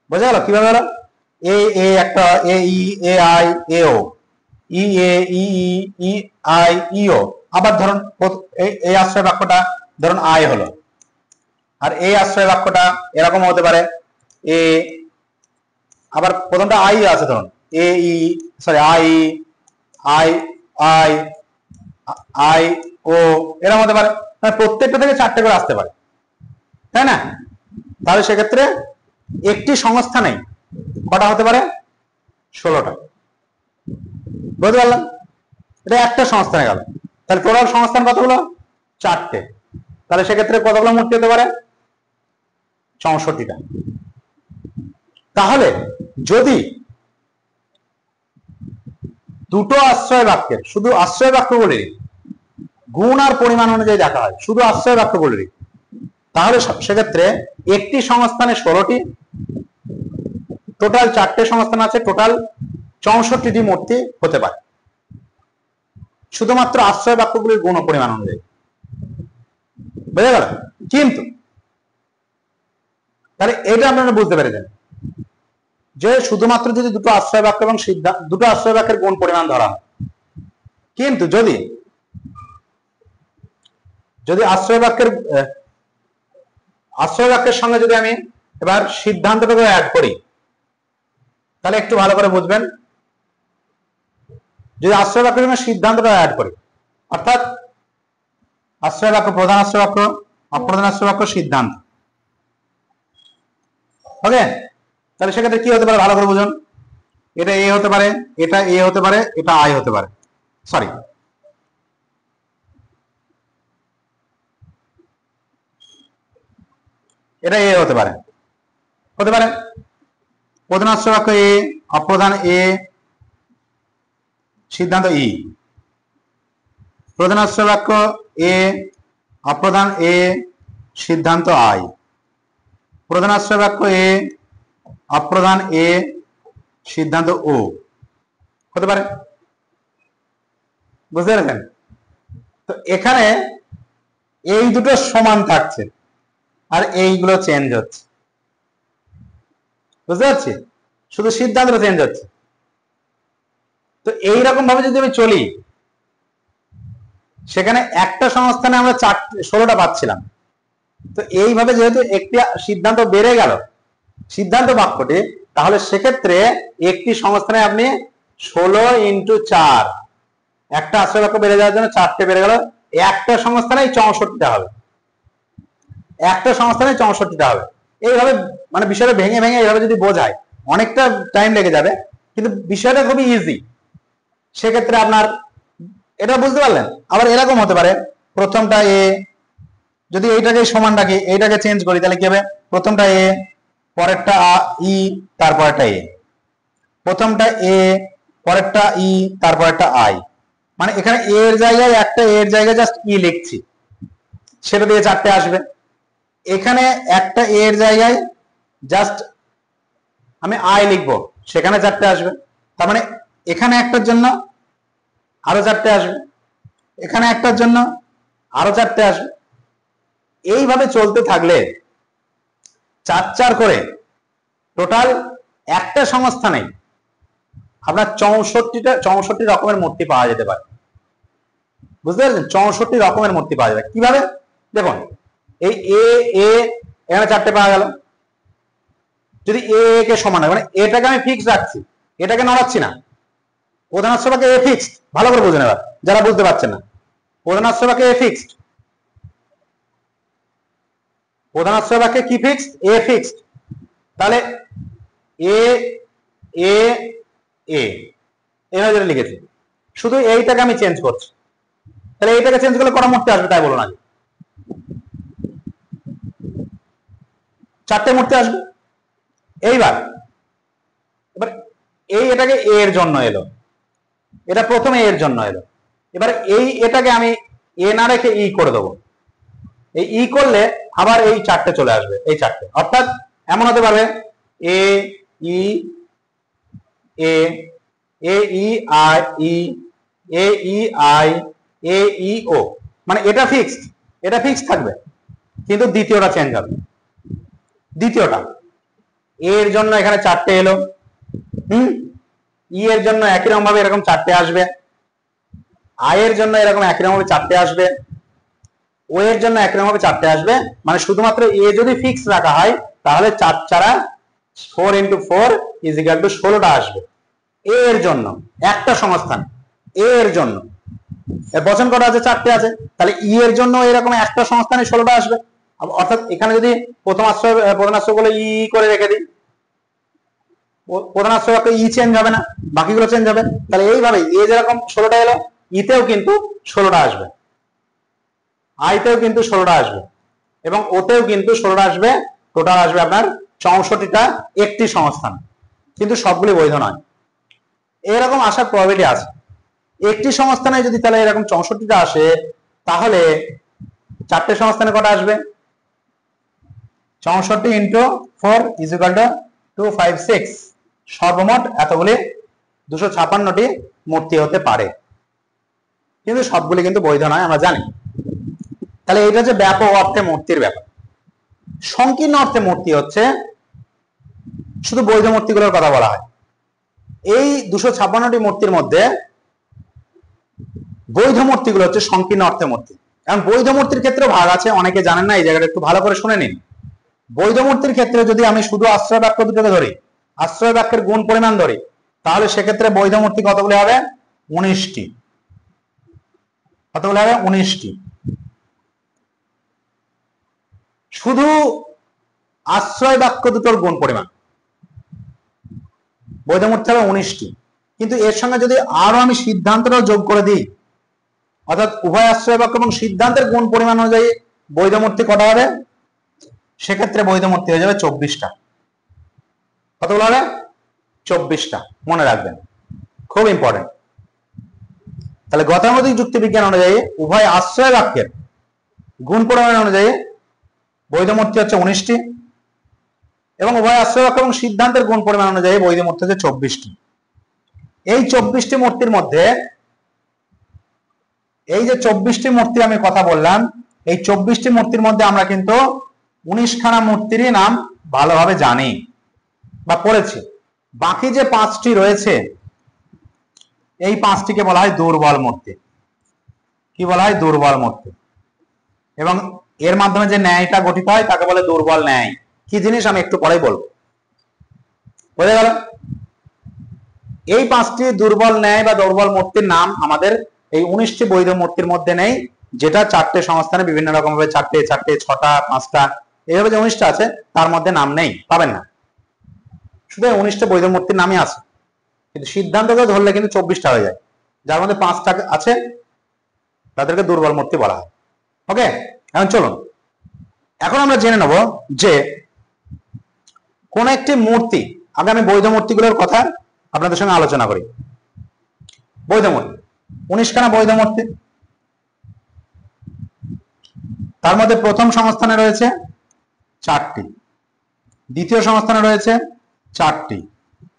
বোঝা গেল কিভাবে হলো? এ এ একটা, এ ই, A I, A O, E A, E E, E I, ই ও। আবার ধরুন এই আশ্রয় বাক্যটা ধরুন আই হলো, আর এই আশ্রয় বাক্যটা এরকম হতে পারে, এ, আবার প্রথমটা আই আছে ধরুন, A E, sorry I, I I, I O, এরকম হতে পারে। প্রত্যেকটা থেকে চারটে করে আসতে পারে, তাই না? তাহলে সেক্ষেত্রে একটি সংস্থানেই কটা হতে পারে? 16টা। বুঝতে পারলাম? এটা একটা সংস্থানে গেল। তাহলে টোটাল সংস্থান কতগুলো? চারটে। তাহলে সেক্ষেত্রে কতগুলো মূর্তি হতে পারে? 64টা। তাহলে যদি দুটো আশ্রয় বাক্যের, শুধু আশ্রয় বাক্যগুলির গুণ আর পরিমাণ অনুযায়ী দেখা হয়, শুধু আশ্রয় বাক্যগুলির, তাহলে সেক্ষেত্রে একটি সংস্থানে 16টি, টোটাল চারটে সংস্থান আছে, টোটাল 64টি মূর্তি হতে পারে, শুধুমাত্র আশ্রয় বাক্যগুলির গুণ ও পরিমাণ অনুযায়ী। বুঝা গেল? কিন্তু তাহলে এটা আপনারা বুঝতে পেরেছেন যে শুধুমাত্র যদি দুটো আশ্রয় বাক্য এবং দুটো আশ্রয় বাক্যের গুণ পরিমাণ ধরা হয়, কিন্তু যদি আশ্রয় বাক্যের সঙ্গে যদি আমি এবার সিদ্ধান্তটাকে অ্যাড করি, তাহলে একটু ভালো করে বুঝবেন। যদি আশ্রয় বাক্যের সঙ্গে সিদ্ধান্তটা অ্যাড করি, অর্থাৎ আশ্রয় বাক্য, প্রধান আশ্রয় বাক্য, অপ্রধান আশ্রয় বাক্য, সিদ্ধান্ত, ওকে? তাহলে সেক্ষেত্রে কি হতে পারে ভালো করে বুঝুন। এটা এ হতে পারে, এটা এ হতে পারে, এটা আই হতে পারে, সরি এটা এ হতে পারে, প্রধান আশ্রয় বাক্য এ, অপ্রধান এ, সিদ্ধান্ত ই। প্রধান আশ্রয় বাক্য এ, অপ্রধান এ সিদ্ধান্ত আই, প্রধান আশ্রয় বাক্য এ, অপ্রধান এ সিদ্ধান্ত ও হতে পারে। বুঝতে পেরেছেন? তো এখানে এই দুটো সমান থাকছে আর এইগুলো চেঞ্জ হচ্ছে। বুঝতে পারছি? শুধু সিদ্ধান্তটা চেঞ্জ হচ্ছে। তো এইরকম ভাবে যদি আমি চলি, সেখানে একটা সংস্থানে আমরা 16টা পাচ্ছিলাম। তো এইভাবে যেহেতু একটি সিদ্ধান্ত বেড়ে গেল সিদ্ধান্ত বাক্যটি, তাহলে সেক্ষেত্রে একটি সংস্থানে আপনি 16 × 4, একটা আশ্রয় বাক্য বেড়ে যাওয়ার জন্য 4টে বেড়ে গেল, একটা সংস্থানেই 64টা হবে, একটা সংস্থানে 64টা হবে। এইভাবে মানে বিষয়টা ভেঙে ভেঙে এইভাবে যদি বোঝায় অনেকটা টাইম লেগে যাবে, কিন্তু বিষয়টা খুবই ইজি। সেক্ষেত্রে আপনার এটা বুঝতে পারলেন। আবার এরকম হতে পারে, প্রথমটা এ, যদি এইটাকে সমান রাখি, এইটাকে চেঞ্জ করি, তাহলে কি হবে? প্রথমটা এ, পরেরটা ই, তারপরেরটা এ, প্রথমটা এ, পরেরটা ই, তারপরেরটা আই। মানে এখানে এর জায়গায় একটা এর জায়গায় জাস্ট ই লিখছি, সেটা দিয়ে 4টে আসবে। এখানে একটা এর জায়গায় জাস্ট আমি আই লিখবো, সেখানে 4টে আসবে। তার মানে এখানে একটার জন্য আরো 4টে আসবে, এখানে একটার জন্য আরো 4টে আসবে। এইভাবে চলতে থাকলে 4 করে টোটাল একটা সংস্থানে আপনার 64 রকমের মূর্তি পাওয়া যেতে পারে। বুঝতে পারছেন? 64 রকমের মূর্তি পাওয়া যাবে। কিভাবে? দেখুন, এই এ এ এখানে 4টে পাওয়া গেল। যদি এ কে সমান হয়, মানে এটাকে আমি ফিক্স রাখছি, এটাকে নড়াচ্ছি না। প্রধান আশ্রয় বাক্যে এ ফিক্সড, ভালো করে বুঝুন এবার যারা বুঝতে পারছেন না। প্রধান আশ্রয় বাক্যে এ ফিক্সড, প্রধান আশ্রয় বাক্যে কি ফিক্সড? এ ফিক্সড। তাহলে এ এ এ এভাবে যেটা লিখেছি, শুধু এইটাকে আমি চেঞ্জ করছি। তাহলে এইটাকে চেঞ্জ করলে কটা মূর্তি আসবে তাই বলুন আগে? 4টে মূর্তি আসবে। এবার এই এটাকে এ এর জন্য এলো, এটা প্রথমে এর জন্য এলো। এবার এটাকে আমি এ না রেখে ই করে দেবো। এই ই করলে আবার এই 4টে চলে আসবে, এই 4টে। অর্থাৎ এমন হতে পারবে এ ই এ, এ E I E, A E I, এ ই ও। মানে এটা ফিক্সড, এটা ফিক্সড থাকবে, কিন্তু দ্বিতীয়টা চেঞ্জ হবে। দ্বিতীয়টা এর জন্য এখানে 4টে এলো, ই এর জন্য একই রকম ভাবে এরকম 4টে আসবে, আই এর জন্য এরকম একই রকম ভাবে 4টে আসবে, ও এর জন্য একই রকম ভাবে 4টে আসবে। মানে শুধুমাত্র এ যদি ফিক্স রাখা হয় তাহলে 4 4 4 × 4 = 16টা আসবে। এর জন্য একটা সংস্থান, এর জন্য বচন করা আছে 4টে আছে, তাহলে ই এর জন্য এরকম একটা সংস্থানে 16টা আসবে। অর্থাৎ এখানে যদি প্রধান আশ্রয় বলে ই করে রেখে দিই, প্রধান আশ্রয় বাক্য ই চেঞ্জ হবে না, বাকিগুলো চেঞ্জ হবে। তাহলে এইভাবে এ যেরকম 16টা এলো, ইতেও কিন্তু 16টা আসবে, আইতেও কিন্তু 16টা আসবে, এবং ওতেও কিন্তু 16টা আসবে। টোটাল আসবে আপনার 64টা একটি সংস্থান, কিন্তু সবগুলি বৈধ নয়। এরকম আসার প্রবাবিলিটি আছে। একটি সংস্থানে যদি তাহলে এরকম 64টা আসে, তাহলে 4টে সংস্থানে কটা আসবে? 64 × 4 = 256। সর্বমোট এতগুলি 256টি মূর্তি হতে পারে, কিন্তু সবগুলি কিন্তু বৈধ নয়, আমরা জানি। তাহলে এটা হচ্ছে ব্যাপক অর্থে মূর্তির ব্যাপার। সংকীর্ণ অর্থে মূর্তি হচ্ছে শুধু বৈধ মূর্তিগুলোর কথা বলা হয়। এই 256টি মূর্তির মধ্যে বৈধ মূর্তিগুলো হচ্ছে সংকীর্ণ অর্থে মূর্তি। কারণ বৈধ মূর্তির ক্ষেত্রে ভাগ আছে, অনেকে জানেন না, এই জায়গাটা একটু ভালো করে শুনে নিন। বৈধ মূর্তির ক্ষেত্রে যদি আমি শুধু আশ্রয় বাক্য দুটোকে ধরি, আশ্রয় বাক্যের গুণ পরিমাণ ধরি, তাহলে সেক্ষেত্রে বৈধ মূর্তি কতগুলি হবে? 19টি। কতগুলি হবে? 19টি। শুধু আশ্রয় বাক্য দুটোর গুণ পরিমাণ বৈধ মূর্তি হবে 19টি। কিন্তু এর সঙ্গে যদি আরো আমি সিদ্ধান্তটাও যোগ করে দিই, অর্থাৎ উভয় আশ্রয় বাক্য এবং সিদ্ধান্তের গুণ পরিমাণ অনুযায়ী বৈধ মূর্তি কটা হবে? সেক্ষেত্রে বৈধ মূর্তি হয়ে যাবে 24টা। কতগুলো হবে? 24টা। মনে রাখবেন, খুব ইম্পর্টেন্ট। তাহলে গতানুগতিক যুক্তি বিজ্ঞান অনুযায়ী উভয় আশ্রয় বাক্যের গুণ পরিমাণ অনুযায়ী বৈধ মূর্তি হচ্ছে 19টি এবং উভয় আশ্রয়বাক্য এবং সিদ্ধান্তের গুণ পরিমাণ অনুযায়ী বৈধ মূর্তি হচ্ছে 24টি। এই 24টি মূর্তির মধ্যে এই যে 24টি মূর্তি আমি কথা বললাম, এই 24টি মূর্তির মধ্যে আমরা কিন্তু 19খানা মূর্তিরই নাম ভালোভাবে জানি বা পড়েছি। বাকি যে 5টি রয়েছে এই 5টিকে বলা হয় দুর্বল মূর্তি। কি বলা হয়? দুর্বল মূর্তি। এবং এর মাধ্যমে যে ন্যায়টা গঠিত হয় তাকে বলে দুর্বল ন্যায়। কি জিনিস আমি একটু পরেই বলবো। বুঝে গেল? এই 5টি দুর্বল ন্যায় বা দুর্বল মূর্তির নাম আমাদের এই 19টি বৈধ মূর্তির মধ্যে নেই, যেটা 4টে সংস্থানে বিভিন্ন রকম ভাবে 4টে 4টে 6টা 5টা এইভাবে যে 19টা আছে তার মধ্যে নাম নেই, পাবেন না। শুধু 19টা বৈধ মূর্তির নামই আছে, কিন্তু সিদ্ধান্তকে ধরলে কিন্তু 24টা হয়ে যায়। যার মধ্যে 5টা আছে তাদেরকে দুর্বল মূর্তি বলা হয়। ওকে, এখন চলুন এখন আমরা জেনে নেব যে কোন একটি মূর্তি, আগে আমি বৈধ মূর্তিগুলোর কথা আপনাদের সঙ্গে আলোচনা করি। বৈধ মূর্তি 19খানা বৈধ মূর্তি, তার মধ্যে প্রথম সংস্থানে রয়েছে 4টি, দ্বিতীয় সংস্থানে রয়েছে 4টি,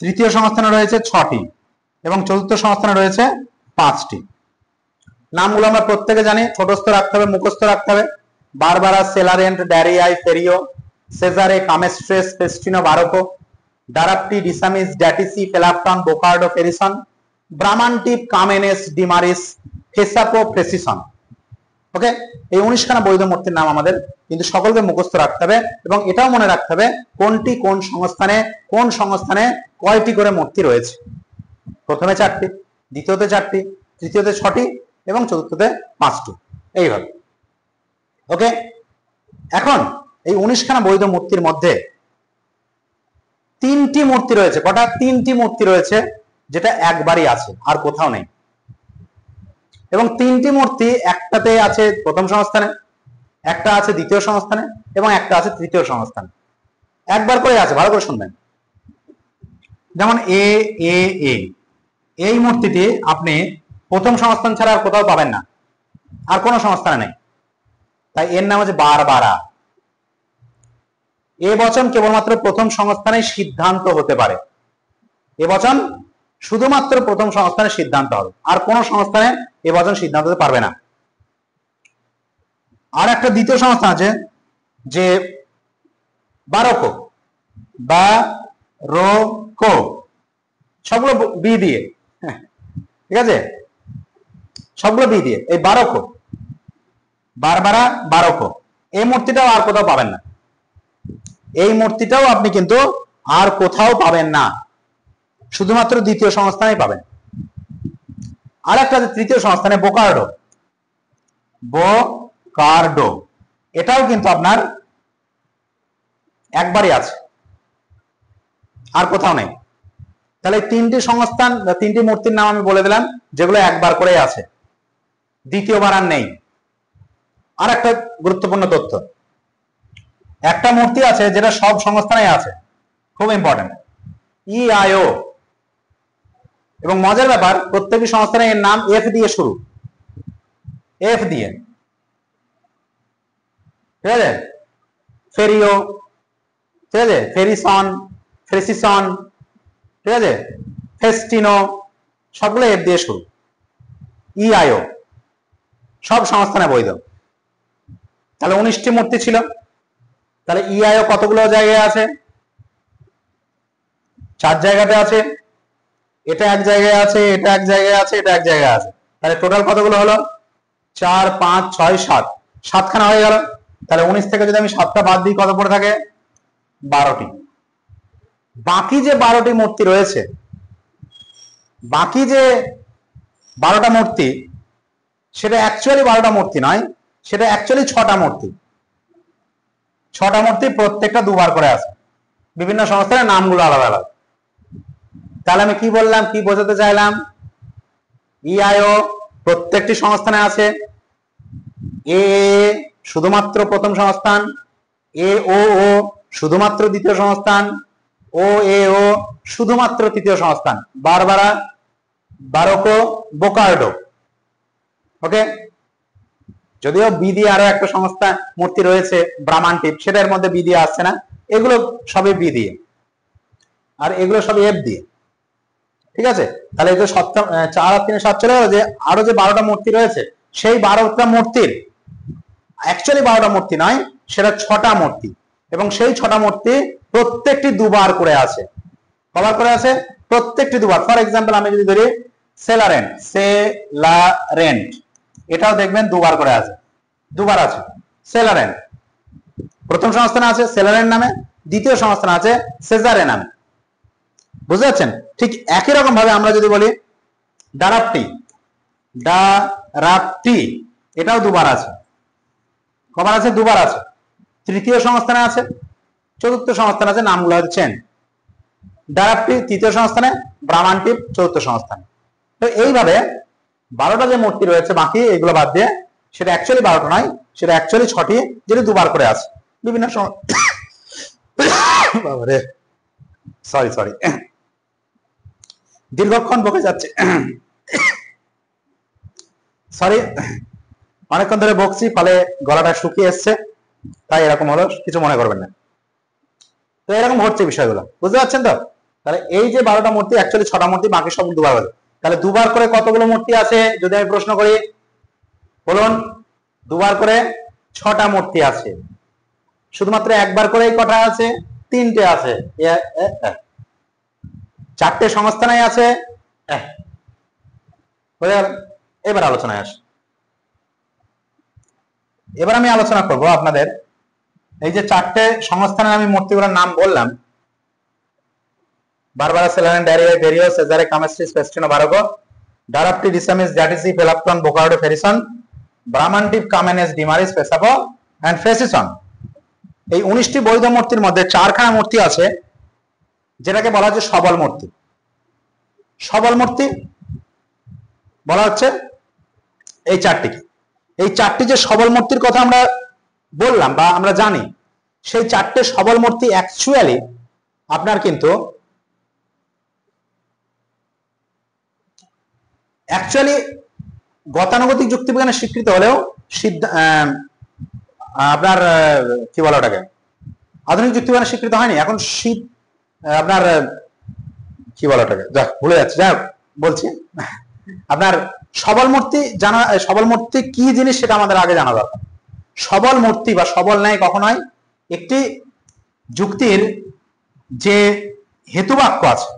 তৃতীয় সংস্থানে রয়েছে 6টি এবং চতুর্থ সংস্থানে রয়েছে 5টি। নামগুলো আমরা প্রত্যেকে জানি, ছোটস্থ রাখতে হবে, মুখস্থ রাখতে হবে। বারবারা, সেলারেন্ট, ড্যারিয়াই, ফেরিও, সেজারে, কামেস্ট্রেস, পেস্টিনো, বারোকো, ডারাপ্টি, ডিসামিস, ড্যাটিসি, ফেলাপটন, বোকার্ডো, ফেরিসন, ব্রামান্টিপ, কামেনেস, ডিমারিস, ফেসাপো, ফ্রেসিসন। ওকে, এই 19খানা বৈধ মূর্তির নাম আমাদের কিন্তু সকলকে মুখস্থ রাখতে হবে এবং এটাও মনে রাখতে হবে কোনটি কোন সংস্থানে কয়টি করে মূর্তি রয়েছে। প্রথমে 4টি, দ্বিতীয়তে 4টি, তৃতীয়তে 6টি এবং চতুর্থতে 5টি, এইভাবে। ওকে, এখন এই 19খানা বৈধ মূর্তির মধ্যে 3টি মূর্তি রয়েছে। কটা? 3টি মূর্তি রয়েছে যেটা একবারই আছে, আর কোথাও নেই। এবং 3টি মূর্তি, একটাতে আছে প্রথম সংস্থানে, একটা আছে দ্বিতীয় সংস্থানে এবং একটা আছে তৃতীয় সংস্থানে। একবার করে আছে, ভালো করে শুনবেন। যেমন এ এ এ, এই মূর্তিটি আপনি প্রথম সংস্থান ছাড়া আর কোথাও পাবেন না, আর কোনো সংস্থানে নেই, তাই এর নাম হচ্ছে বারবারা। এ বচন কেবলমাত্র প্রথম সংস্থানে সিদ্ধান্ত হতে পারে। এ বচন শুধুমাত্র প্রথম সংস্থানে সিদ্ধান্ত হবে, আর কোন সংস্থানে এ বচন সিদ্ধান্ত হতে পারবে না। আর একটা দ্বিতীয় সংস্থান আছে যে বারোকো বা রোকো, সবগুলো বি দিয়ে, ঠিক আছে, সবগুলো বি দিয়ে। এই বারোকো, বারবারা, বারোকো, এই মূর্তিটাও আর কোথাও পাবেন না। এই মূর্তিটাও আপনি কিন্তু আর কোথাও পাবেন না, শুধুমাত্র দ্বিতীয় সংস্থানে পাবেন। আর একটা তৃতীয় সংস্থানে বোকার্ডো, বোকার্ডো, এটাও কিন্তু আপনার একবারই আছে, আর কোথাও নেই। তাহলে 3টি সংস্থান, 3টি মূর্তির নাম আমি বলে দিলাম যেগুলো একবার করে আছে, দ্বিতীয়বার আর নেই। আর একটা গুরুত্বপূর্ণ তথ্য, একটা মূর্তি আছে যেটা সব সংস্থানে আছে, খুব ইম্পর্টেন্ট, ইআইও। এবং মজার ব্যাপার, প্রত্যেকটি সংস্থানে এর নাম এফ দিয়ে শুরু, এফ দিয়ে, ঠিক আছে। ফেরিও, ঠিক আছে, ফেরিসন, ফ্রেসিসন, ঠিক আছে, ফেস্টিনো, সবগুলো এফ দিয়ে শুরু। ইআইও সব সংস্থানে বৈধ। তাহলে 19টি মূর্তি ছিল, তাহলে ইআইও কতগুলো জায়গায় আছে? 4 জায়গাতে আছে। এটা এক জায়গায় আছে, এটা এক জায়গায় আছে, এটা এক জায়গায় আছে। তাহলে টোটাল কতগুলো হলো? 4 5 6 7, 7খানা হয়ে গেল। তাহলে 19 থেকে যদি আমি 7টা বাদ দিই, কত পড়ে থাকে? 12টি। বাকি যে 12টি মূর্তি রয়েছে, বাকি যে 12টা মূর্তি, সেটা অ্যাকচুয়ালি 12টা মূর্তি নয়, সেটা অ্যাকচুয়ালি 6টা মূর্তি। 6টা মূর্তি, প্রত্যেকটা দুবার করে আছে, বিভিন্ন সংস্থানের নামগুলো আলাদা আলাদা। তাহলে আমি কি বললাম, কি বোঝাতে চাইলাম? ইআইও প্রত্যেকটি সংস্থানে আছে, এ শুধুমাত্র প্রথম সংস্থান, এ ও শুধুমাত্র দ্বিতীয় সংস্থান, ও এ ও শুধুমাত্র তৃতীয় সংস্থান, বারবারা, বারোকো, বোকার্ডো। ওকে, যদিও বি দিয়ে আরো একটা সংস্থা মূর্তি রয়েছে ব্রাহ্মণটিপ, সেটার মধ্যে বি দিয়ে আসছে না, এগুলো সবই বি দিয়ে, আর এগুলো সবই এফ দিয়ে। ঠিক আছে, তাহলে এই যে 4 আর 3 7 চলে গেল, যে আরো যে 12টা মূর্তি রয়েছে, সেই 12টা মূর্তির অ্যাকচুয়ালি 12টা মূর্তি নয়, সেটা 6টা মূর্তি, এবং সেই 6টা মূর্তি প্রত্যেকটি দুবার করে আছে। কবার করে আছে? প্রত্যেকটি দুবার। ফর এক্সাম্পল আমি যদি ধরি সেলারেন্ট, এটাও দেখবেন দুবার করে আছে, দুবার আছে। সেলারেন্ট প্রথম সংস্থানে আছে সেলারেন্ট নামে, দ্বিতীয় সংস্থানে আছে সেজারে নামে। বুঝতে পারছেন? ঠিক একই রকম ভাবে আমরা যদি বলি ডারাপ্টি, এটাও দুবার আছে। কবার আছে? দুবার আছে। তৃতীয় সংস্থানে আছে, চতুর্থ সংস্থানে আছে, নামগুলো হচ্ছেন ডারাপ্টি তৃতীয় সংস্থানে, ব্রাহ্মণটিপ চতুর্থ সংস্থানে। তো এইভাবে 12টা যে মূর্তি রয়েছে বাকি এগুলো বাদ দিয়ে, সেটা অ্যাকচুয়ালি 12টা নয়, সেটা অ্যাকচুয়ালি 6টি, যেটা দুবার করে আছে বিভিন্ন সরি দীর্ঘক্ষণ বকে যাচ্ছে, সরি, অনেকক্ষণ ধরে বকছি, ফলে গলাটা শুকিয়ে এসছে, তাই এরকম হলো, কিছু মনে করবেন না। তো এরকম হচ্ছে বিষয়গুলো, বুঝতে পারছেন তো? তাহলে এই যে 12টা মূর্তি অ্যাকচুয়ালি 6টা মূর্তি, বাকি সব দুবার হবে। তাহলে দুবার করে কতগুলো মূর্তি আছে যদি আমি প্রশ্ন করি? বলুন, দুবার করে 6টা মূর্তি আছে। শুধুমাত্র একবার করে কটা আছে? 3টে আছে। 4টে সংস্থানে আছে। এবার আলোচনায় আসে। এবার আমি আলোচনা করব আপনাদের এই যে 4টে সংস্থানের আমি মূর্তিগুলোর নাম বললাম, বারবারা, সেলারেন্ট, ডেরিও, সেজারে, কামেস্ট্রিস, ফেস্টিনো, বারগো, ডারাপ্টি, ডিসামিস, জাটিসি, ফেলাপ্টন, বোকার্ডো, ফেরিসন, ব্রাহ্মণটিপ, কামেনেস, ডিমারিস, পেসাপো এন্ড ফ্রেসিসন। এই 19টি বৈধ মূর্তির মধ্যে 4খানা মূর্তি আছে যেটাকে বলা হচ্ছে সবল মূর্তি। সবল মূর্তি বলা হচ্ছে এই 4টিকে। এই 4টি যে সবল মূর্তির কথা আমরা বললাম বা আমরা জানি, সেই 4টে সবল মূর্তি অ্যাকচুয়ালি আপনার কিন্তু গতানুগতিক যুক্তিবিজ্ঞানের স্বীকৃত হলেও আপনার কি বলা ওটাকে, আধুনিক যুক্তিবিজ্ঞানের স্বীকৃত হয়নি। এখন আপনার কি বলা ওটাকে, ভুলে যাচ্ছে, যাই বলছি, আপনার সবল মূর্তি জানা, সবল মূর্তি কি জিনিস সেটা আমাদের আগে জানা দরকার। সবল মূর্তি বা সবল ন্যায় কখন হয়? একটি যুক্তির যে হেতুবাক্য আছে,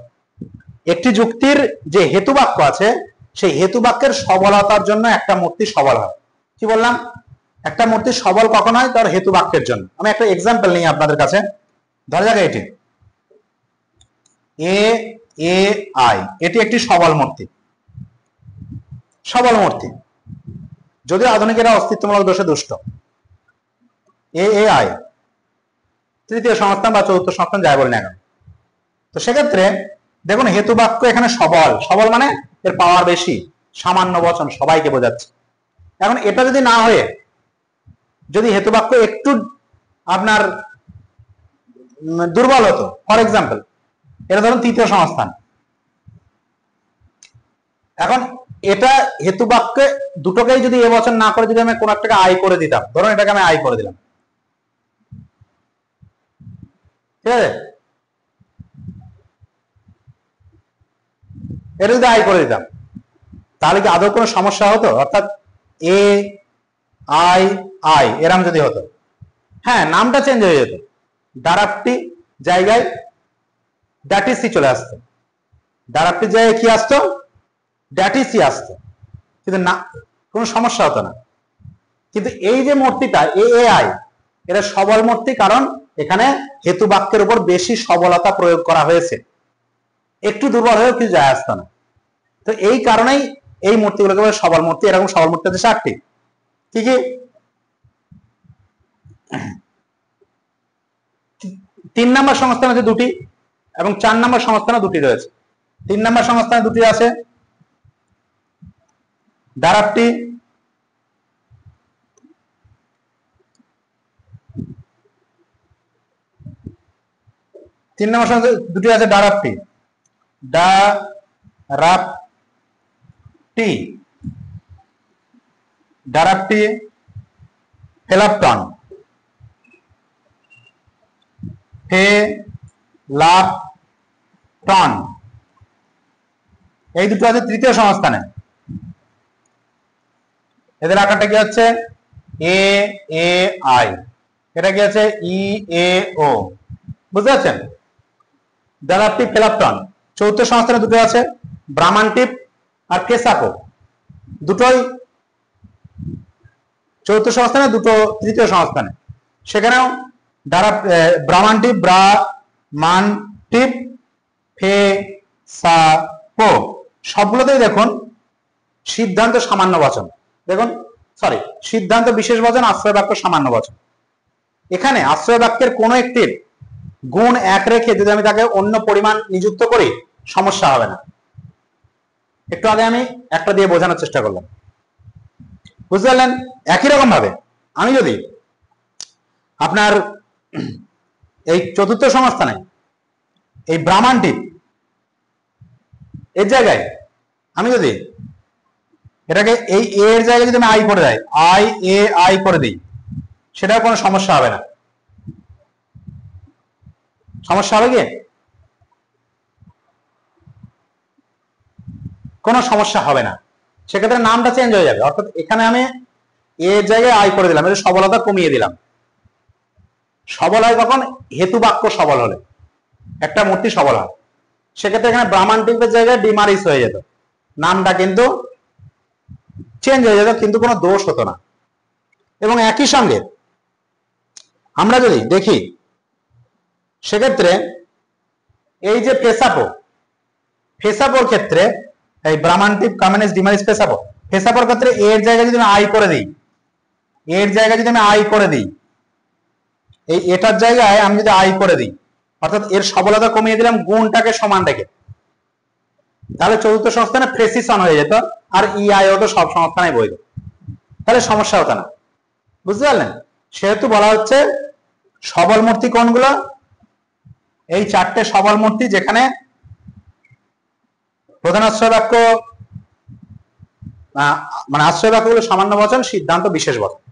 একটি যুক্তির যে হেতুবাক্য আছে, সেই হেতুবাক্যের সবলতার জন্য একটা মূর্তি সবল হয়। কি বললাম? একটা মূর্তি সবল কখন হয়? তার হেতুবাক্যের জন্য। আমি একটা এক্সাম্পল নিই আপনাদের কাছে। ধরা যাক এটি আই, এটি একটি সবল মূর্তি। সবল মূর্তি, যদিও আধুনিকেরা অস্তিত্বমূলক দোষে দুষ্ট। আই তৃতীয় সংস্থান বা চতুর্থ সংস্থান যাই বলি না কেন। তো সেক্ষেত্রে দেখুন হেতুবাক্য এখানে সবল, সবল মানে এর পাওয়ার বেশি, সামান্য বচন, সবাইকে বোঝাচ্ছে। এখন এটা যদি না হয়ে যদি হেতুবাক্য একটু আপনার দুর্বল হতো, ফর এক্সাম্পল এটা ধরুন তৃতীয় সংস্থান। এখন এটা হেতুবাক্যে দুটোকেই যদি এবচন না করে যদি আমি কোন একটাকে আই করে দিতাম, ধরুন এটাকে আমি আই করে দিলাম, ঠিক আছে, এটা যদি আই করে দিতাম, তাহলে কি আদৌ কোনো সমস্যা হতো? অর্থাৎ আই এরম যদি হতো, হ্যাঁ, নামটা চেঞ্জ হয়ে যেত, ডারাপ্টি জায়গায় ড্যাটিসি চলে আসতো, ডারাপ্টি জায়গায় কি আসতো? ড্যাটিসি আসতো, কিন্তু না, কোনো সমস্যা হতো না। কিন্তু এই যে মূর্তিটা আই, এটা সবল মূর্তি, কারণ এখানে হেতুবাক্যের উপর বেশি সবলতা প্রয়োগ করা হয়েছে। একটু দুর্বল হয়েও কিছু যায় আসতো না। তো এই কারণেই এই মূর্তিগুলোকে বলে সবল মূর্তি। এরকম সবল মূর্তি আছে 4টি। কি কি? 3 নম্বর সংস্থানে আছে 2টি এবং 4 নম্বর সংস্থানে 2টি রয়েছে। 3 নম্বর সংস্থানে 2টি আছে, ডারাপ্টি, ডারাপ্টি, ডারাপ্টি ফেলাপটন, ফেলাপটন, এই দুটো আছে তৃতীয় সংস্থানে। এদের আকারটা কি হচ্ছে এ এ আই, এটা কি আছে ই এ ও, বুঝতে পারছেন? দ্যালাপ টিপ, ফেলাপটন। চতুর্থ সংস্থানে দুটো আছে, ব্রাহ্মণ টিপ আর কেসাপো, দুটোই চতুর্থ সংস্থানে, দুটো তৃতীয় সংস্থানে। সেখানেও দ্বারা ব্রাহ্মণ টিপ, ব্রাহ্মণ টিপ, ফে সা পো, সবগুলোতেই দেখুন সিদ্ধান্ত সামান্য বচন। দেখুন সরি, সিদ্ধান্ত বিশেষ বচন, আশ্রয় বাক্য সামান্য বচন। এখানে আশ্রয় বাক্যের কোন একটির গুণ এক রেখে যদি আমি তাকে অন্য পরিমাণ নিযুক্ত করি সমস্যা হবে না। একটু আগে আমি একটা দিয়ে বোঝানোর চেষ্টা করলাম, বুঝতে পারলেন? একই রকম ভাবে আমি যদি আপনার এই চতুর্থ সংস্থানে এই ব্রাহ্মণ টিপ এর জায়গায় আমি যদি এটাকে এই এর জায়গায় যদি আমি আই করে দেয়, আই এ আই করে দিই, সেটাও কোনো সমস্যা হবে না। সমস্যা হবে কি? কোনো সমস্যা হবে না। সেক্ষেত্রে নামটা চেঞ্জ হয়ে যাবে। অর্থাৎ এখানে আমি এর জায়গায় আই করে দিলাম, এটা সবলতা কমিয়ে দিলাম। সবল হয় কখন? হেতু বাক্য সবল হলে, একটা মূর্তি সবল হয়। সেক্ষেত্রে এখানে ব্রাহ্মণ টিপের জায়গায় ডিমারিস হয়ে যেত, নামটা কিন্তু চেঞ্জ হয়ে যেত, কিন্তু কোনো দোষ হতো না। এবং একই সঙ্গে আমরা যদি দেখি সেক্ষেত্রে এই যে ফেসাপো, ফেসাপোর ক্ষেত্রে এই ব্রাহ্মণ টিপ, কামেনেস, ডিমারিস, ফেসাপো, ফেসাপোর ক্ষেত্রে এর জায়গায় যদি আমি আই করে দিই, এর জায়গায় যদি আমি আই করে দিই, এই এটার জায়গায় আমি যদি আই করে দিই, অর্থাৎ এর সবলতা কমিয়ে দিলাম, গুণটাকে সমান রেখে, তাহলে চতুর্থ সংস্থানে প্রেসিশন হয়ে যেত, আর ইআইও তো সব সংস্থানে বৈধ, তাহলে সমস্যা হতো না। বুঝতে পারলেন? সেহেতু বলা হচ্ছে সবল মূর্তি কোনগুলো? এই চারটে সবল মূর্তি, যেখানে প্রধান আশ্রয় বাক্য মানে আশ্রয় বাক্যগুলো সামান্য বচন, সিদ্ধান্ত বিশেষ বচন।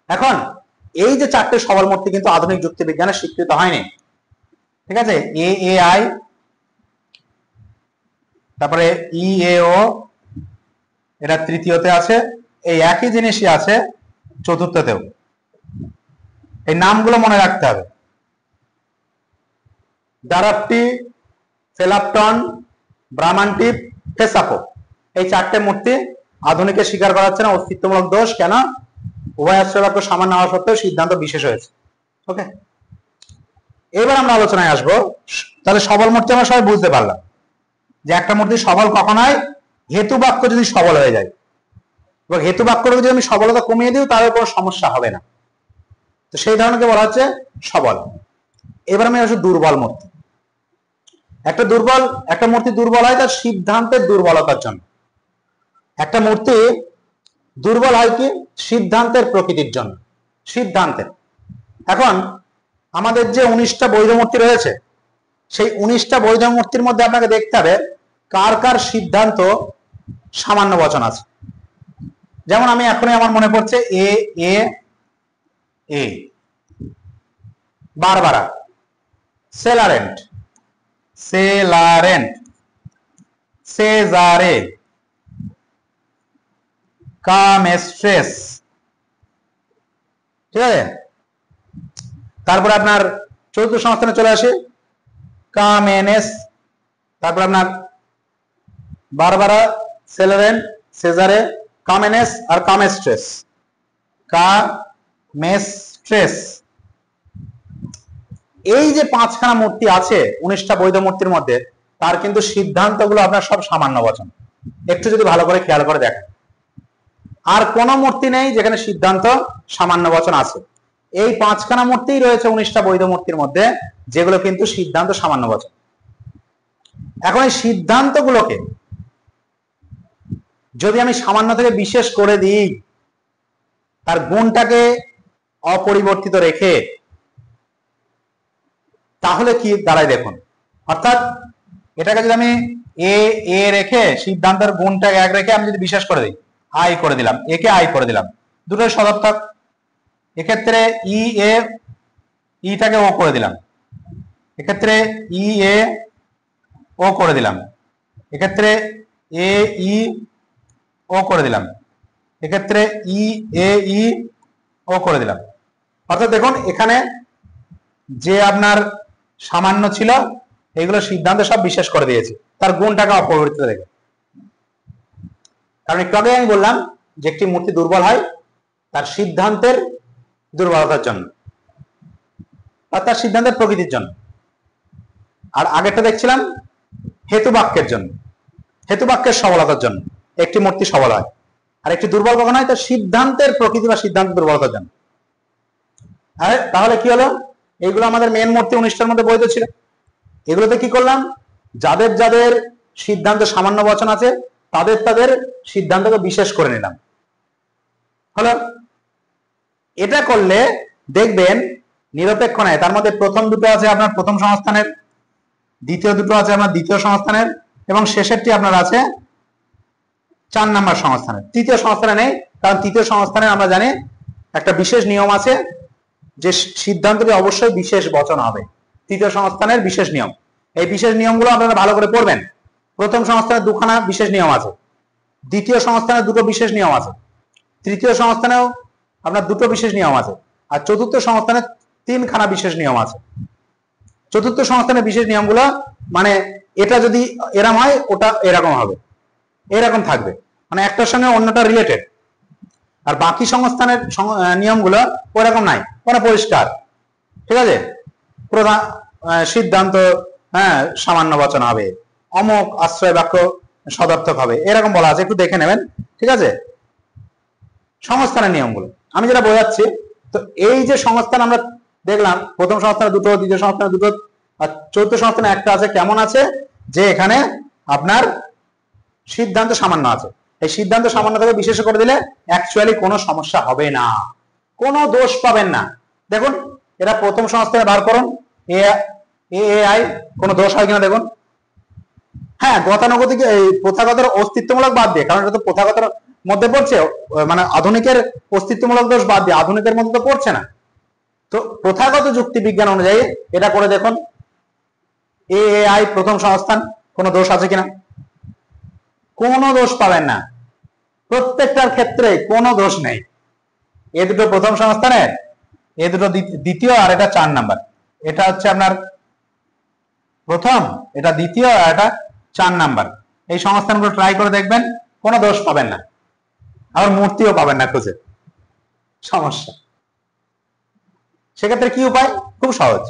এখন এই যে চারটে সবল মূর্তি কিন্তু আধুনিক যুক্তি বিজ্ঞানে স্বীকৃত হয়নি, ঠিক আছে? এ এ আই, তারপরে ই এ ও, এটা তৃতীয়তে আছে, এই একই জিনিসই আছে চতুর্থতেও। এই নামগুলো মনে রাখতে হবে, দ্বারাপ্টি, ফেলাপটন, ব্রাহ্মণ টিপ, ফেসাপো, এই চারটে মূর্তি আধুনিকে স্বীকার করা হচ্ছে না, অস্তিত্বমূলক দোষ। কেন? উভয় আশ্রয় বাক্য সামান্য হওয়া সত্ত্বেও সিদ্ধান্ত বিশেষ হয়েছে। ওকে, এবার আমরা আলোচনায় আসবো। তাহলে সবল মূর্তি আমরা সবাই বুঝতে পারলাম যে একটা মূর্তি সবল কখন হয়? হেতু বাক্য যদি সবল হয়ে যায়, এবং হেতু বাক্যটা যদি আমি সবলতা কমিয়ে দিই তাহলে কোনো সমস্যা হবে না। তো সেই ধরনেরকে বলা হচ্ছে সবল। এবার আমি আসবো দুর্বল মূর্তি। একটা মূর্তি দুর্বল হয় তার সিদ্ধান্তের দুর্বলতার জন্য। একটা মূর্তি দুর্বল হয় কি? সিদ্ধান্তের প্রকৃতির জন্য। সিদ্ধান্তের, এখন আমাদের যে 19টা বৈধ মূর্তি রয়েছে, সেই 19টা বৈধ মূর্তির মধ্যে আপনাকে দেখতে হবে কার কার সিদ্ধান্ত সামান্য বচন আছে। যেমন আমি এখনই আমার মনে পড়ছে এ এ এ, বারবারা, সেলারেন্ট, সেলারেন্ট, সেজারে, কামেস্ট্রেস, ঠিক আছে? তারপরে আপনার চতুর্থ সংস্থানে চলে আসে কামেনেস, তারপর আপনার বারবারা, সেলারেন্ট, সেজারে, কামেনেস আর কামেস্ট্রেস, কামেস্ট্রেস। এই যে 5খানা মূর্তি আছে 19টা বৈধ মূর্তির মধ্যে, তার কিন্তু সিদ্ধান্তগুলো আপনার সব সামান্য বচন। একটু যদি ভালো করে খেয়াল করে দেখেন, আর কোন মূর্তি নেই যেখানে সিদ্ধান্ত সামান্য বচন আছে। এই 5খানা মূর্তিই রয়েছে 19টা বৈধ মূর্তির মধ্যে, যেগুলো কিন্তু সিদ্ধান্ত সামান্য বচন। এখন এই সিদ্ধান্তগুলোকে যদি আমি সামান্য থেকে বিশেষ করে দিই, তার গুণটাকে অপরিবর্তিত রেখে, তাহলে কি দাঁড়ায় দেখুন। অর্থাৎ এটাকে যদি আমি এ এ রেখে সিদ্ধান্তের গুণটাকে এক রেখে আমি যদি বিশেষ করে দিই, আই করে দিলাম, একে আই করে দিলাম, দুটোই সদর্থক। এক্ষেত্রে ই এ ইটাকে ও করে দিলাম, এক্ষেত্রে ই এ ও করে দিলাম, এক্ষেত্রে এ ই ও করে দিলাম, এক্ষেত্রে ই এ ই ও করে দিলাম। অর্থাৎ দেখুন এখানে যে আপনার সামান্য ছিল এইগুলো সিদ্ধান্ত সব বিশেষ করে দিয়েছে, তার গুণটাকে অপরিবর্তিত রেখে। কারণ একটু আগে আমি বললাম যে একটি মূর্তি দুর্বল হয় তার সিদ্ধান্তের দুর্বলতার জন্য বা তার সিদ্ধান্তের প্রকৃতির জন্য। আর আগেরটা দেখছিলাম হেতু বাক্যের জন্য, হেতু বাক্যের সবলতার জন্য একটি মূর্তি সবল হয়। আর একটি দুর্বল কখন হয়? তার সিদ্ধান্তের প্রকৃতি বা সিদ্ধান্ত দুর্বলতার জন্য। তাহলে কি হলো? এইগুলো আমাদের মেন মূর্তি 19টার মধ্যে বৈধ ছিল। এগুলোতে কি করলাম? যাদের যাদের সিদ্ধান্ত সামান্য বচন আছে তাদের তাদের সিদ্ধান্তকে বিশেষ করে নিলাম। হলো? এটা করলে দেখবেন নিরপেক্ষ নয়, তার মধ্যে প্রথম দুটো আছে আপনার প্রথম সংস্থানের, দ্বিতীয় দুটো আছে আপনার দ্বিতীয় সংস্থানের, এবং শেষেরটি আপনার আছে 4 নাম্বার সংস্থানের। তৃতীয় সংস্থানে নেই, কারণ তৃতীয় সংস্থানে আমরা জানি একটা বিশেষ নিয়ম আছে যে সিদ্ধান্তটি অবশ্যই বিশেষ বচন হবে। তৃতীয় সংস্থানের বিশেষ নিয়ম, এই বিশেষ নিয়মগুলো আপনারা ভালো করে পড়বেন। প্রথম সংস্থানে দুখানা বিশেষ নিয়ম আছে, দ্বিতীয় সংস্থানে দুটো বিশেষ নিয়ম আছে, তৃতীয় সংস্থানেও আপনার দুটো বিশেষ নিয়ম আছে, আর চতুর্থ সংস্থানে 3খানা বিশেষ নিয়ম আছে। চতুর্থ সংস্থানের বিশেষ নিয়মগুলো মানে এটা যদি এরকম হয় ওটা এরকম হবে, এরকম থাকবে, মানে একটার সঙ্গে অন্যটা রিলেটেড। আর বাকি সংস্থানের নিয়মগুলো ওরকম নাই, ওরা পরিষ্কার। ঠিক আছে? প্রধান সিদ্ধান্ত সামান্য বচন হবে, অমক আশ্রয় বাক্য সদর্থক হবে, এরকম বলা আছে, একটু দেখে নেবেন। ঠিক আছে? সংস্থানের নিয়মগুলো আমি যেটা বোঝাচ্ছি, তো এই যে সংস্থান আমরা দেখলাম, প্রথম সংস্থানে দুটো, দ্বিতীয় সংস্থানে দুটো, আর চতুর্থ সংস্থানে একটা আছে। কেমন আছে? যে এখানে আপনার সিদ্ধান্ত সামান্য আছে। এই সিদ্ধান্ত সামান্য থেকে বিশেষ করে দিলে অ্যাকচুয়ালি কোনো সমস্যা হবে না, কোনো দোষ পাবেন না। দেখুন এরা প্রথম সংস্থানে বার করুন, এ আই, কোনো দোষ হয় কিনা দেখুন। হ্যাঁ, গতানুগতিক এই প্রথাগত অস্তিত্বমূলক বাদ দিয়ে, কারণ এটা তো প্রথাগত মধ্যে পড়ছে, মানে আধুনিকের অস্তিত্বমূলক দোষ বাদ দিয়ে, আধুনিকের মধ্যে তো পড়ছে না। তো প্রথাগত যুক্তি বিজ্ঞান অনুযায়ী এটা করে দেখুন, এ আই প্রথম সংস্থান, কোনো দোষ আছে কিনা? কোনো দোষ পাবেন না, প্রত্যেকটার ক্ষেত্রে কোনো দোষ নেই। এ দুটো প্রথম সংস্থানের, এ দুটো দ্বিতীয়, আর এটা 4 নাম্বার। এটা হচ্ছে আপনার প্রথম, এটা দ্বিতীয়, আর এটা 4 নাম্বার। এই সংস্থানগুলো ট্রাই করে দেখবেন, কোনো দোষ পাবেন না, আবার মূর্তিও পাবেন না খুঁজে। সমস্যা সেক্ষেত্রে কি উপায়? খুব সহজ,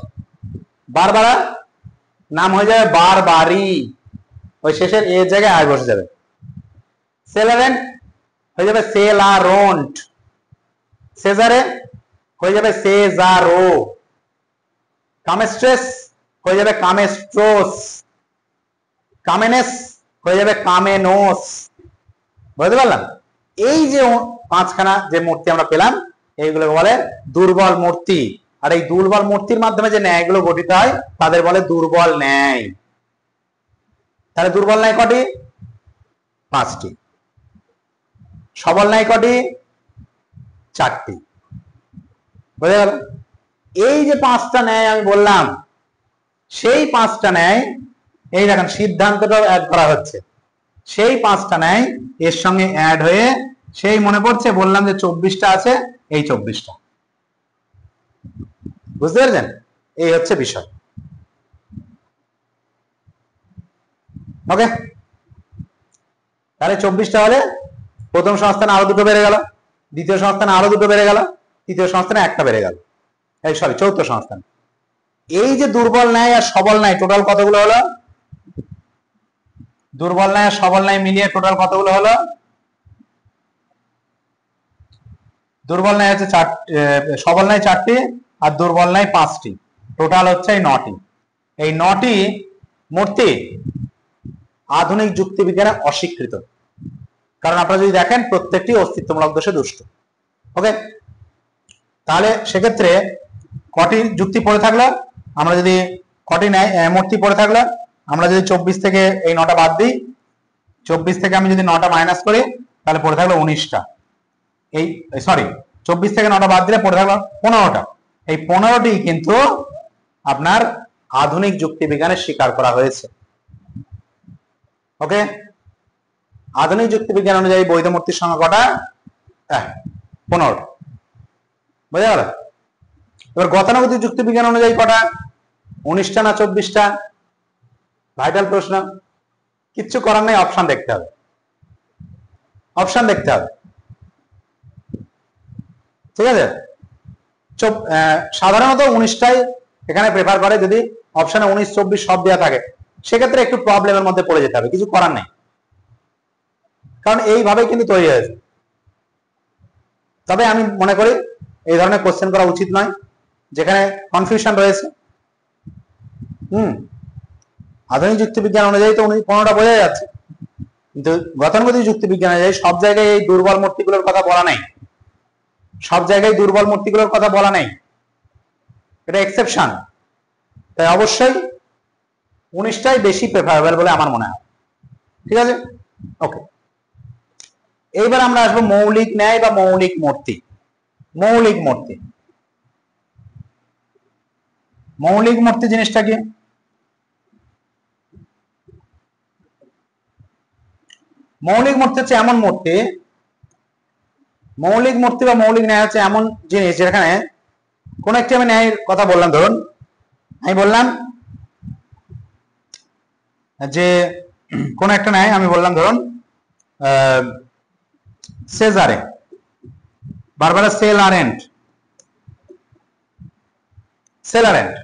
বারবারা নাম হয়ে যাবে বারবারি, ওই শেষের এর জায়গায় আয় বসে যাবে। সেলারেন হয়ে যাবে সেলারন্ট, সেজারে হয়ে যাবে সেজারো, কামেস্ট্রেস হয়ে যাবে কামেস্ট্রোস, কামেনেস হয়ে যাবে কামেনোস। বুঝতে পারলাম? এই যে 5খানা যে মূর্তি আমরা পেলাম, এইগুলো বলে দুর্বল মূর্তি। আর এই দুর্বল মূর্তির মাধ্যমে যে ন্যায়গুলো গঠিত হয় তাদের বলে দুর্বল ন্যায়। তাহলে দুর্বল ন্যায় কটি? 5টি। সবল ন্যায় কটি? 4টি। বুঝে গেল? এই যে 5টা ন্যায় আমি বললাম, সেই 5টা ন্যায় এই দেখেন সিদ্ধান্তটাও অ্যাড করা হচ্ছে, সেই 5টা ন্যায় এর সঙ্গে অ্যাড হয়ে সেই মনে পড়ছে বললাম যে 24টা আছে, এই 24টা। বুঝতে পেরেছেন? এই হচ্ছে বিষয়। ওকে, তাহলে 24টা হলে প্রথম সংস্থানে আরো দুটো বেড়ে গেল, দ্বিতীয় সংস্থানে আরো দুটো বেড়ে গেল, তৃতীয় সংস্থানে একটা বেড়ে গেল, এই সরি চতুর্থ সংস্থান। এই যে দুর্বল ন্যায় আর সবল ন্যায় টোটাল কতগুলো হলো? দুর্বল ন্যায় আর সবল ন্যায় মিলিয়ে টোটাল কতগুলো হলো? দুর্বল ন্যায় হচ্ছে 4, সবল ন্যায় 4টি, আর দুর্বল ন্যায় 5টি, টোটাল হচ্ছে এই 9টি। এই 9টি মূর্তি আধুনিক যুক্তি বিজ্ঞানে অস্বীকৃত, কারণ আপনারা যদি দেখেন প্রত্যেকটি অস্তিত্বমূলক দোষে দুষ্ট। ওকে, তাহলে সেক্ষেত্রে কটি যুক্তি পড়ে থাকলো? আমরা যদি কটি মূর্তি পড়ে থাকলো, আমরা যদি 24 থেকে এই 9টা বাদ দিই, 24 থেকে আমি যদি 9টা মাইনাস করি, তাহলে পড়ে থাকলো 19টা। এই সরি 24 থেকে 9টা বাদ দিলে পড়ে থাকলো 15টা। এই 15টি কিন্তু আপনার আধুনিক যুক্তিবিজ্ঞানে স্বীকার করা হয়েছে। ওকে, আধুনিক যুক্তিবিজ্ঞান অনুযায়ী বৈধ মূর্তির সংখ্যা কটা? 15টা। বোঝা গেল? এবার গতানুগতিক যুক্তিবিজ্ঞান অনুযায়ী কটা? 19টা না 24টা? ভাইটাল প্রশ্ন। কিচ্ছু করার নেই, অপশন দেখতে হবে, অপশন দেখতে হবে। ঠিক আছে, সাধারণত 19টাই এখানে প্রেফার করে, যদি অপশনে 19 24 সব দেওয়া থাকে সেক্ষেত্রে একটু প্রবলেমের মধ্যে পড়ে যেতে হবে, কিছু করার নেই, কারণ এইভাবে কিন্তু তৈরি হয়েছে। তবে আমি মনে করি এই ধরনের কোশ্চেন করা উচিত নয় যেখানে কনফিউশন রয়েছে। আধুনিক যুক্তিবিজ্ঞান অনুযায়ী তো 15টা বোঝা যাচ্ছে, কিন্তু গতানুগতিক যুক্তিবিজ্ঞান অনুযায়ী সব জায়গায় এই দুর্বল মূর্তিগুলোর কথা বলা নেই, সব জায়গায় দুর্বল মূর্তিগুলোর কথা বলা নেই, এটা এক্সেপশন। তাই অবশ্যই 19টাই বেশি প্রেফারেবল বলে আমার মনে হয়। ঠিক আছে, ওকে। এইবার আমরা আসবো মৌলিক ন্যায় বা মৌলিক মূর্তি। মৌলিক মূর্তি, মৌলিক মূর্তি জিনিসটা কি? মৌলিক মূর্তি হচ্ছে এমন মূর্তি, মৌলিক মূর্তি বা মৌলিক ন্যায় হচ্ছে এমন জিনিস যেখানে কোন একটি, আমি ন্যায়ের কথা বললাম, ধরুন আমি বললাম যে কোন একটা ন্যায় আমি বললাম, ধরুন Cesare Barbara Celarent, Celarent,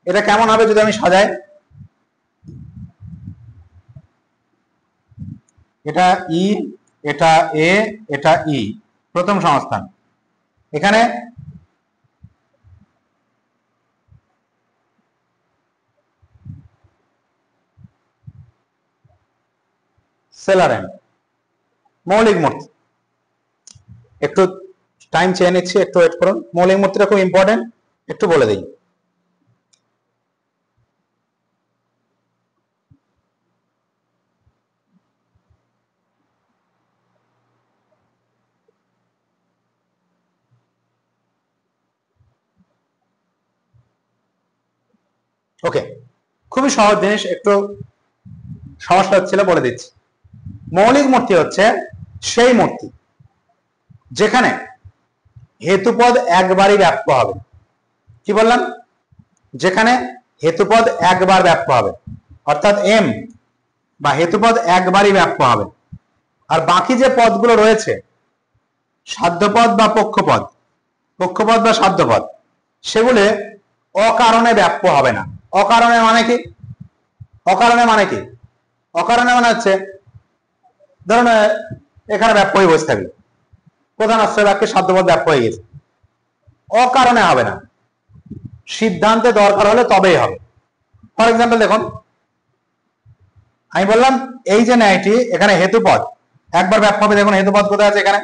এটা কেমন হবে যদি আমি সাজাই? এটা ই, এটা এ, এটা ই, প্রথম সংস্থান। এখানে সেলারেন্ট মৌলিক মূর্তি। একটু টাইম চেয়ে নিচ্ছি, একটু ওয়েট করুন। মৌলিক মূর্তিটা খুব ইম্পর্টেন্ট, একটু বলে দিই। ওকে, খুবই সহজ জিনিস, একটু সমস্যা হচ্ছিল, বলে দিচ্ছি। মৌলিক মূর্তি হচ্ছে সেই মূর্তি যেখানে হেতুপদ একবারই ব্যাপ্য হবে। কি বললাম? যেখানে হেতুপদ একবার ব্যাপ্য হবে, অর্থাৎ এম বা হেতুপদ একবারই ব্যাপ্য হবে, আর বাকি যে পদগুলো রয়েছে সাধ্যপদ বা পক্ষপদ, পক্ষপদ বা সাধ্যপদ, সেগুলো অকারণে ব্যাপ্য হবে না। অকারণে মানে কি? অকারণে মানে কি? অকারণে মানে হচ্ছে, ধরুন এখানে ব্যাপ্য হয়ে বসে থাকবে, প্রধান আশ্রয় বাক্যে সাধ্যপদ ব্যাপ্য হয়ে গেছে, অকারণে হবে না, সিদ্ধান্তে দরকার হলে তবেই হবে। ফর এক্সাম্পল দেখুন, আমি বললাম এই যে ন্যায়টি, এখানে হেতুপদ একবার ব্যাপ্য হবে। দেখুন হেতুপদ কোথায় আছে? এখানে,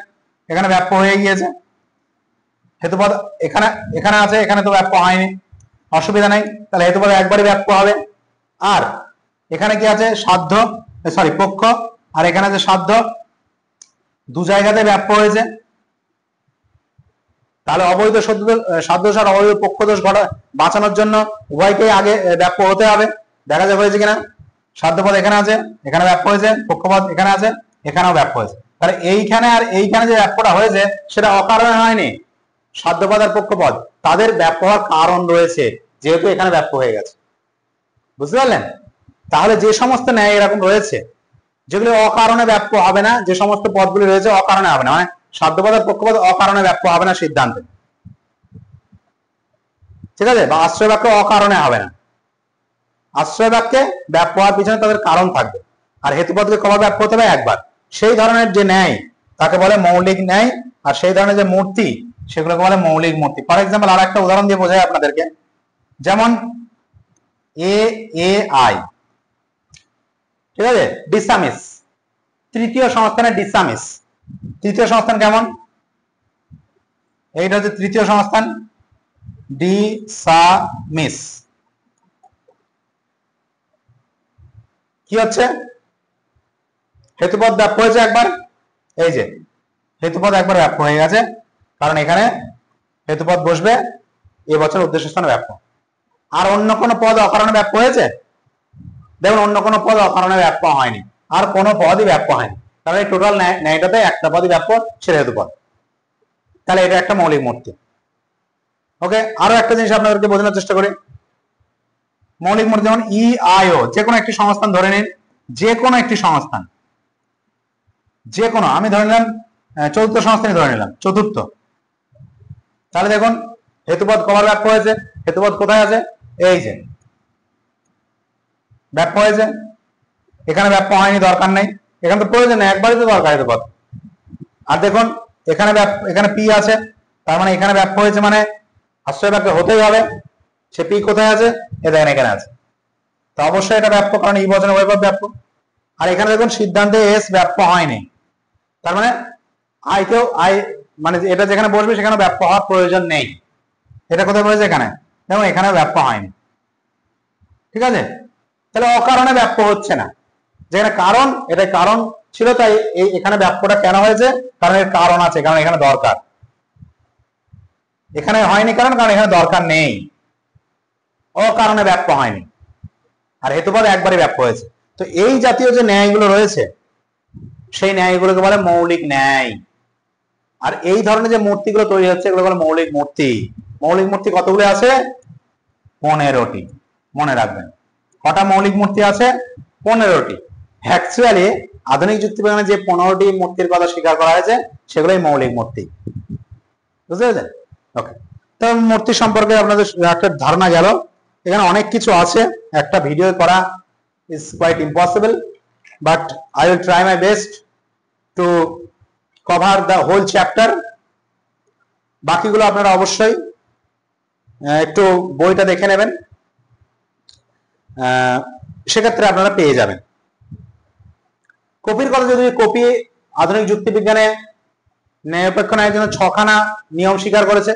এখানে ব্যাপ্য হয়ে গিয়েছে। হেতুপদ এখানে, এখানে আছে, এখানে তো ব্যাপ্য হয়নি, অসুবিধা নেই, তাহলে হেতুপদ একবারই ব্যাপ্য হবে। আর এখানে কি আছে? সাধ্য, সরি পক্ষ, আর এখানে যে সাধ্য, দু জায়গাতে ব্যাপ্য হয়েছে, তাহলে অবৈধ সাধ্য দোষ আর অবৈধ পক্ষ দোষ বাঁচানোর জন্য উভয়কেই আগে ব্যাপ্য হতে হবে। দেখা যাবে হয়েছে কিনা? সাধ্যপদ এখানে আছে, এখানে ব্যাপ্য হয়েছে, পক্ষপদ এখানে আছে, এখানেও ব্যাপ্য হয়েছে। তাহলে এইখানে আর এইখানে যে ব্যাপ্যটা হয়েছে সেটা অকারণে হয়নি। সাধ্যপদ আর পক্ষপদ তাদের ব্যাপ্য হওয়ার কারণ রয়েছে, যেহেতু এখানে ব্যাপ্য হয়ে গেছে। বুঝতে পারলেন? তাহলে যে সমস্ত ন্যায় এরকম রয়েছে যেগুলো অকারণে ব্যাপ্য হবে না, যে সমস্ত পদগুলি রয়েছে অকারণে হবে না, মানে সাধ্যপদ আর পক্ষপদ অকারণে ব্যাপ্য হবে না সিদ্ধান্তে, ঠিক আছে? বা আশ্রয় বাক্য অকারণে হবে না, আশ্রয় বাক্যে ব্যাপ্য হওয়ার পিছনে তাদের কারণ থাকবে। আর হেতুপদকে কবার ব্যাপ্য হতে হবে? একবার। সেই ধরনের যে ন্যায় তাকে বলে মৌলিক ন্যায়, আর সেই ধরনের যে মূর্তি সেগুলোকে বলে মৌলিক মূর্তি। ফর এক্সাম্পল আর একটা উদাহরণ দিয়ে বোঝাই আপনাদেরকে, যেমন এ এ আই, ঠিক আছে? ডিসামিস, তৃতীয় সংস্থানের ডিসামিস। তৃতীয় সংস্থান কেমন? এইটা হচ্ছে তৃতীয় সংস্থান, ডিসামিস। কি হচ্ছে? হেতুপদ ব্যাপ্য হয়েছে একবার, এই যে হেতুপদ একবার ব্যাপ্য হয়ে গেছে, কারণ এখানে হেতুপদ বসবে এবছর উদ্দেশ্য স্থানে ব্যাপ্য। আর অন্য কোনো পদ অকারণে ব্যাপ্য হয়েছে? দেখুন অন্য কোনো পদ অকারণে ব্যাপ্য হয়নি, আর কোনো পদই ব্যাপ্য হয়নি, তাহলে টোটাল ন্যায়টাতে একটা পদই ব্যাপ্য, সেটা হেতুপদ। তাহলে এটা একটা মৌলিক মূর্তি। ওকে, আরো একটা জিনিস আপনাদেরকে বোঝানোর চেষ্টা করি। মৌলিক মূর্তি যেমন ই আই ও, যে কোনো একটি সংস্থান ধরে নিন, যে কোনো একটি সংস্থান, যে কোনো, আমি ধরে নিলাম চতুর্থ সংস্থানই ধরে নিলাম, চতুর্থ। তাহলে দেখুন হেতুপদ কবার ব্যাপ্য হয়েছে? হেতুপদ কোথায় আছে? এই যে ব্যাপ্য হয়েছে, এখানে ব্যাপ্য হয়নি, দরকার নেই, এখানে তো প্রয়োজন নেই, একবারই তো দরকার হেতুপদ। আর দেখুন এখানে এখানে পি আছে, তার মানে এখানে ব্যাপ্য হয়েছে, মানে আশ্রয় বাক্য হতেই হবে। সে পি কোথায় আছে? এ দেখেন এখানে আছে, তো অবশ্যই এটা ব্যাপ্য, কারণ এই বচনে বৈভব ব্যাপ্য। আর এখানে দেখুন সিদ্ধান্তে এস ব্যাপ্য হয়নি, তার মানে আইকেও আই, মানে এটা যেখানে বসবে সেখানে ব্যাপ্য হওয়ার প্রয়োজন নেই। এটা কোথায় বলেছে? এখানে। দেখুন এখানে ব্যাপ্য হয়নি, ঠিক আছে? তাহলে অকারণে ব্যাপ্য হচ্ছে না, যেখানে কারণ, এটা কারণ ছিল, তাই এখানে ব্যাপ্যটা কেন হয়েছে? কারণ এর কারণ আছে, কারণ এখানে দরকার। এখানে হয়নি কারণ এখানে দরকার নেই, অকারণে ব্যাপ্য হয়নি। আর হেতুপদ একবারই ব্যাপ্য হয়েছে। তো এই জাতীয় যে ন্যায়গুলো রয়েছে, সেই ন্যায়গুলোকে বলে মৌলিক ন্যায়। আর এই ধরনের যে মূর্তিগুলো তৈরি হচ্ছে, এগুলো বলে মৌলিক মূর্তি। মৌলিক মূর্তি কতগুলো আছে? 15টি। মনে রাখবেন, কটা মৌলিক মূর্তি আছে? 15টি। অ্যাকচুয়ালি আধুনিক যুক্তিবিজ্ঞানে যে 15টি মূর্তির কথা স্বীকার করা হয়েছে, সেগুলোই মৌলিক মূর্তি। বুঝতে পেরেছেন? ওকে, তো মূর্তি সম্পর্কে আপনাদের একটা ধারণা গেল। এখানে অনেক কিছু আছে, একটা ভিডিও করা is quite impossible, but I will try my best to cover the whole chapter. বাকিগুলো আপনারা অবশ্যই একটু বইটা দেখে নেবেন, সেক্ষেত্রে আপনারা পেয়ে যাবেন। কপির কথা যদি কপি আধুনিক যুক্তিবিজ্ঞানে নিরপেক্ষ ন্যায়ের জন্য 6খানা নিয়ম স্বীকার করেছে।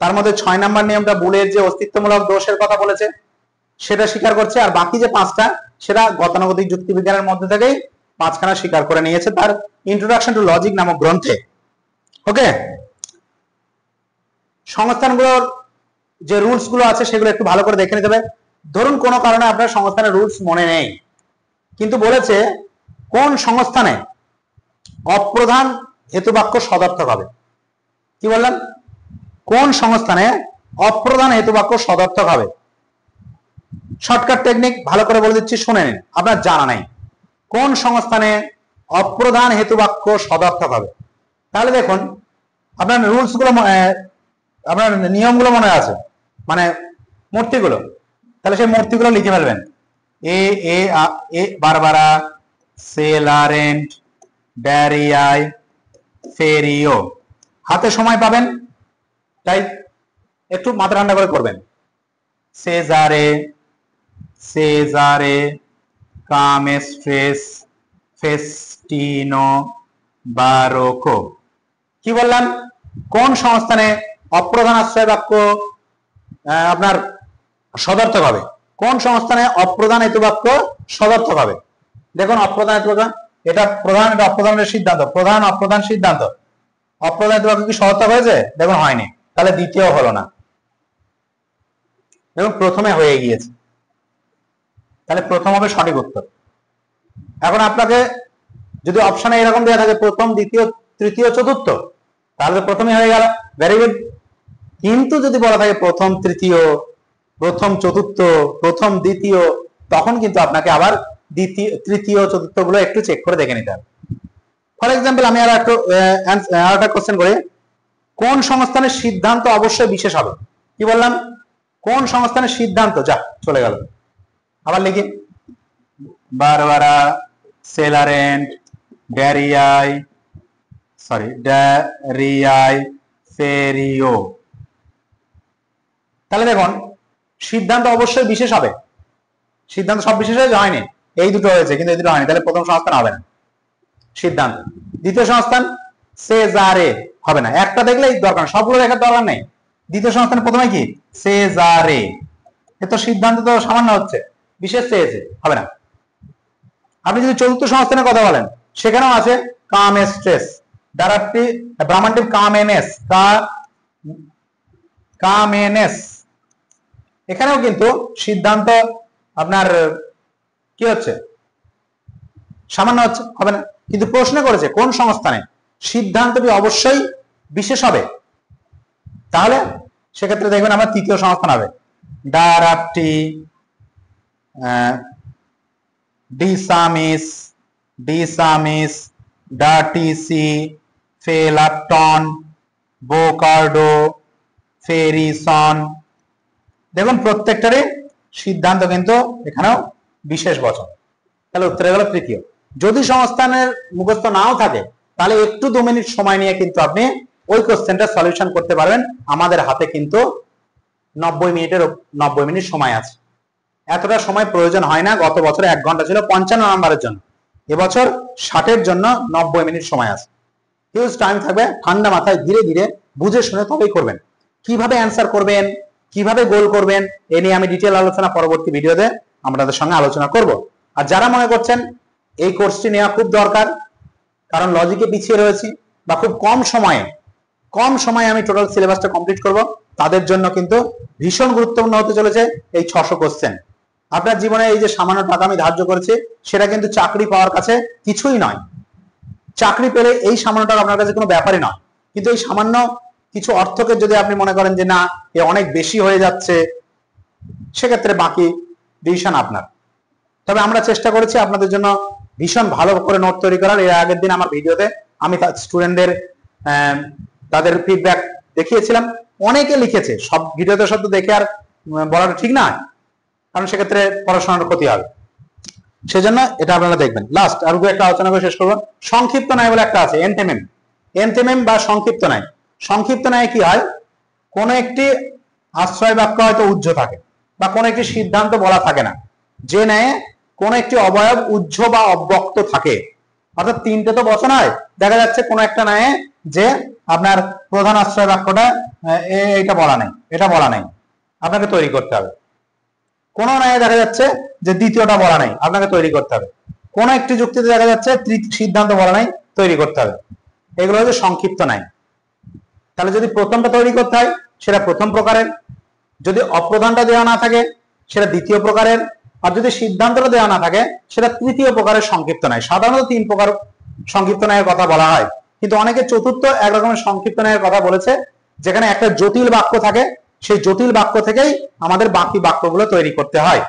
তার মধ্যে 6 নম্বর নিয়মটা বুলের যে অস্তিত্বমূলক দোষের কথা বলেছে সেটা স্বীকার করছে, আর বাকি যে 5টা সেটা গতানুগতিক যুক্তিবিজ্ঞানের মধ্যে থেকেই 5খানা স্বীকার করে নিয়েছে তার ইন্ট্রোডাকশন টু লজিক নামক গ্রন্থে। ওকে, সংস্থানগুলোর যে রুলস গুলো আছে সেগুলো একটু ভালো করে দেখে নিতে হবে। ধরুন কোনো কারণে আপনার সংস্থানের রুলস মনে নেই, কিন্তু বলেছে কোন সংস্থানে অপ্রধান হেতুবাক্য সদর্থক হবে। কি বললাম? কোন সংস্থানে অপ্রধান হেতুবাক্য সদর্থক হবে। শর্টকাট টেকনিক ভালো করে বলে দিচ্ছি, শুনে নিন, আপনার জানা নাই। কোন সংস্থানে অপ্রধান হেতুবাক্য সদর্থক হবে? তাহলে দেখুন আপনার রুলস গুলো, আপনার নিয়মগুলো মনে আছে, মানে মূর্তিগুলো, তাহলে সেই মূর্তিগুলো লিখে ফেলবেন। এ বারবারা, সেলারেন্ট, ড্যারিয়াই, ফেরিও। হাতে সময় পাবেন, তাই একটু মাথা ঠান্ডা করে করবেন। সেজারে, সেজারে, কামেস্ট্রেস, ফেস্টিনো, বারোকো। কি বললাম? কোন সংস্থানে অপ্রধান আশ্রয় বাক্য আপনার সদর্থক হবে? কোন সংস্থানে অপ্রধান হেতুবাক্য সদর্থক হবে? দেখুন অপ্রধান হেতুবাক্য, এটা প্রধান, এটা অপ্রধানের সিদ্ধান্ত, প্রধান অপ্রধান সিদ্ধান্ত। অপ্রধান হেতুবাক্য কি সদর্থক হয়েছে? দেখুন হয়নি, তাহলে দ্বিতীয় হলো না, এবং প্রথমে হয়ে গিয়েছে, তাহলে প্রথম হবে সঠিক উত্তর। এখন আপনাকে যদি অপশনে এরকম দেওয়া থাকে প্রথম, দ্বিতীয়, তৃতীয়, চতুর্থ, তাহলে প্রথমে হয়ে গেল, ভেরি গুড। কিন্তু যদি বলা থাকে প্রথম তৃতীয়, প্রথম চতুর্থ, প্রথম দ্বিতীয়, তখন কিন্তু আপনাকে আবার দ্বিতীয়, তৃতীয়, চতুর্থ গুলো একটু চেক করে দেখে নিতে হবে। ফর এক্সাম্পল আমি আর একটা কোশ্চেন করি, কোন সংস্থানের সিদ্ধান্ত অবশ্যই বিশেষ হবে? কি বললাম? কোন সংস্থানের সিদ্ধান্ত, যা চলে গেল, আবার লিখি, বারবারা, সেলারেন্ট, ড্যারিয়াই, ড্যারিয়াই, ফেরিও। তাহলে দেখুন সিদ্ধান্ত অবশ্যই বিশেষ হবে, সিদ্ধান্ত সব বিশেষ হয়নি, এই দুটো হয়েছে কিন্তু এই দুটো হয়নি, তাহলে প্রথম সংস্থান হবে না সিদ্ধান্ত। দ্বিতীয় সংস্থান সেজারে হবে না, একটা দেখলেই দরকার, সবগুলো দেখার দরকার নেই। দ্বিতীয় সংস্থান প্রথমে কি? সেজারে, এ তো সিদ্ধান্ত তো সামান্য হচ্ছে, বিশেষ চেয়েছে, হবে না। আপনি যদি চতুর্থ সংস্থানের কথা বলেন, সেখানেও আছে কামেস্ট্রেস, ডাইরেক্টলি ব্রাহ্মণটিভ কামেনেস, কামেনেস, এখানেও কিন্তু সিদ্ধান্ত আপনার কি হচ্ছে, সামান্য হচ্ছে, হবে না। কিন্তু প্রশ্ন করেছে কোন সংস্থানে, সিদ্ধান্তটি অবশ্যই বিশেষ হবে, তাহলে সেক্ষেত্রে দেখবেন আমার তৃতীয় সংস্থান হবে ডারাপটি ডিসামিস, ডিসামিস, ডাটিসি, ফেলাটন, বোকার্ডো, ফেরিসন। দেখুন প্রত্যেকটারই সিদ্ধান্ত কিন্তু এখানেও বিশেষ বচন। তাহলে উত্তরে গেল তৃতীয়। যদি সংস্থানের মুখস্থ নাও থাকে তাহলে একটু 2 মিনিট সময় নিয়ে কিন্তু আপনি ওই কোশ্চেনটা সলিউশন করতে পারবেন। আমাদের হাতে কিন্তু 90 মিনিট সময় আছে, এতটা সময় প্রয়োজন হয় না। গত বছর 1 ঘন্টা ছিল 55 নাম্বারের জন্য, এবছর 60-এর জন্য 90 মিনিট সময় আছে। হিউজ টাইম থাকবে, ঠান্ডা মাথায় ধীরে ধীরে বুঝে শুনে তবেই করবেন। কিভাবে অ্যান্সার করবেন, কিভাবে গোল করবেন, এ নিয়ে আমি ডিটেল আলোচনা পরবর্তী ভিডিওতে আপনাদের সঙ্গে আলোচনা করব। আর যারা মনে করছেন এই কোর্সটি নেওয়া খুব দরকার, কারণ লজিকে পিছিয়ে রয়েছি বা খুব কম সময়ে আমি টোটাল সিলেবাসটা কমপ্লিট করব, তাদের জন্য কিন্তু ভীষণ গুরুত্বপূর্ণ হতে চলেছে এই 600 কোশ্চেন। আপনার জীবনে এই যে সামান্য টাকা আমি ধার্য করেছি, সেটা কিন্তু চাকরি পাওয়ার কাছে কিছুই নয়। চাকরি পেলে এই সামান্য টাকা আপনার কাছে কোনো ব্যাপারই নয়, কিন্তু এই সামান্য কিছু অর্থকে যদি আপনি মনে করেন যে না এ অনেক বেশি হয়ে যাচ্ছে, সেক্ষেত্রে বাকি ডিসিশন আপনার। তবে আমরা চেষ্টা করেছি আপনাদের জন্য ভীষণ ভালো করে নোট তৈরি করার। এর আগের দিন আমার ভিডিওতে আমি স্টুডেন্টদের তাদের ফিডব্যাক দেখিয়েছিলাম, অনেকে লিখেছে। সব ভিডিওতে সব দেখে আর বলাটা ঠিক না, কারণ সেক্ষেত্রে পড়াশোনার ক্ষতি হবে। সেজন্য এটা আপনারা দেখবেন। লাস্ট আর একটা আলোচনা করে শেষ করবো। সংক্ষিপ্ত ন্যায় বলে একটা আছে, এনথেমেম। এনথেমেম বা সংক্ষিপ্ত ন্যায়। সংক্ষিপ্ত ন্যায় কি হয়, কোন একটি আশ্রয় বাক্য হয়তো উজ্জ থাকে বা কোন একটি সিদ্ধান্ত বলা থাকে না, যে ন্যায়ে কোন একটি অবয়ব উজ্জ বা অব্যক্ত থাকে। অর্থাৎ 3টে তো বচন হয়, দেখা যাচ্ছে কোন একটা ন্যায়ে যে আপনার প্রধান আশ্রয় বাক্যটা এটা বলা নেই, এটা বলা নেই, আপনাকে তৈরি করতে হবে। কোন ন্যায়ে দেখা যাচ্ছে যে দ্বিতীয়টা বলা নেই, আপনাকে তৈরি করতে হবে। কোন একটি যুক্তিতে দেখা যাচ্ছে সিদ্ধান্ত বলা নাই, তৈরি করতে হবে। এগুলো হচ্ছে সংক্ষিপ্ত ন্যায়। তাহলে যদি প্রথমটা তৈরি করতে হয় সেটা প্রথম প্রকারের, যদি অপ্রধানটা দেওয়া না থাকে সেটা দ্বিতীয় প্রকারের, আর যদি সিদ্ধান্তটা দেওয়া না থাকে সেটা তৃতীয় প্রকারের সংক্ষিপ্ত ন্যায়। সাধারণত 3 প্রকার সংক্ষিপ্ত ন্যায়ের কথা বলা হয়, কিন্তু অনেকে চতুর্থ এক রকমের সংক্ষিপ্ত ন্যায়ের কথা বলেছে, যেখানে একটা জটিল বাক্য থাকে, সেই জটিল বাক্য থেকেই আমাদের বাকি বাক্যগুলো তৈরি করতে হয়।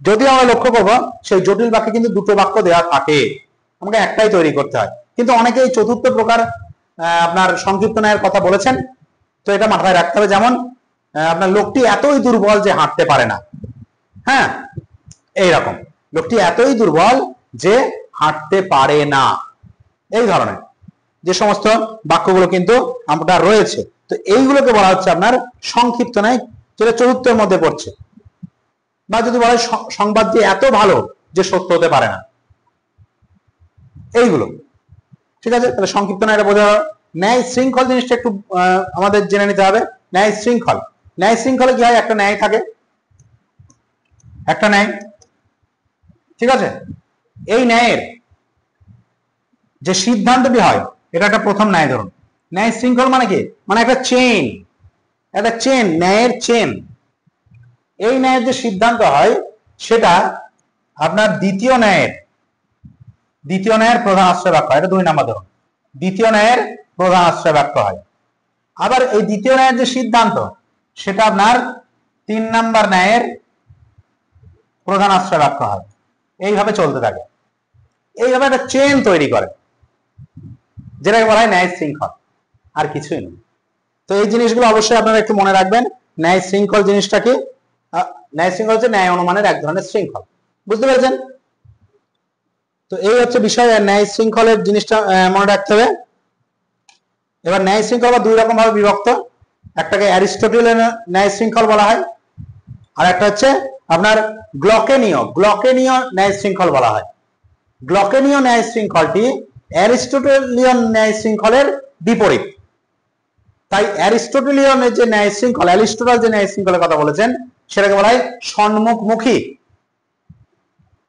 যদিও আমরা লক্ষ্য করবো সেই জটিল বাক্যে কিন্তু 2টো বাক্য দেওয়া থাকে, আমাকে একটাই তৈরি করতে হয়। কিন্তু অনেকে এই চতুর্থ প্রকার আপনার সংক্ষিপ্ত ন্যায়ের কথা বলেছেন, তো এটা মাথায় রাখতে হবে। যেমন আপনার লোকটি এতই দুর্বল যে হাঁটতে পারে না, হ্যাঁ এইরকম, লোকটি এতই দুর্বল যে হাঁটতে পারে না, এই ধরনের যে সমস্ত বাক্যগুলো কিন্তু আপনার রয়েছে, তো এইগুলোকে বলা হচ্ছে আপনার সংক্ষিপ্ত ন্যায়, যেটা চতুর্থের মধ্যে পড়ছে। বা যদি বলে সংবাদটি এত ভালো যে সত্য হতে পারে না, এইগুলো ঠিক আছে। তাহলে সংক্ষিপ্ত ন্যায়টা বোঝা। ন্যায় শৃঙ্খল জিনিসটা একটু আমাদের জেনে নিতে হবে। ন্যায় শৃঙ্খল, ন্যায় শৃঙ্খলে কি হয়, একটা ন্যায় থাকে, একটা ন্যায়, ঠিক আছে। এই ন্যায়ের যে সিদ্ধান্তটি হয় এটা একটা প্রথম ন্যায়। ধরুন ন্যায় শৃঙ্খল মানে কি, মানে একটা চেইন, একটা চেন, ন্যায়ের চেন। এই ন্যায়ের যে সিদ্ধান্ত হয় সেটা আপনার দ্বিতীয় ন্যায়ের প্রধান আশ্রয় বাক্য হয়, এটা 2 নাম্বার। ধরুন দ্বিতীয় ন্যায়ের প্রধান আশ্রয় বাক্য হয়। আবার এই দ্বিতীয় ন্যায়ের যে সিদ্ধান্ত সেটা আপনার 3 নাম্বার ন্যায়ের প্রধান আশ্রয় বাক্য হয়। এইভাবে চলতে থাকে, এইভাবে একটা চেন তৈরি করে, যেটাকে বলা হয় ন্যায় শৃঙ্খল, আর কিছুই নেই। তো এই জিনিসগুলো অবশ্যই আপনারা একটু মনে রাখবেন। ন্যায় শৃঙ্খল জিনিসটা কি, ন্যায় শৃঙ্খল হচ্ছে ন্যায় অনুমানের এক ধরনের শৃঙ্খল, বুঝতে পেরেছেন? তো এই হচ্ছে বিষয়। ন্যায় শৃঙ্খলের জিনিসটা মনে রাখতে হবে। এবার ন্যায় শৃঙ্খল 2 রকম ভাবে বিভক্ত, একটাকে অ্যারিস্টটলের ন্যায় শৃঙ্খল বলা হয়, আর একটা হচ্ছে আপনার গ্লকেনীয় ন্যায় শৃঙ্খল বলা হয়। গ্লকেনীয় ন্যায় শৃঙ্খলটি অ্যারিস্টটলীয় ন্যায় শৃঙ্খলের বিপরীত। তাই অ্যারিস্টটলীয় যে ন্যায় শৃঙ্খল, অ্যারিস্টটল যে ন্যায় শৃঙ্খলের কথা বলেছেন সেটাকে বলা হয় সম্মুখমুখী,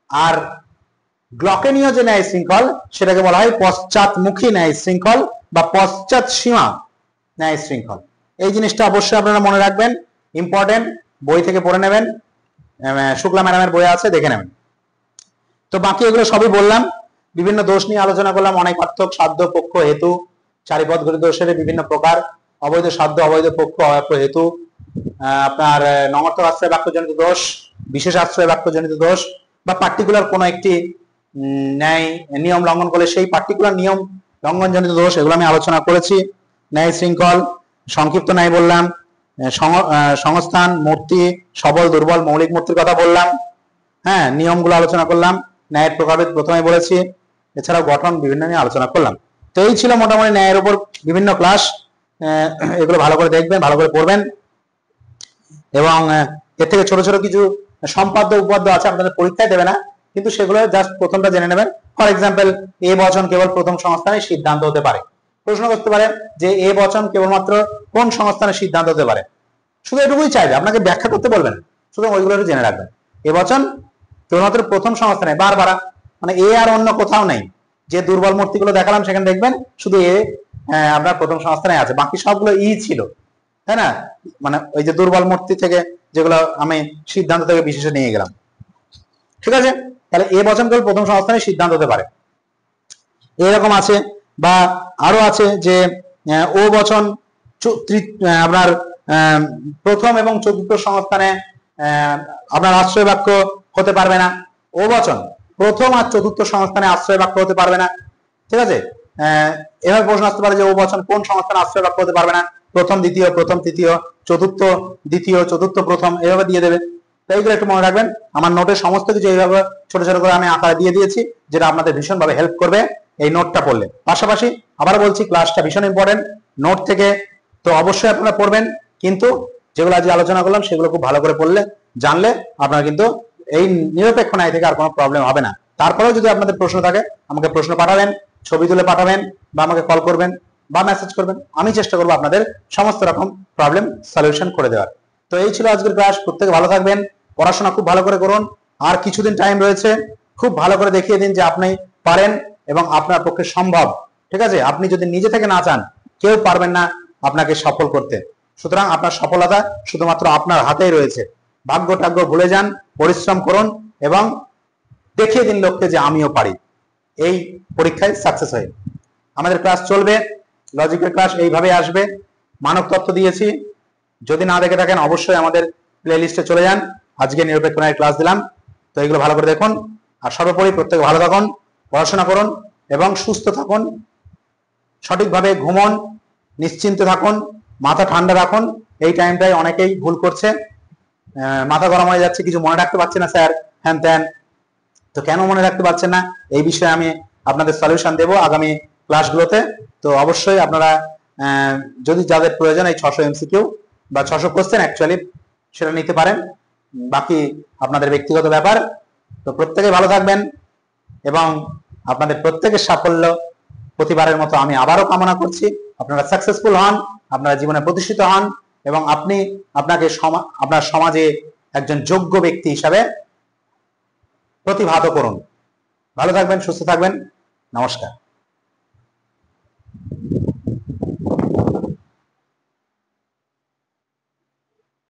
আর গ্লকেনীয় যে ন্যায় শৃঙ্খল সেটাকে বলা হয় পশ্চাৎমুখী ন্যায় শৃঙ্খল, বা পশ্চাৎ সীমা ন্যায় শৃঙ্খল। এই জিনিসটা অবশ্যই আপনারা মনে রাখবেন, ইম্পর্টেন্ট, বই থেকে পড়ে নেবেন, শুক্লা ম্যাডামের বই আছে, দেখে নেবেন। তো বাকি এগুলো সবই বললাম, বিভিন্ন দোষ নিয়ে আলোচনা করলাম, অনেক পার্থক, সাধ্য, পক্ষ, হেতু, চারিপদ গঠিত দোষের বিভিন্ন প্রকার, অবৈধ সাধ্য, অবৈধ পক্ষ, অব্যয় হেতু, আপনার নমর্থক আশ্রয় বাক্যজনিত দোষ, বিশেষ আশ্রয় বাক্যজনিত দোষ, বা পার্টিকুলার কোনো একটি ন্যায় নিয়ম লঙ্ঘন করলে সেই পার্টিকুলার নিয়ম লঙ্ঘনজনিত দোষ, এগুলো আমি আলোচনা করেছি। ন্যায় শৃঙ্খল, সংক্ষিপ্ত ন্যায় বললাম, সংস্থান, মূর্তি, সবল, দুর্বল, মৌলিক মূর্তির কথা বললাম, হ্যাঁ, নিয়মগুলো আলোচনা করলাম, ন্যায়ের প্রকারভেদ প্রথমে বলেছি, এছাড়াও গঠন বিভিন্ন নিয়ে আলোচনা করলাম। তো এই ছিল মোটামুটি ন্যায়ের উপর বিভিন্ন ক্লাস। এগুলো ভালো করে দেখবেন, ভালো করে পড়বেন, এবং এর থেকে ছোট ছোট কিছু সম্পাদ্য উপপাদ্য আছে, আপনাদের পরীক্ষায় দেবে না, কিন্তু সেগুলো জাস্ট প্রথমটা জেনে নেবেন। ফর এক্সাম্পল, এ বচন কেবল প্রথম সংস্থানে সিদ্ধান্ত হতে পারে। প্রশ্ন করতে পারে যে এ বচন কেবলমাত্র কোন সংস্থানে সিদ্ধান্ত হতে পারে, শুধু এটুকুই চাইবে, আপনাকে ব্যাখ্যা করতে বলবেন, শুধু ওইগুলো একটু জেনে রাখবেন। এ বচন কেবলমাত্র প্রথম সংস্থানে, বারবার, মানে এ আর অন্য কোথাও নেই। যে দুর্বল মূর্তিগুলো দেখালাম সেখানে দেখবেন শুধু এ আপনার প্রথম সংস্থানে আছে, বাকি সবগুলো ই ছিল, তাই না? মানে ওই যে দুর্বল মূর্তি থেকে যেগুলো আমি সিদ্ধান্ত থেকে বিশেষে নিয়ে গেলাম, ঠিক আছে? তাহলে এ বচন কেবল প্রথম সংস্থানে সিদ্ধান্ত হতে পারে, এরকম আছে। বা আরো আছে যে ও বচন আপনার প্রথম এবং চতুর্থ সংস্থানে আপনার আশ্রয় বাক্য হতে পারবে না। ও বচন প্রথম আর চতুর্থ সংস্থানে আশ্রয় বাক্য হতে পারবে না, ঠিক আছে? এভাবে প্রশ্ন আসতে পারে যে ও বচন কোন সংস্থানে আশ্রয় বাক্য হতে পারবে না, প্রথম দ্বিতীয়, প্রথম তৃতীয়, চতুর্থ দ্বিতীয়, চতুর্থ প্রথম, এভাবে দিয়ে দেবে। তো এইগুলো একটু মনে রাখবেন। আমার নোটের সমস্ত কিছু এইভাবে ছোট ছোট করে আমি আকারে দিয়ে দিয়েছি, যেটা আপনাদের ভীষণভাবে হেল্প করবে এই নোটটা পড়লে। পাশাপাশি আবার বলছি, ক্লাসটা ভীষণ ইম্পর্টেন্ট, নোট থেকে তো অবশ্যই আপনারা পড়বেন, কিন্তু যেগুলো আজ আলোচনা করলাম সেগুলো খুব ভালো করে পড়লে, জানলে আপনারা কিন্তু এই নিরপেক্ষ ন্যায় থেকে আর কোনো প্রবলেম হবে না। তারপরেও যদি আপনাদের প্রশ্ন থাকে, আমাকে প্রশ্ন পাঠাবেন, ছবি তুলে পাঠাবেন, বা আমাকে কল করবেন বা মেসেজ করবেন, আমি চেষ্টা করবো আপনাদের সমস্ত রকম প্রবলেম সলিউশন করে দেওয়ার। তো এই ছিল আজকের ক্লাস। প্রত্যেকে ভালো থাকবেন, পড়াশোনা খুব ভালো করে করুন, আর কিছুদিন টাইম রয়েছে, খুব ভালো করে দেখিয়ে দিন যে আপনি পারেন এবং আপনার পক্ষে সম্ভব, ঠিক আছে? আপনি যদি নিজে থেকে না চান, কেউ পারবেন না আপনাকে সফল করতে। সুতরাং আপনার সফলতা শুধুমাত্র আপনার হাতেই রয়েছে। ভাগ্য টাগ্য ভুলে যান, পরিশ্রম করুন এবং দেখিয়ে দিন লোককে যে আমিও পারি, এই পরীক্ষায় সাকসেস হয়ে। আমাদের ক্লাস চলবে, লজিকের ক্লাস এইভাবে আসবে। মানব তত্ত্ব দিয়েছি, যদি না দেখে থাকেন অবশ্যই আমাদের প্লে লিস্টে চলে যান। আজকে নিরপেক্ষ ন্যায়ের ক্লাস দিলাম, তো এগুলো ভালো করে দেখুন। আর সর্বোপরি প্রত্যেকে ভালো থাকুন, পড়াশোনা করুন এবং সুস্থ থাকুন, সঠিকভাবে ঘুমন, নিশ্চিন্তে থাকুন, মাথা ঠান্ডা রাখুন। এই টাইমটাই অনেকেই ভুল করছে, মাথা গরম হয়ে যাচ্ছে, কিছু মনে রাখতে পারছে না স্যার, হ্যান ত্যান। তো কেন মনে রাখতে পারছেন না, এই বিষয়ে আমি আপনাদের সলিউশন দেব আগামী ক্লাসগুলোতে। তো অবশ্যই আপনারা যদি যাদের প্রয়োজন এই 600 এমসিকিউ বা 600 কোশ্চেন অ্যাকচুয়ালি, সেটা নিতে পারেন, বাকি আপনাদের ব্যক্তিগত ব্যাপার। তো প্রত্যেকে ভালো থাকবেন এবং আপনাদের প্রত্যেকের সাফল্য প্রতিবারের মতো আমি আবারও কামনা করছি। আপনারা সাকসেসফুল হন, আপনারা জীবনে প্রতিষ্ঠিত হন এবং আপনি আপনাকে আপনার সমাজে একজন যোগ্য ব্যক্তি হিসাবে প্রতিভাত করুন। ভালো থাকবেন, সুস্থ থাকবেন, নমস্কার।